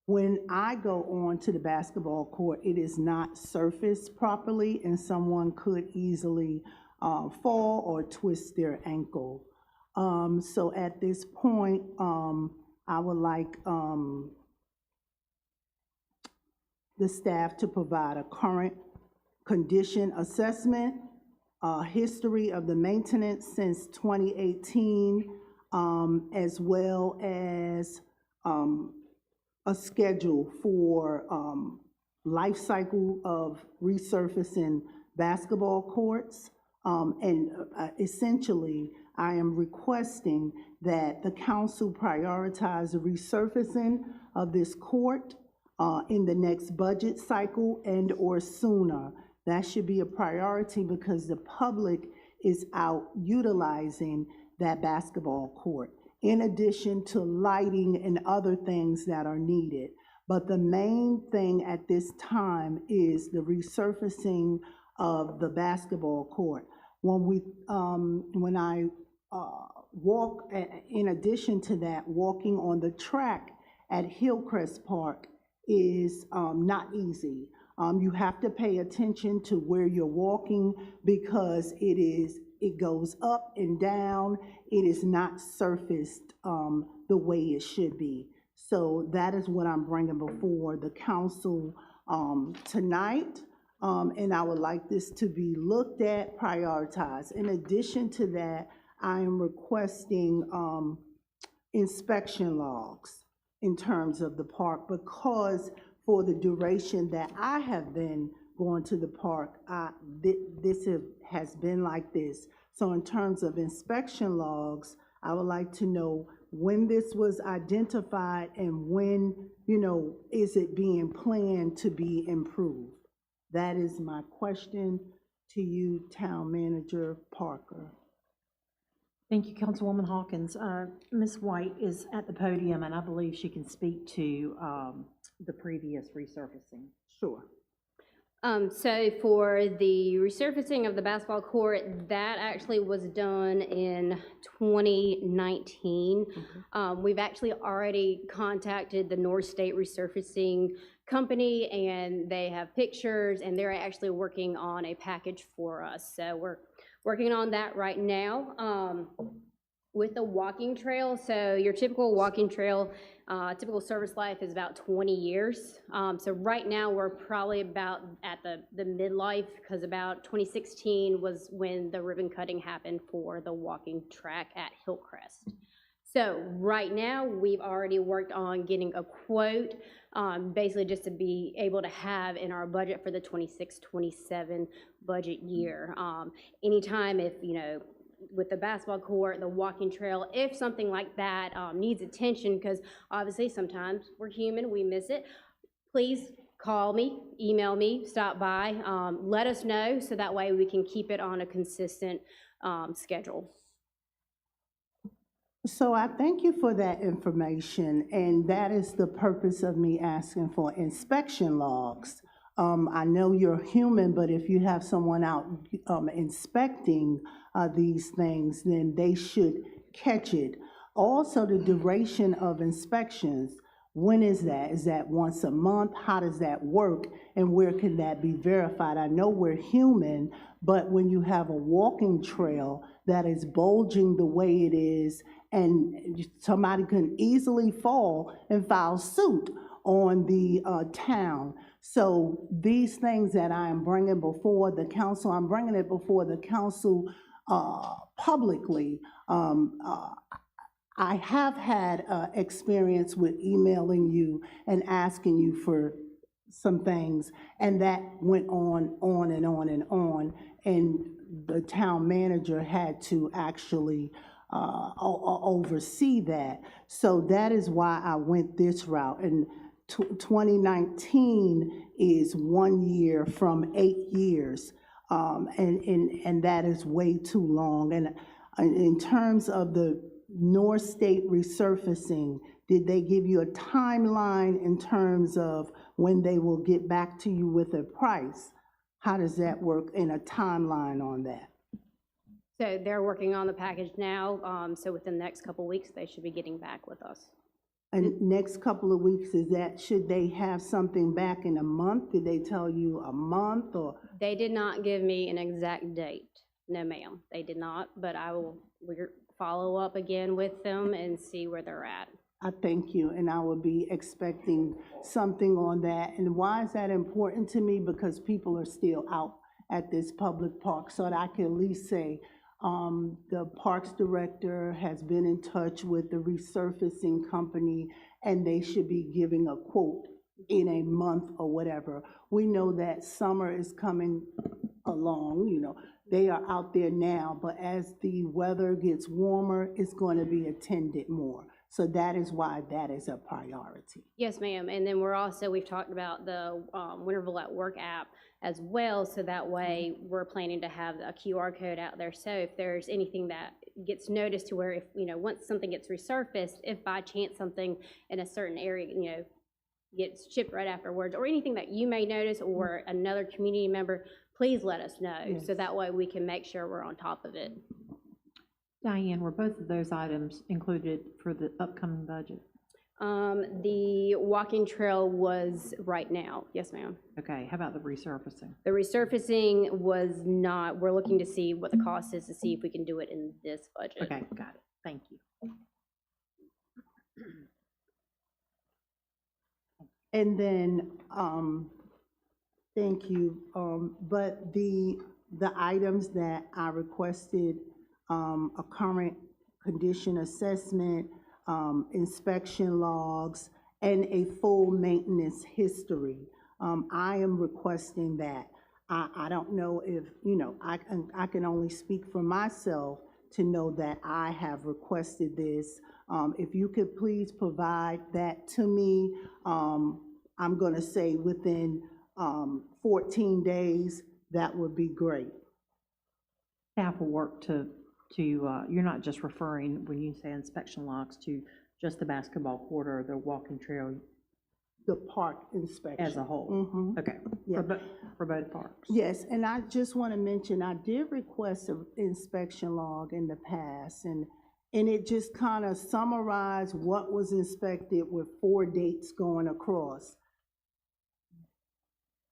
When I go on to the basketball court, it is not surfaced properly, and someone could easily fall or twist their ankle. So at this point, I would like the staff to provide a current condition assessment, history of the maintenance since 2018, as well as a schedule for life cycle of resurfacing basketball courts. Essentially, I am requesting that the council prioritize the resurfacing of this court in the next budget cycle and/or sooner. That should be a priority because the public is out utilizing that basketball court, in addition to lighting and other things that are needed. But the main thing at this time is the resurfacing of the basketball court. When I walk, in addition to that, walking on the track at Hillcrest Park is not easy. You have to pay attention to where you're walking because it goes up and down. It is not surfaced the way it should be. So that is what I'm bringing before the council tonight. And I would like this to be looked at, prioritized. In addition to that, I am requesting inspection logs in terms of the park, because for the duration that I have been going to the park, this has been like this. So in terms of inspection logs, I would like to know when this was identified and when, is it being planned to be improved? That is my question to you, Town Manager Parker. Thank you, Councilwoman Hawkins. Ms. White is at the podium, and I believe she can speak to the previous resurfacing. Sure. So for the resurfacing of the basketball court, that actually was done in 2019. We've actually already contacted the North State Resurfacing Company, and they have pictures, and they're actually working on a package for us. So we're working on that right now. With the walking trail, so your typical walking trail, typical service life is about 20 years. So right now we're probably about at the midlife, because about 2016 was when the ribbon cutting happened for the walking track at Hillcrest. So right now we've already worked on getting a quote, basically just to be able to have in our budget for the 26-27 budget year. Anytime if, with the basketball court, the walking trail, if something like that needs attention, because obviously sometimes we're human, we miss it, please call me, email me, stop by, let us know, so that way we can keep it on a consistent schedule. So I thank you for that information, and that is the purpose of me asking for inspection logs. I know you're human, but if you have someone out inspecting these things, then they should catch it. Also, the duration of inspections, when is that? Is that once a month? How does that work? And where can that be verified? I know we're human, but when you have a walking trail that is bulging the way it is, and somebody can easily fall and file suit on the town. So these things that I am bringing before the council, I'm bringing it before the council publicly. I have had experience with emailing you and asking you for some things, and that went on and on and on, and the town manager had to actually oversee that. So that is why I went this route. And 2019 is 1 year from 8 years, and that is way too long. And in terms of the North State resurfacing, Did they give you a timeline in terms of when they will get back to you with a price? How does that work in a timeline on that? So they're working on the package now, so within the next couple weeks, they should be getting back with us. And next couple of weeks, is that, should they have something back in a month? Did they tell you a month or? They did not give me an exact date. No, ma'am, they did not, but we'll follow up again with them and see where they're at. I thank you, and I will be expecting something on that. And why is that important to me? Because people are still out at this public park, so that I can at least say, the Parks Director has been in touch with the resurfacing company, and they should be giving a quote in a month or whatever. We know that summer is coming along, you know, they are out there now, but as the weather gets warmer, it's going to be attended more. So that is why that is a priority. Yes, ma'am, and then we've talked about the Winterville at Work app as well, so that way we're planning to have a QR code out there. So if there's anything that gets noticed to where if, you know, once something gets resurfaced, if by chance something in a certain area, you know, gets shipped right afterwards, or anything that you may notice or another community member, please let us know. Yes. So that way we can make sure we're on top of it. Diane, were both of those items included for the upcoming budget? The walking trail was right now, yes, ma'am. Okay, how about the resurfacing? The resurfacing was not, we're looking to see what the cost is to see if we can do it in this budget. Okay, got it, thank you. And then, thank you, but the items that I requested, a current condition assessment, inspection logs, and a full maintenance history. I am requesting that. I don't know if, you know, I can only speak for myself to know that I have requested this. If you could please provide that to me, I'm gonna say within 14 days, that would be great. Staff will work to you're not just referring, when you say inspection logs, to just the basketball court or the walking trail? The park inspection. As a whole? Mm-hmm. Okay, Yeah. for both parks? Yes, and I just want to mention, I did request an inspection log in the past, and it just kind of summarized what was inspected with 4 dates going across.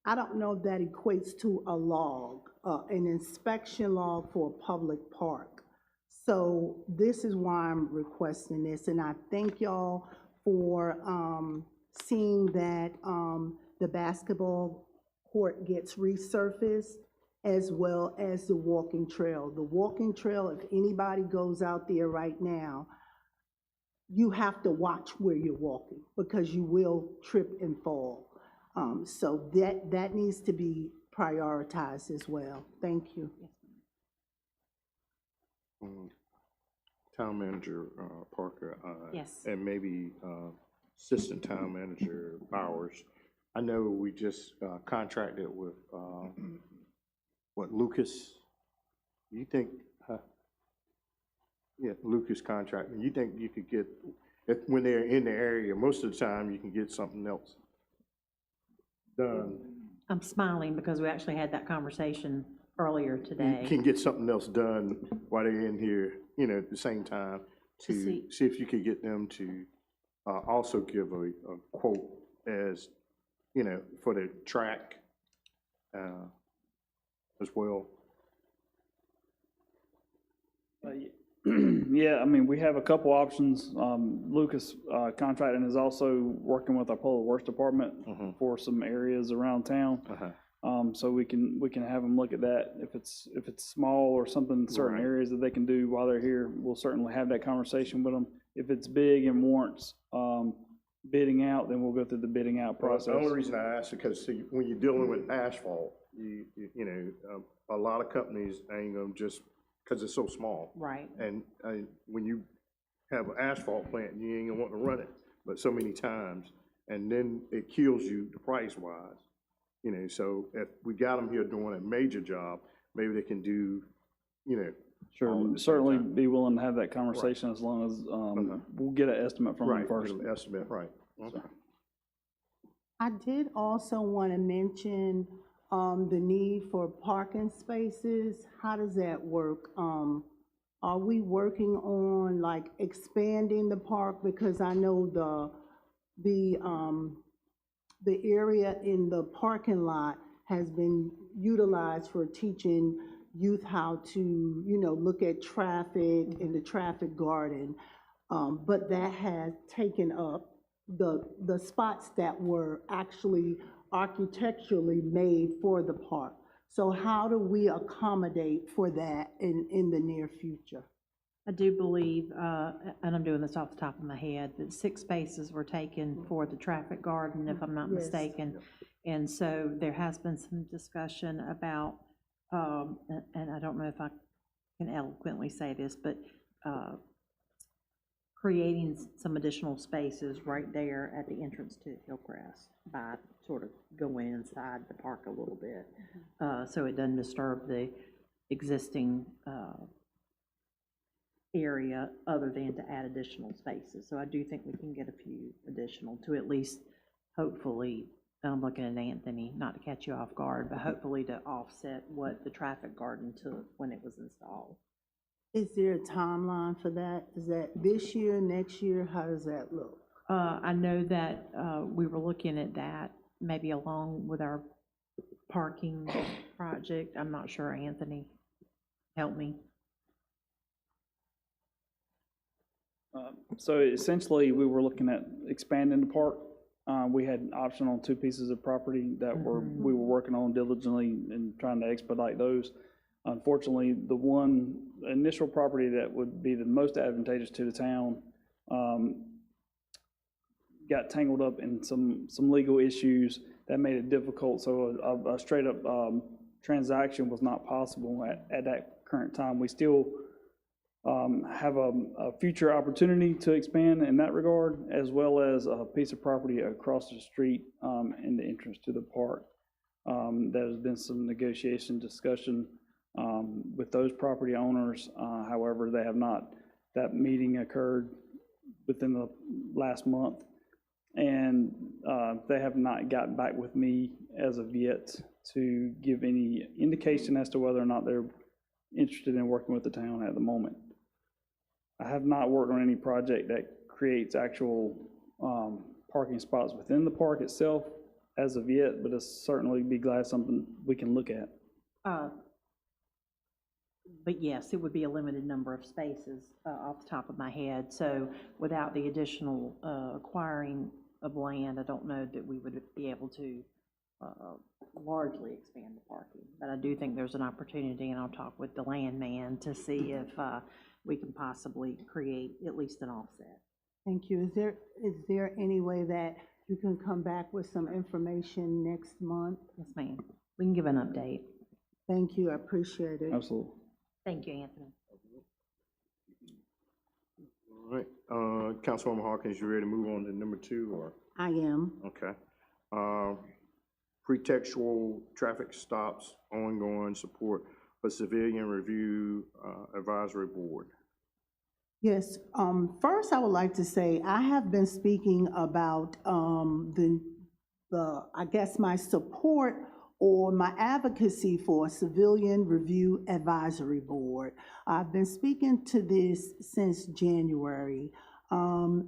I don't know if that equates to a log, an inspection log for a public park. So this is why I'm requesting this, and I thank y'all for seeing that the basketball court gets resurfaced, as well as the walking trail. The walking trail, if anybody goes out there right now, you have to watch where you're walking, because you will trip and fall. So that needs to be prioritized as well. Thank you. Town Manager Parker. Yes. And maybe Assistant Town Manager Bowers. I know we just contracted with, Lucas? You think, Lucas contracting, you think you could get, when they're in the area, most of the time you can get something else done? I'm smiling because we actually had that conversation earlier today. You can get something else done while they're in here, you know, at the same time, to see if you could get them to also give a quote as, you know, for the track as well. Yeah, I mean, we have a couple options. Lucas Contracting is also working with our Public Works Department for some areas around town. So we can have them look at that. If it's small or something, certain areas that they can do while they're here, we'll certainly have that conversation with them. If it's big and warrants bidding out, then we'll go through the bidding out process. The only reason I ask is because, see, when you're dealing with asphalt, you know, a lot of companies ain't gonna just, because it's so small. Right. And when you have an asphalt plant, you ain't gonna want to run it, but so many times, and then it kills you the price-wise. You know, so if we got them here doing a major job, maybe they can do, you know, Sure, certainly be willing to have that conversation as long as, we'll get an estimate from them Right, first. get an estimate, right. Okay. I did also want to mention the need for parking spaces. How does that work? Are we working on like expanding the park? Because I know the area in the parking lot has been utilized for teaching youth how to, look at traffic in the traffic garden. But that has taken up the spots that were actually architecturally made for the park. So how do we accommodate for that in the near future? I do believe, and I'm doing this off the top of my head, that 6 spaces were taken for the traffic garden, if I'm not Yes. mistaken. And so there has been some discussion about, and I don't know if I can eloquently say this, but creating some additional spaces right there at the entrance to Hillcrest by sort of going inside the park a little bit, so it doesn't disturb the existing area other than to add additional spaces. So I do think we can get a few additional to at least hopefully, and I'm looking at Anthony, not to catch you off guard, but hopefully to offset what the traffic garden took when it was installed. Is there a timeline for that? Is that this year, next year? How does that look? I know that we were looking at that maybe along with our parking project. I'm not sure, Anthony, help me. So essentially, we were looking at expanding the park. We had an option on 2 pieces of property that we were working on diligently and trying to expedite those. Unfortunately, the one initial property that would be the most advantageous to the town got tangled up in some legal issues that made it difficult. So a straight up transaction was not possible at that current time. We still have a future opportunity to expand in that regard, as well as a piece of property across the street in the entrance to the park. There has been some negotiation discussion with those property owners. However, they have not, that meeting occurred within the last month, and they have not gotten back with me as of yet to give any indication as to whether or not they're interested in working with the town at the moment. I have not worked on any project that creates actual parking spots within the park itself as of yet, but it's certainly be glad something we can look at. But yes, it would be a limited number of spaces off the top of my head. So without the additional acquiring of land, I don't know that we would be able to largely expand the parking. But I do think there's an opportunity, and I'll talk with the landman to see if we can possibly create at least an offset. Thank you. Is there any way that you can come back with some information next month? Yes, ma'am. We can give an update. Thank you. I appreciate it. Absolutely. Thank you, Anthony. All right, Councilwoman Hawkins, you ready to move on to number 2, or? I am. Okay. Pretextual traffic stops, ongoing support for Civilian Review Advisory Board. Yes, first I would like to say I have been speaking about I guess my support or my advocacy for a Civilian Review Advisory Board. I've been speaking to this since January. I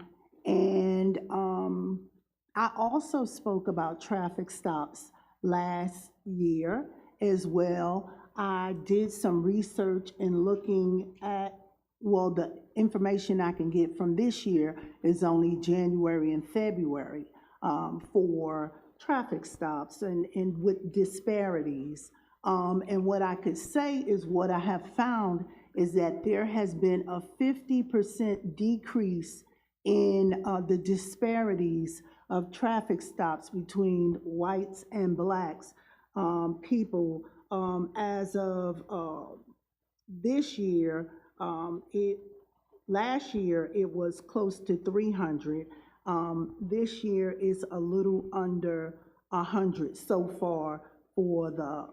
also spoke about traffic stops last year as well. I did some research in looking at, well, the information I can get from this year is only January and February for traffic stops and with disparities. And what I could say is what I have found is that there has been a 50% decrease in the disparities of traffic stops between whites and blacks people. As of this year, last year it was close to 300. This year is a little under 100 so far for the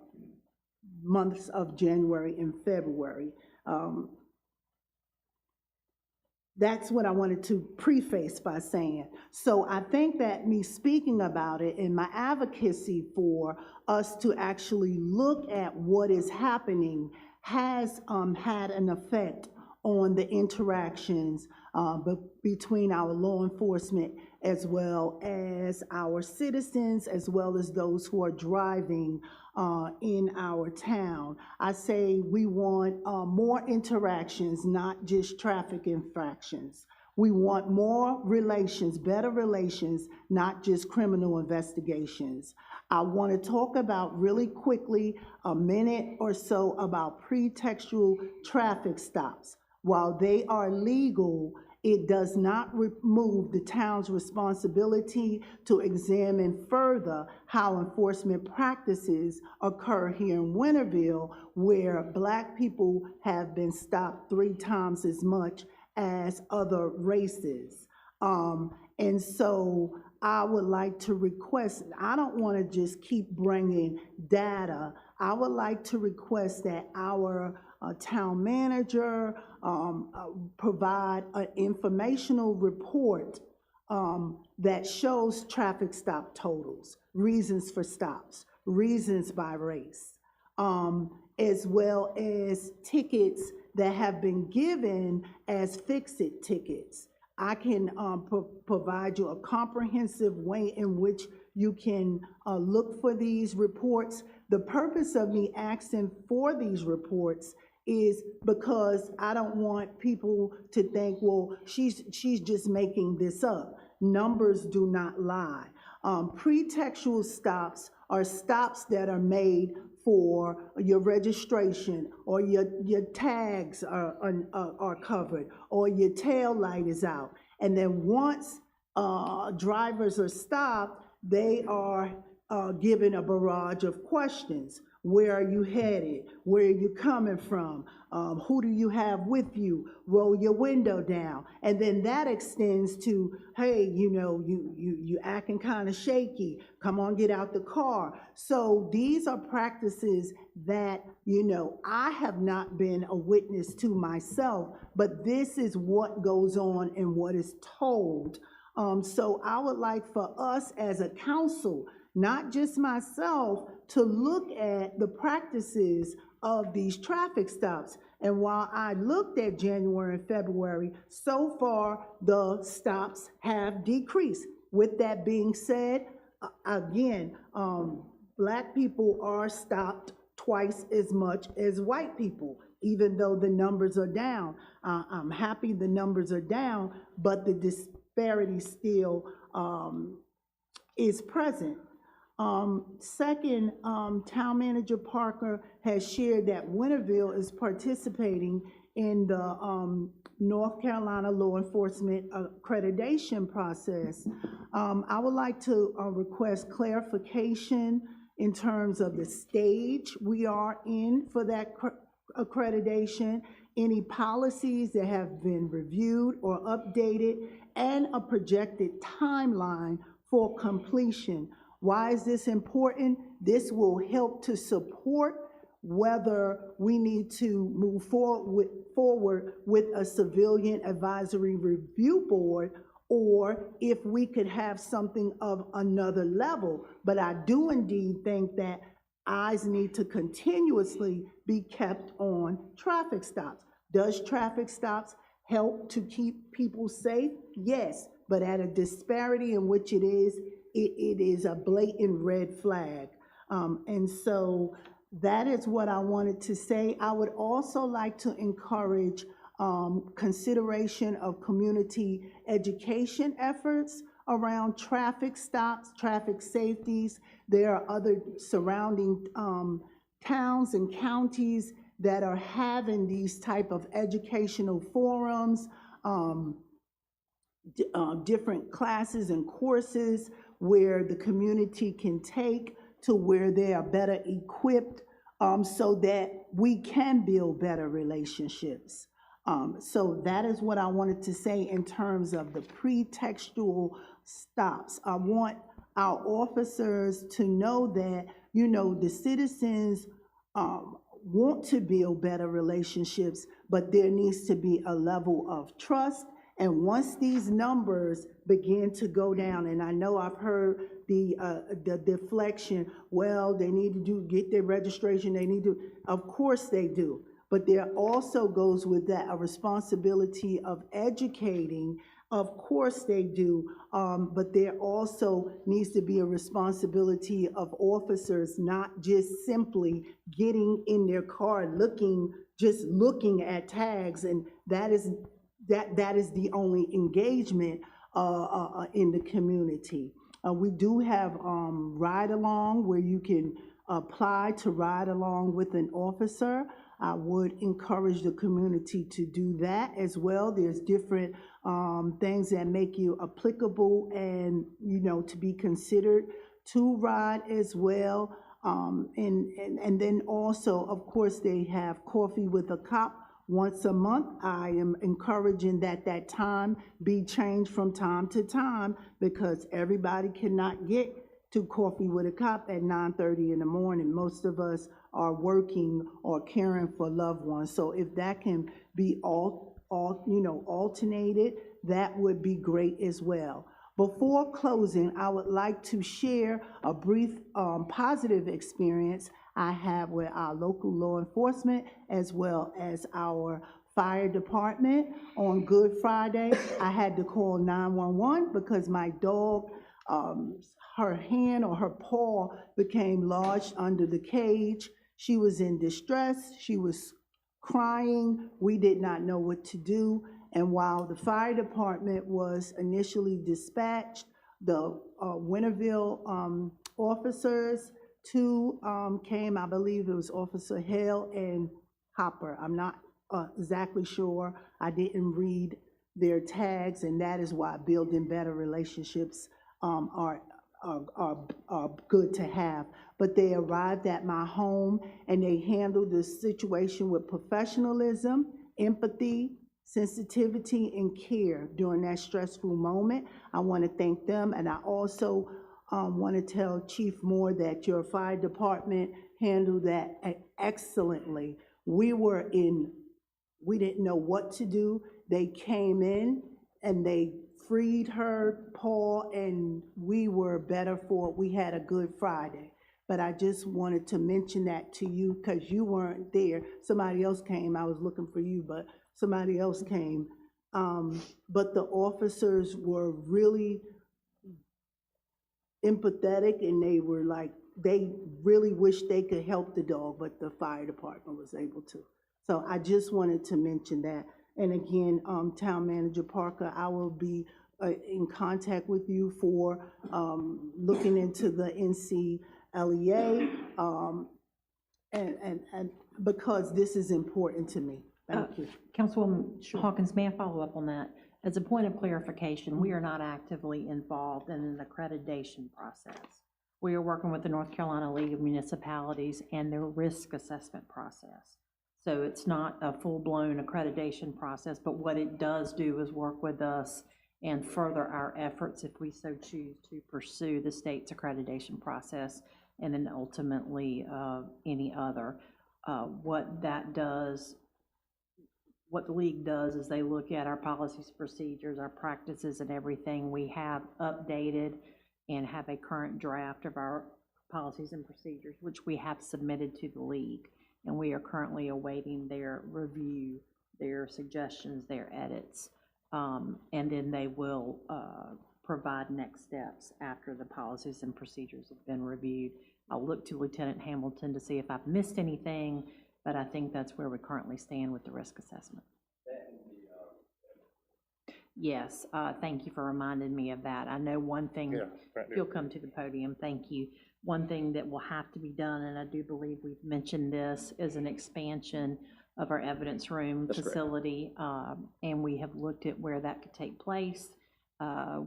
months of January and February. That's what I wanted to preface by saying. So I think that me speaking about it and my advocacy for us to actually look at what is happening has had an effect on the interactions between our law enforcement as well as our citizens, as well as those who are driving in our town. I say we want more interactions, not just traffic infractions. We want more relations, better relations, not just criminal investigations. I want to talk about really quickly, a minute or so, about pretextual traffic stops. While they are legal, it does not remove the town's responsibility to examine further how enforcement practices occur here in Winterville, where Black people have been stopped 3 times as much as other races. And so I would like to request, I don't want to just keep bringing data. I would like to request that our town manager provide an informational report that shows traffic stop totals, reasons for stops, reasons by race, as well as tickets that have been given as fix-it tickets. I can provide you a comprehensive way in which you can look for these reports. The purpose of me asking for these reports is because I don't want people to think, well, she's just making this up. Numbers do not lie. Pretextual stops are stops that are made for your registration, or your tags are covered, or your tail light is out. And then once drivers are stopped, they are given a barrage of questions. Where are you headed? Where are you coming from? Who do you have with you? Roll your window down. And then that extends to, hey, you know, you acting kind of shaky. Come on, get out the car. So these are practices that, you know, I have not been a witness to myself, but this is what goes on and what is told. So I would like for us as a council, not just myself, to look at the practices of these traffic stops. And while I looked at January and February, so far the stops have decreased. With that being said, again, Black people are stopped twice as much as white people, even though the numbers are down. I'm happy the numbers are down, but the disparity still is present. Second, Town Manager Parker has shared that Winterville is participating in the North Carolina Law Enforcement Accreditation process. I would like to request clarification in terms of the stage we are in for that accreditation, any policies that have been reviewed or updated, and a projected timeline for completion. Why is this important? This will help to support whether we need to move forward with a civilian advisory review board, or if we could have something of another level. But I do indeed think that eyes need to continuously be kept on traffic stops. Does traffic stops help to keep people safe? Yes, but at a disparity in which it is a blatant red flag. And so that is what I wanted to say. I would also like to encourage consideration of community education efforts around traffic stops, traffic safeties. There are other surrounding towns and counties that are having these type of educational forums, different classes and courses where the community can take to where they are better equipped so that we can build better relationships. So that is what I wanted to say in terms of the pretextual stops. I want our officers to know that, you know, the citizens want to build better relationships, but there needs to be a level of trust. And once these numbers begin to go down, and I know I've heard the deflection, well, they need to get their registration, they need to, of course they do. But there also goes with that a responsibility of educating. Of course they do, but there also needs to be a responsibility of officers not just simply getting in their car, just looking at tags, and that is the only engagement in the community. We do have ride-along where you can apply to ride along with an officer. I would encourage the community to do that as well. There's different things that make you applicable and, to be considered to ride as well. And then also, of course, they have Coffee with a Cop once a month. I am encouraging that time be changed from time to time because everybody cannot get to Coffee with a Cop at 9:30 in the morning. Most of us are working or caring for loved ones. So if that can be alternated, that would be great as well. Before closing, I would like to share a brief positive experience I have with our local law enforcement as well as our fire department. On Good Friday, I had to call 911 because my dog, her hand or her paw became lodged under the cage. She was in distress. She was crying. We did not know what to do. And while the fire department was initially dispatched, the Winterville officers, two came, I believe it was Officer Hale and Hopper. I'm not exactly sure. I didn't read their tags, and that is why building better relationships are good to have. But they arrived at my home and they handled the situation with professionalism, empathy, sensitivity, and care during that stressful moment. I want to thank them, and I also want to tell Chief Moore that your fire department handled that excellently. We didn't know what to do. They came in and they freed her paw, and we were better for it. We had a good Friday. But I just wanted to mention that to you because you weren't there. Somebody else came. I was looking for you, but somebody else came. But the officers were really empathetic, and they were like, they really wished they could help the dog, but the fire department was able to. So I just wanted to mention that. And again, Town Manager Parker, I will be in contact with you for looking into the NCLEA, and because this is important to me. Thank you. Councilwoman Hawkins, may I follow up on that? As a point of clarification, we are not actively involved in an accreditation process. We are working with the North Carolina League of Municipalities and their risk assessment process. So it's not a full-blown accreditation process, but what it does do is work with us and further our efforts if we so choose to pursue the state's accreditation process and then ultimately any other. What the league does is they look at our policies, procedures, our practices, and everything we have updated and have a current draft of our policies and procedures, which we have submitted to the league. And we are currently awaiting their review, their suggestions, their edits. And then they will provide next steps after the policies and procedures have been reviewed. I'll look to Lieutenant Hamilton to see if I've missed anything, but I think that's where we currently stand with the risk assessment. Yes, thank you for reminding me of that. I know one thing, Yeah, right if you'll come to the podium, thank you. One thing that will have to be done, and I do believe we've mentioned this, is an expansion of our evidence room facility, and we have looked at where that could take place.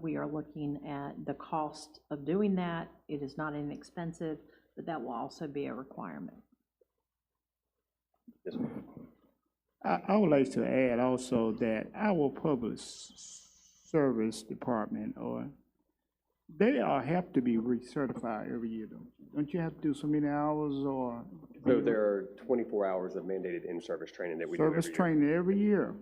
We are looking at the cost of doing that. It is not inexpensive, but that will also be a requirement. I would like to add also that our public service department, they have to be recertified every year, don't you? Don't you have to do so many hours, or So there are 24 hours of mandated in-service training that we do every Service year. training every year.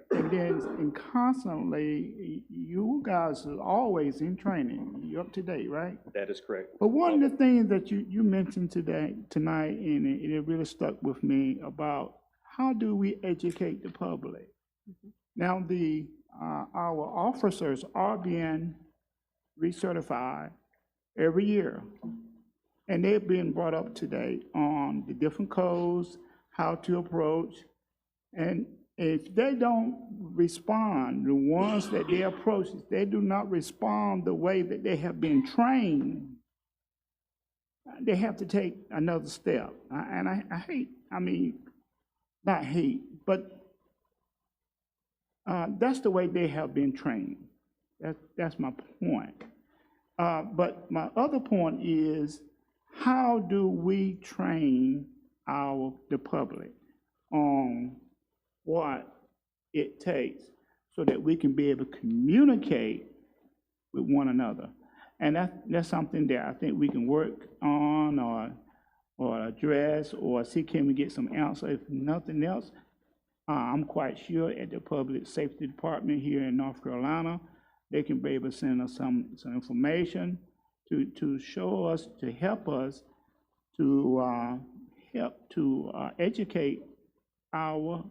And then, and constantly, you guys are always in training. You're up to date, right? That is correct. But one of the things that you mentioned tonight, and it really stuck with me about how do we educate the public? Now, our officers are being recertified every year. And they're being brought up to date on the different codes, how to approach. And if they don't respond, the ones that they approach, if they do not respond the way that they have been trained, they have to take another step. And I hate, I mean, not hate, but that's the way they have been trained. That's my point. But my other point is, how do we train the public on what it takes so that we can be able to communicate with one another? And that's something that I think we can work on or address or see, can we get some answer? If nothing else, I'm quite sure at the Public Safety Department here in North Carolina, they can be able to send us some information to show us, to help us to educate our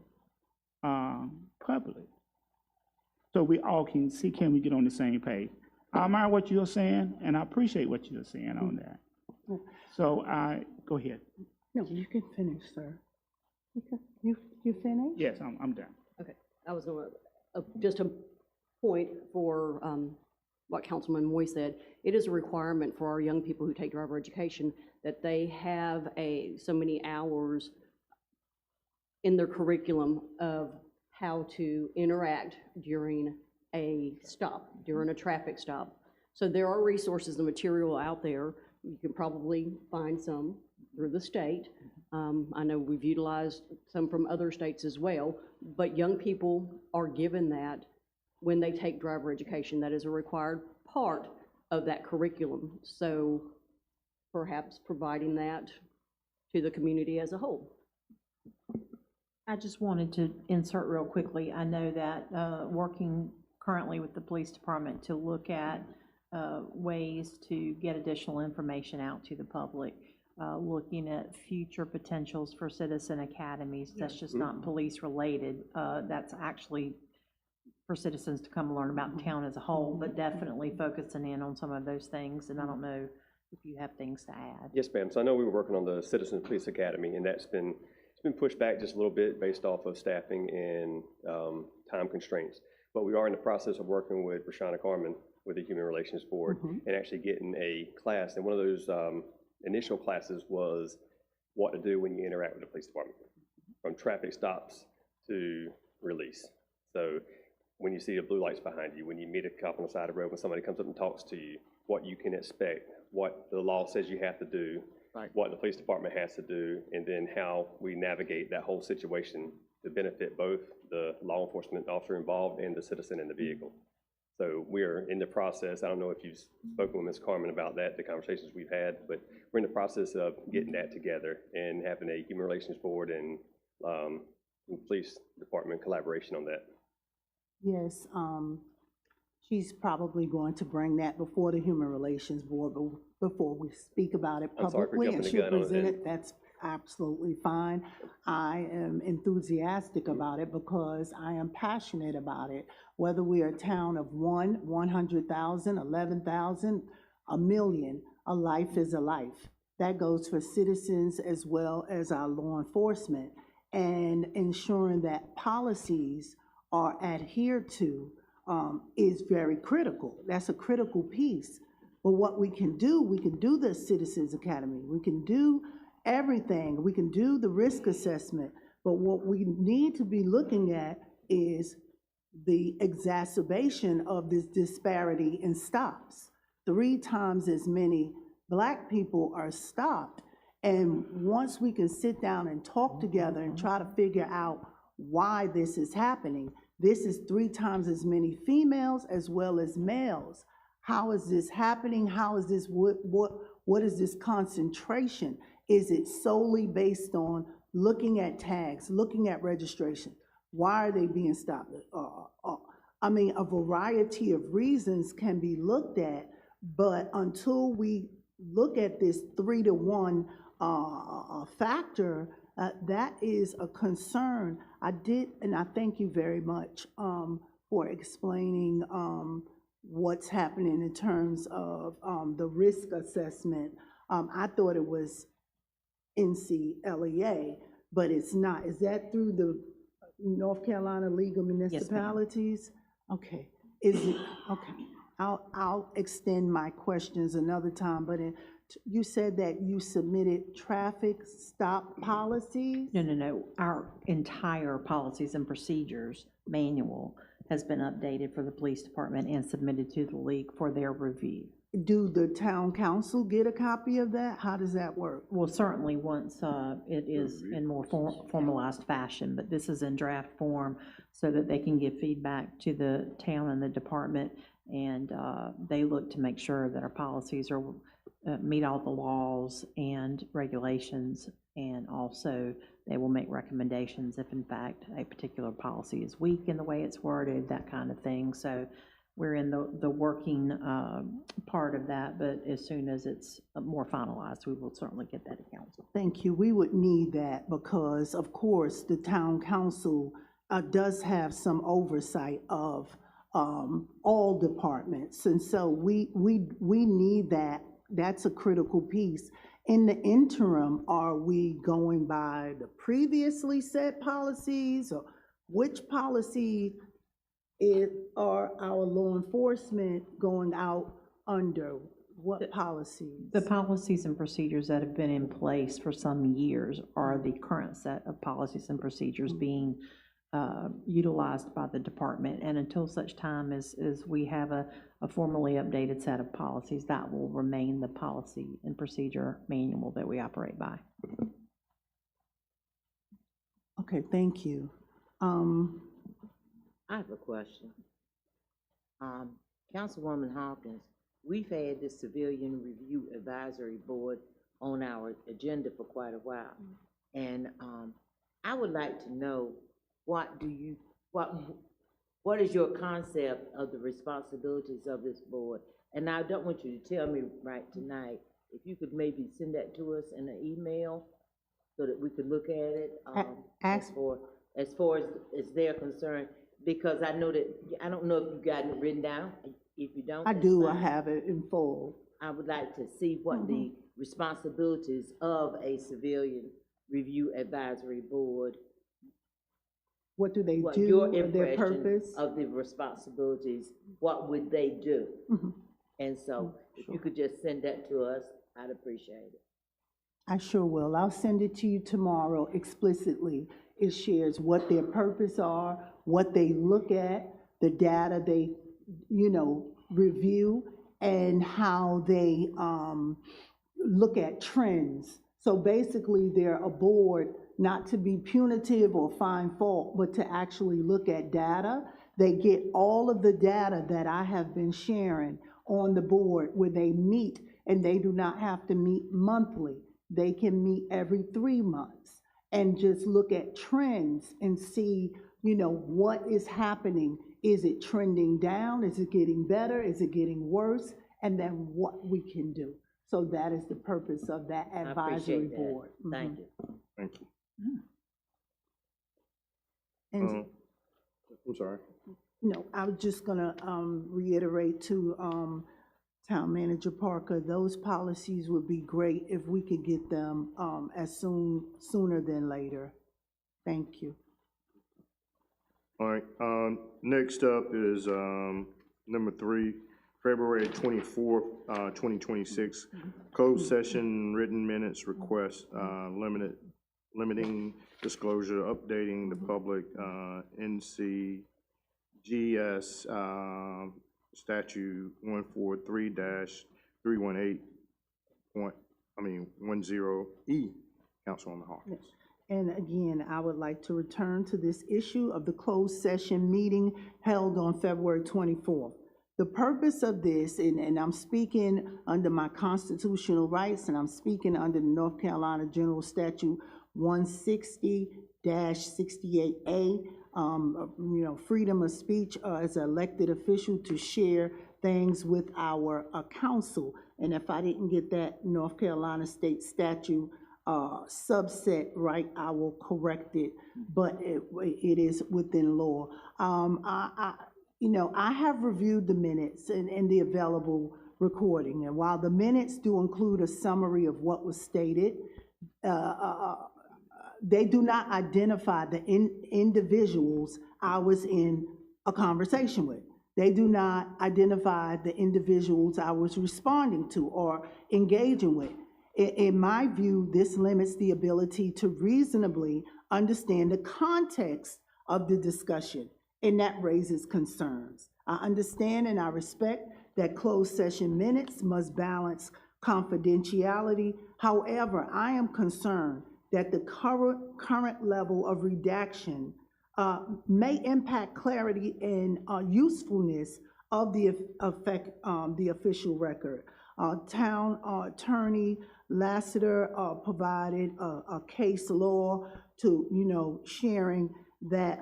public, so we all can see, can we get on the same page? I admire what you're saying, and I appreciate what you're saying on that. So go ahead. No, you can finish, sir. You finished? Yes, I'm done. Okay, I was going to, just a point for what Councilman Moy said. It is a requirement for our young people who take driver education that they have so many hours in their curriculum of how to interact during a stop, during a traffic stop. So there are resources and material out there. You can probably find some through the state. I know we've utilized some from other states as well, but young people are given that when they take driver education. That is a required part of that curriculum. So perhaps providing that to the community as a whole. I just wanted to insert real quickly. I know that working currently with the police department to look at ways to get additional information out to the public, looking at future potentials for citizen academies. That's just not police related. That's actually for citizens to come learn about the town as a whole, but definitely focusing in on some of those things. And I don't know if you have things to add. Yes, ma'am. So I know we were working on the Citizen Police Academy, and it's been pushed back just a little bit based off of staffing and time constraints. But we are in the process of working with Rashana Carmen with the Human Relations Board and actually getting a class. And one of those initial classes was what to do when you interact with the police department, from traffic stops to release. So when you see the blue lights behind you, when you meet a cop on the side of the road, when somebody comes up and talks to you, what you can expect, what the law says you have to do, what the police department has to do, and then how we navigate that whole situation to benefit both the law enforcement officer involved and the citizen in the vehicle. So we're in the process. I don't know if you've spoken with Ms. Carmen about that, the conversations we've had, but we're in the process of getting that together and having a Human Relations Board and police department collaboration on that. Yes, she's probably going to bring that before the Human Relations Board before we speak about it publicly, and she'll present it. That's absolutely fine. I am enthusiastic about it because I am passionate about it. Whether we are a town of 100,000, 11,000, a million, a life is a life. That goes for citizens as well as our law enforcement, and ensuring that policies are adhered to is very critical. That's a critical piece. But what we can do the Citizens Academy, we can do everything, we can do the risk assessment, but what we need to be looking at is the exacerbation of this disparity in stops. 3 times as many Black people are stopped, and once we can sit down and talk together and try to figure out why this is happening, this is 3 times as many females as well as males. How is this happening? How is this, what is this concentration? Is it solely based on looking at tags, looking at registration? Why are they being stopped? I mean, a variety of reasons can be looked at, but until we look at this 3-to-1 factor, that is a concern. And I thank you very much for explaining what's happening in terms of the risk assessment. I thought it was NCLEA, but it's not. Is that through the North Carolina League of Municipalities? Okay. Is it, okay. I'll extend my questions another time, but you said that you submitted traffic stop policies? No. Our entire policies and procedures manual has been updated for the police department and submitted to the league for their review. Do the town council get a copy of that? How does that work? Well, certainly once it is in more formalized fashion, but this is in draft form so that they can give feedback to the town and the department, and they look to make sure that our policies are meet all the laws and regulations, and also they will make recommendations if in fact a particular policy is weak in the way it's worded, that kind of thing. So we're in the working part of that, but as soon as it's more finalized, we will certainly get that to council. Thank you. We would need that because, of course, the town council does have some oversight of all departments, and so we need that. That's a critical piece. In the interim, are we going by the previously set policies, or which policy are our law enforcement going out under? What policies? The policies and procedures that have been in place for some years are the current set of policies and procedures being utilized by the department, and until such time as we have a formally updated set of policies, that will remain the policy and procedure manual that we operate by. Okay, thank you. I have a question. Councilwoman Hawkins, we've had this Civilian Review Advisory Board on our agenda for quite a while, and I would like to know what is your concept of the responsibilities of this board? And I don't want you to tell me right tonight. If you could maybe send that to us in an email so that we could look at it as far as they're concerned, because I know that, I don't know if you got it written down. If you don't, I do. I have it in full. I would like to see what the responsibilities of a Civilian Review Advisory Board. What do they What do? your Their impression purpose? of the responsibilities, what would they do? And so if you could just send that to us, I'd appreciate it. I sure will. I'll send it to you tomorrow explicitly. It shares what their purpose are, what they look at, the data they, review, and how they look at trends. So basically, they're a board not to be punitive or find fault, but to actually look at data. They get all of the data that I have been sharing on the board where they meet, and they do not have to meet monthly. They can meet every 3 months and just look at trends and see, what is happening. Is it trending down? Is it getting better? Is it getting worse? And then what we can do. So that is the purpose of that advisory board. Thank you. Thank you. And I'm sorry. no, I was just gonna reiterate to Town Manager Parker, those policies would be great if we could get them sooner than later. Thank you. All right, next up is number 3, February 24th, 2026, closed session written minutes request, limiting disclosure, updating the public, NCGS statute 143-318 10E, Councilwoman Hawkins. And again, I would like to return to this issue of the closed session meeting held on February 24th. The purpose of this, and I'm speaking under my constitutional rights, and I'm speaking under the North Carolina General Statute 160-68A, freedom of speech as an elected official to share things with our council. And if I didn't get that North Carolina State Statute subset right, I will correct it, but it is within law. I have reviewed the minutes and the available recording, and while the minutes do include a summary of what was stated, they do not identify the individuals I was in a conversation with. They do not identify the individuals I was responding to or engaging with. In my view, this limits the ability to reasonably understand the context of the discussion, and that raises concerns. I understand and I respect that closed session minutes must balance confidentiality. However, I am concerned that the current level of redaction may impact clarity and usefulness of the official record. Town Attorney Lassiter provided a case law to, sharing that,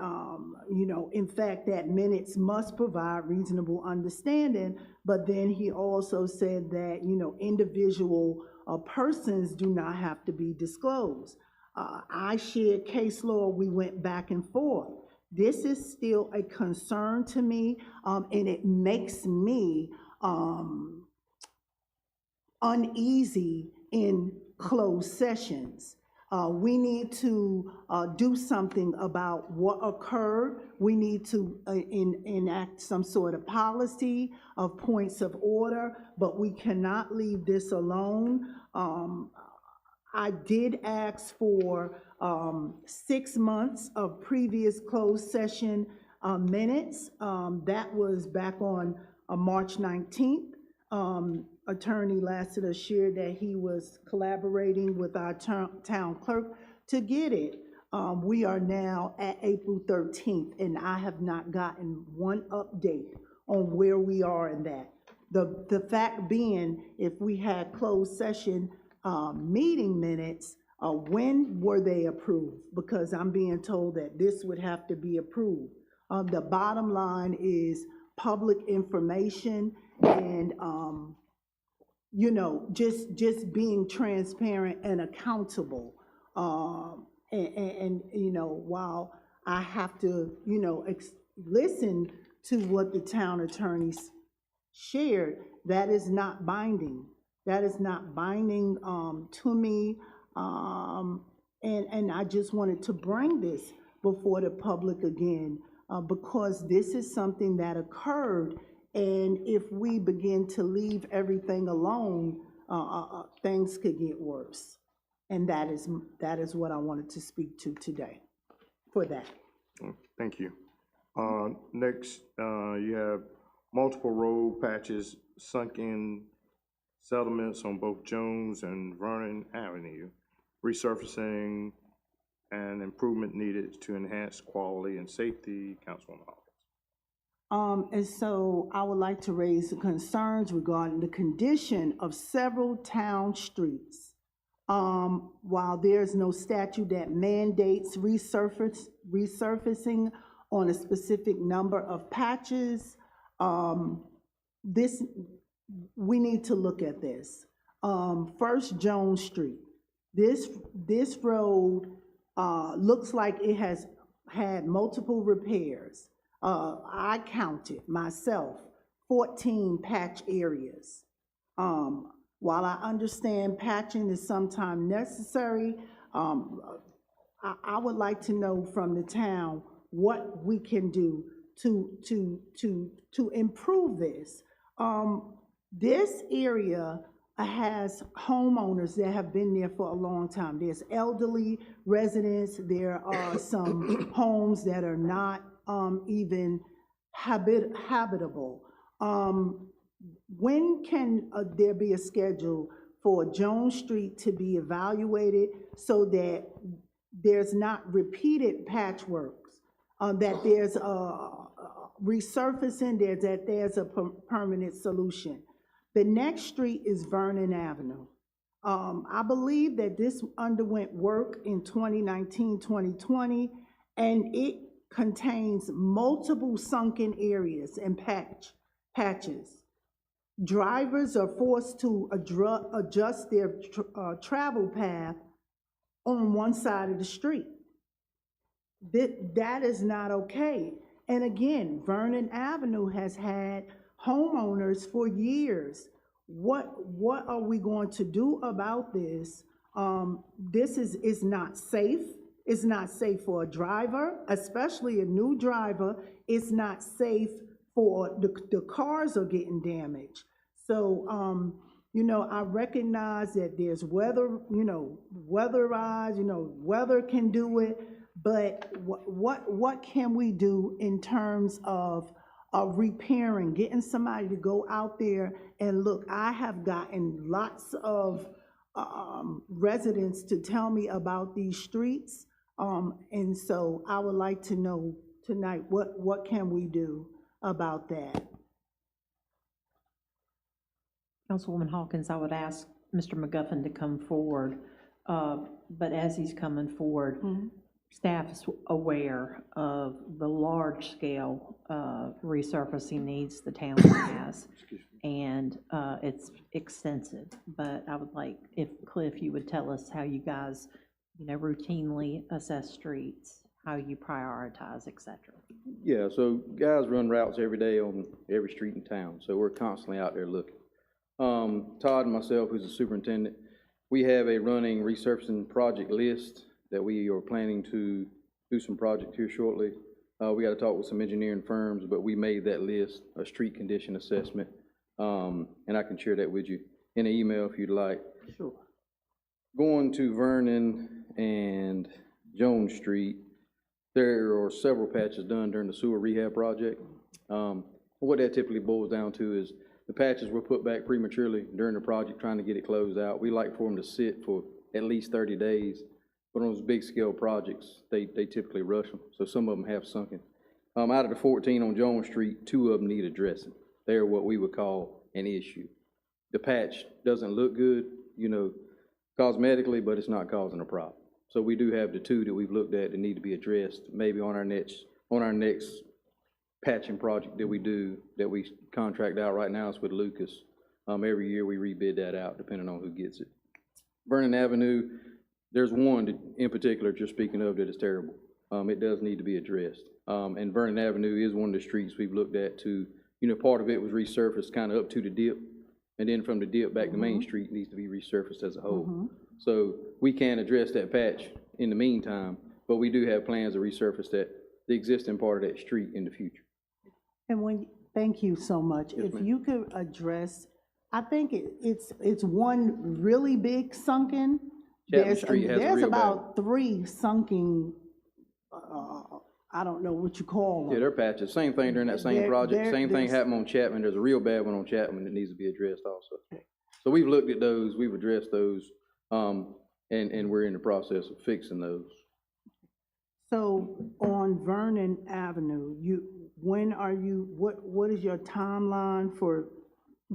in fact, that minutes must provide reasonable understanding, but then he also said that, individual persons do not have to be disclosed. I shared case law, we went back and forth. This is still a concern to me, and it makes me uneasy in closed sessions. We need to do something about what occurred. We need to enact some sort of policy of points of order, but we cannot leave this alone. I did ask for 6 months of previous closed session minutes. That was back on March 19th. Attorney Lassiter shared that he was collaborating with our town clerk to get it. We are now at April 13th, and I have not gotten one update on where we are in that. The fact being, if we had closed session meeting minutes, when were they approved? Because I'm being told that this would have to be approved. The bottom line is public information and just being transparent and accountable. While I have to, listen to what the town attorneys shared, that is not binding. That is not binding to me. And I just wanted to bring this before the public again, because this is something that occurred. And if we begin to leave everything alone, things could get worse. And that is what I wanted to speak to today for that. Thank you. Next, you have multiple road patches, sunken settlements on both Jones and Vernon Avenue, resurfacing and improvement needed to enhance quality and safety, Councilwoman Hawkins. And so I would like to raise the concerns regarding the condition of several town streets. While there's no statute that mandates resurfacing on a specific number of patches, we need to look at this. First, Jones Street. This road looks like it has had multiple repairs. I counted myself 14 patch areas. While I understand patching is sometimes necessary, I would like to know from the town what we can do to improve this. This area has homeowners that have been there for a long time. There's elderly residents. There are some homes that are not even habitable. When can there be a schedule for Jones Street to be evaluated so that there's not repeated patchworks, that there's resurfacing, there's a permanent solution. The next street is Vernon Avenue. I believe that this underwent work in 2019, 2020, and it contains multiple sunken areas and patches. Drivers are forced to adjust their travel path on one side of the street. That is not okay. And again, Vernon Avenue has had homeowners for years. What are we going to do about this? This is not safe. It's not safe for a driver, especially a new driver. It's not safe for the cars are getting damaged. So, you know, I recognize that there's weather, you know, weatherized, you know, weather can do it, but what can we do in terms of repairing, getting somebody to go out there and look? I have gotten lots of residents to tell me about these streets, and so I would like to know tonight, what can we do about that? Councilwoman Hawkins, I would ask Mr. McGuffin to come forward, but as he's coming forward, staff is aware of the large-scale resurfacing needs the town has, and it's extensive. But I would like, if Cliff, you would tell us how you guys, you know, routinely assess streets, how you prioritize, et cetera. Yeah, so guys run routes every day on every street in town, so we're constantly out there looking. Todd and myself, who's the superintendent, we have a running resurfacing project list that we are planning to do some project here shortly. We got to talk with some engineering firms, but we made that list, a street condition assessment, and I can share that with you in an email if you'd like. Sure. Going to Vernon and Jones Street, there are several patches done during the sewer rehab project. What that typically boils down to is the patches were put back prematurely during the project, trying to get it closed out. We like for them to sit for at least 30 days. But on those big scale projects, they typically rush them. So some of them have sunken. Out of the 14 on Jones Street, 2 of them need addressing. They're what we would call an issue. The patch doesn't look good, you know, cosmetically, but it's not causing a problem. So we do have the 2 that we've looked at that need to be addressed, maybe on our next patching project that we do, that we contract out right now. It's with Lucas. Every year we rebid that out depending on who gets it. Vernon Avenue, there's one that in particular, just speaking of, that is terrible. It does need to be addressed. And Vernon Avenue is one of the streets we've looked at to, you know, part of it was resurfaced kind of up to the dip, and then from the dip back to Main Street needs to be resurfaced as a whole. So we can address that patch in the meantime, but we do have plans to resurface that, the existing part of that street in the future. And thank you so much. Yes, if you could address, I think it's one really big sunken. There's about 3 sunken, I don't know what you call them. Yeah, they're patches. Same thing during that same project. Same thing happened on Chapman. There's a real bad one on Chapman that needs to be addressed also. So we've looked at those, we've addressed those, and we're in the process of fixing those. So on Vernon Avenue, what is your timeline for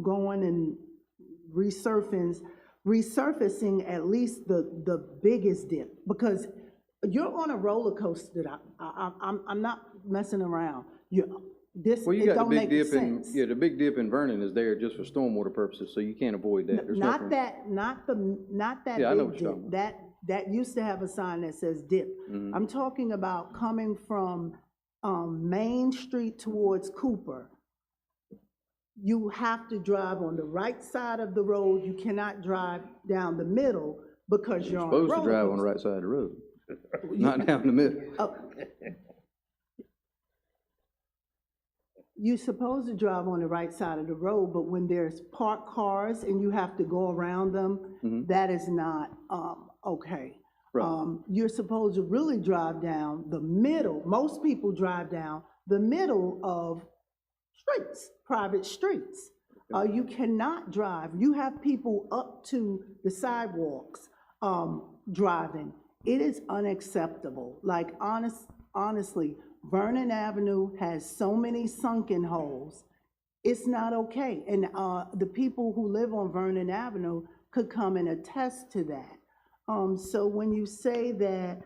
going and resurfacing at least the biggest dip? Because you're on a roller coaster. I'm not messing around. Well, you got the big dip the big dip in Vernon is there just for stormwater purposes, so you can't avoid that. There's not that yeah, I know big what you're dip. talking That used to have a sign that says dip. I'm talking about coming from Main Street towards Cooper. You have to drive on the right side of the road. You cannot drive down the middle because you're on the road. Supposed to drive on the right side of the road, not down the middle. You're supposed to drive on the right side of the road, but when there's parked cars and you have to go around them, that is not okay. Right. You're supposed to really drive down the middle. Most people drive down the middle of streets, private streets. You cannot drive. You have people up to the sidewalks driving. It is unacceptable. Like honestly, Vernon Avenue has so many sunken holes. It's not okay. And the people who live on Vernon Avenue could come and attest to that. So when you say that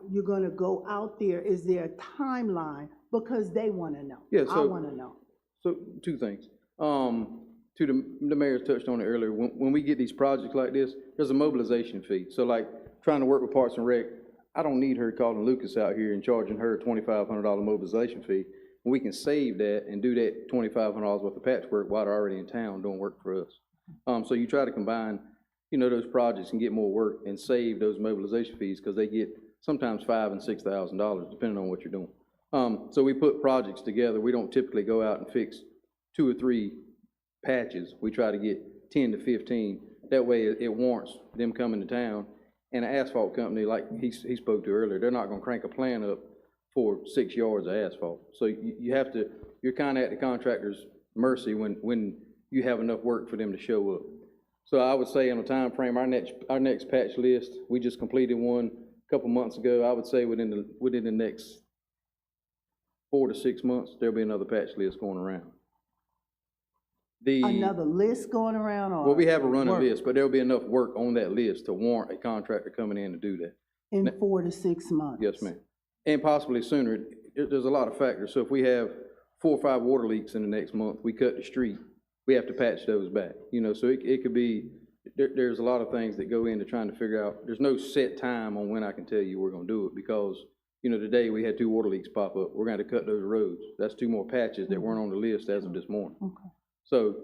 you're gonna go out there, is there a timeline? Because they wanna know. Yeah, I so- wanna know. So, two things. To the mayor touched on it earlier, when we get these projects like this, there's a mobilization fee. So like, trying to work with Parks and Rec, I don't need her calling Lucas out here and charging her a $2,500 mobilization fee. We can save that and do that $2,500 worth of patchwork while they're already in town doing work for us. So you try to combine, those projects and get more work and save those mobilization fees, because they get sometimes $5,000 and $6,000, depending on what you're doing. So we put projects together. We don't typically go out and fix 2 or 3 patches. We try to get 10 to 15. That way it warrants them coming to town. And an asphalt company, like he spoke to earlier, they're not gonna crank a plan up for 6 yards of asphalt. So you're kind of at the contractor's mercy when you have enough work for them to show up. So I would say in a time frame, our next patch list, we just completed one a couple months ago. I would say within the next 4 to 6 months, there'll be another patch list going around. Another list going around, or? Well, we have a running work? list, but there'll be enough work on that list to warrant a contractor coming in to do that. In 4 to 6 months? Yes, ma'am. And possibly sooner. There's a lot of factors. So if we have 4 or 5 water leaks in the next month, we cut the street, we have to patch those back. So it could be, there's a lot of things that go into trying to figure out. There's no set time on when I can tell you we're gonna do it, because, today we had 2 water leaks pop up. We're gonna have to cut those roads. That's 2 more patches that weren't on the list as of this morning. Okay. So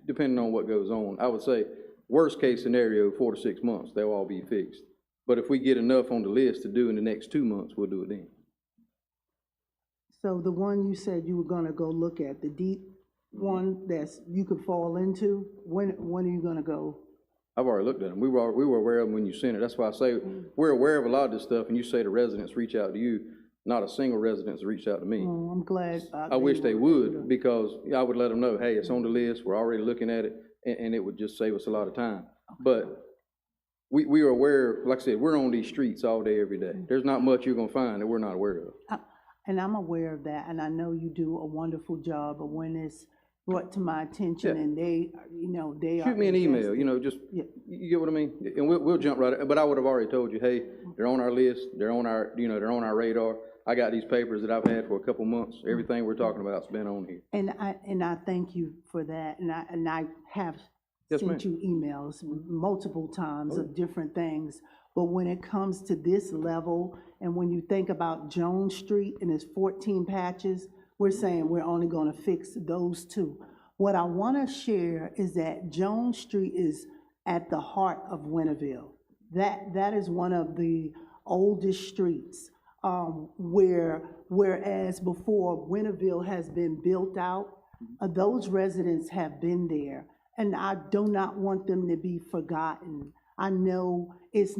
depending on what goes on, I would say worst case scenario, 4 to 6 months, they'll all be fixed. But if we get enough on the list to do in the next 2 months, we'll do it then. So the one you said you were gonna go look at, the deep one that's, you could fall into, when are you gonna go? I've already looked at them. We were aware of them when you sent it. That's why I say we're aware of a lot of this stuff, and you say the residents reach out to you. Not a single resident's reached out to me. Oh, I'm glad. I wish they would, because I would let them know, hey, it's on the list, we're already looking at it, and it would just save us a lot of time. But we are aware, like I said, we're on these streets all day, every day. There's not much you're gonna find that we're not aware of. And I'm aware of that, and I know you do a wonderful job, but when it's brought to my attention and they are. Shoot me an email, you get what I mean? And we'll jump right, but I would have already told you, hey, they're on our list, they're on our, they're on our radar. I got these papers that I've had for a couple months. Everything we're talking about's been on here. And I thank you for that, and I have sent you emails multiple times of different things. But when it comes to this level, and when you think about Jones Street and its 14 patches, we're saying we're only gonna fix those 2. What I wanna share is that Jones Street is at the heart of Winterville. That is one of the oldest streets. Whereas before Winterville has been built out, those residents have been there, and I do not want them to be forgotten. I know it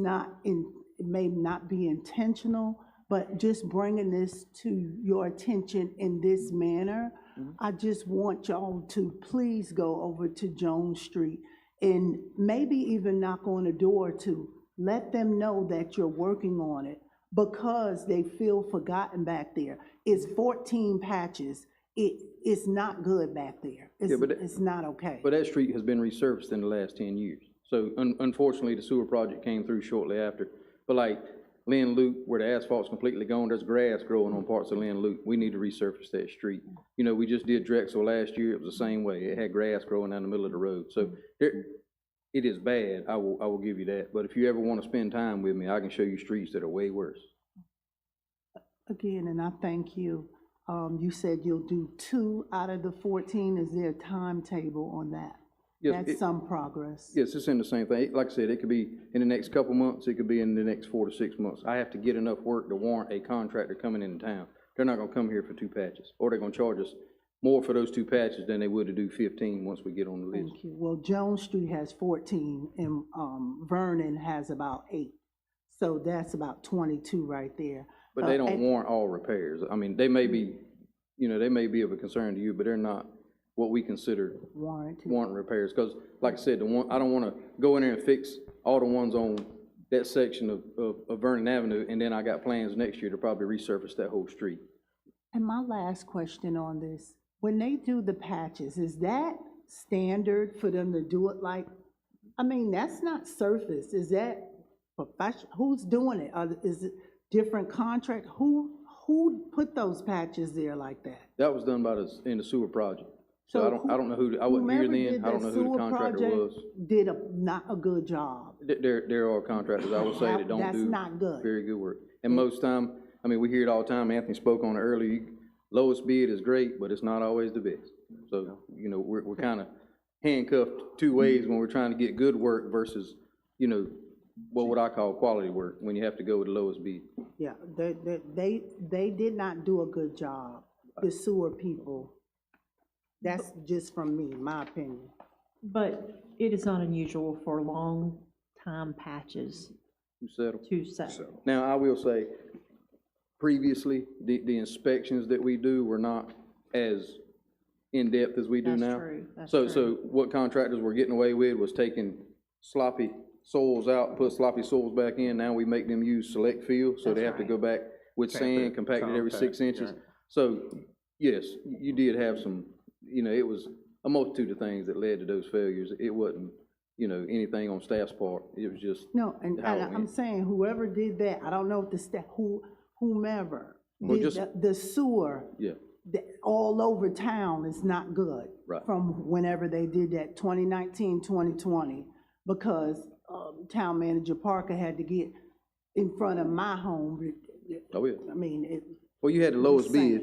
may not be intentional, but just bringing this to your attention in this manner, I just want y'all to please go over to Jones Street and maybe even knock on the door to let them know that you're working on it, because they feel forgotten back there. It's 14 patches. It's not good back there. It's not okay. But that street has been resurfaced in the last 10 years. So unfortunately, the sewer project came through shortly after. But like Lynn Loop, where the asphalt's completely gone, there's grass growing on parts of Lynn Loop. We need to resurface that street. We just did Drexel last year. It was the same way. It had grass growing down the middle of the road. So it is bad, I will give you that. But if you ever want to spend time with me, I can show you streets that are way worse. Again, and I thank you. You said you'll do 2 out of the 14. Is there a timetable on that? Yes, That's some progress. Yes, it's in the same thing. Like I said, it could be in the next couple months, it could be in the next 4 to 6 months. I have to get enough work to warrant a contractor coming into town. They're not gonna come here for 2 patches, or they're gonna charge us more for those 2 patches than they would to do 15 once we get on the list. Thank you. Well, Jones Street has 14, and Vernon has about 8. So that's about 22 right there. But they don't warrant all repairs. I mean, they may be, they may be of a concern to you, but they're not what we consider warrant repairs. Because like I said, I don't want to go in there and fix all the ones on that section of Vernon Avenue, and then I got plans next year to probably resurface that whole street. And my last question on this, when they do the patches, is that standard for them to do it like, I mean, that's not surface, is that professional, who's doing it? Is it different contract? Who put those patches there like that? That was done by in the sewer project. So I don't know who, I wasn't here then, I don't know who the contractor was. Did not a good job. There are contractors, I will say, that don't do not good. very good work. And most time, I mean, we hear it all the time, Anthony spoke on it earlier, lowest bid is great, but it's not always the best. So, you know, we're kind of handcuffed two ways when we're trying to get good work versus, you know, what would I call quality work, when you have to go with the lowest bid. Yeah, they did not do a good job, the sewer people. That's just from me, my opinion. But it is not unusual for long time patches to settle. Now, I will say, previously, the inspections that we do were not as in-depth as we do now. That's true. So what contractors were getting away with was taking sloppy soils out, put sloppy soils back in. Now we make them use select fill, so they have to go back with sand, compacted every 6 inches. So, yes, you did have some, you know, it was a multitude of things that led to those failures. It wasn't, you know, anything on staff's part. It was just No, and I'm saying whoever did that, I don't know if the staff, whomever did the sewer, yeah, all over town is not good. Right. From whenever they did that, 2019, 2020, because Town Manager Parker had to get in front of my home. Oh, yeah. I mean, well, you had the lowest bid.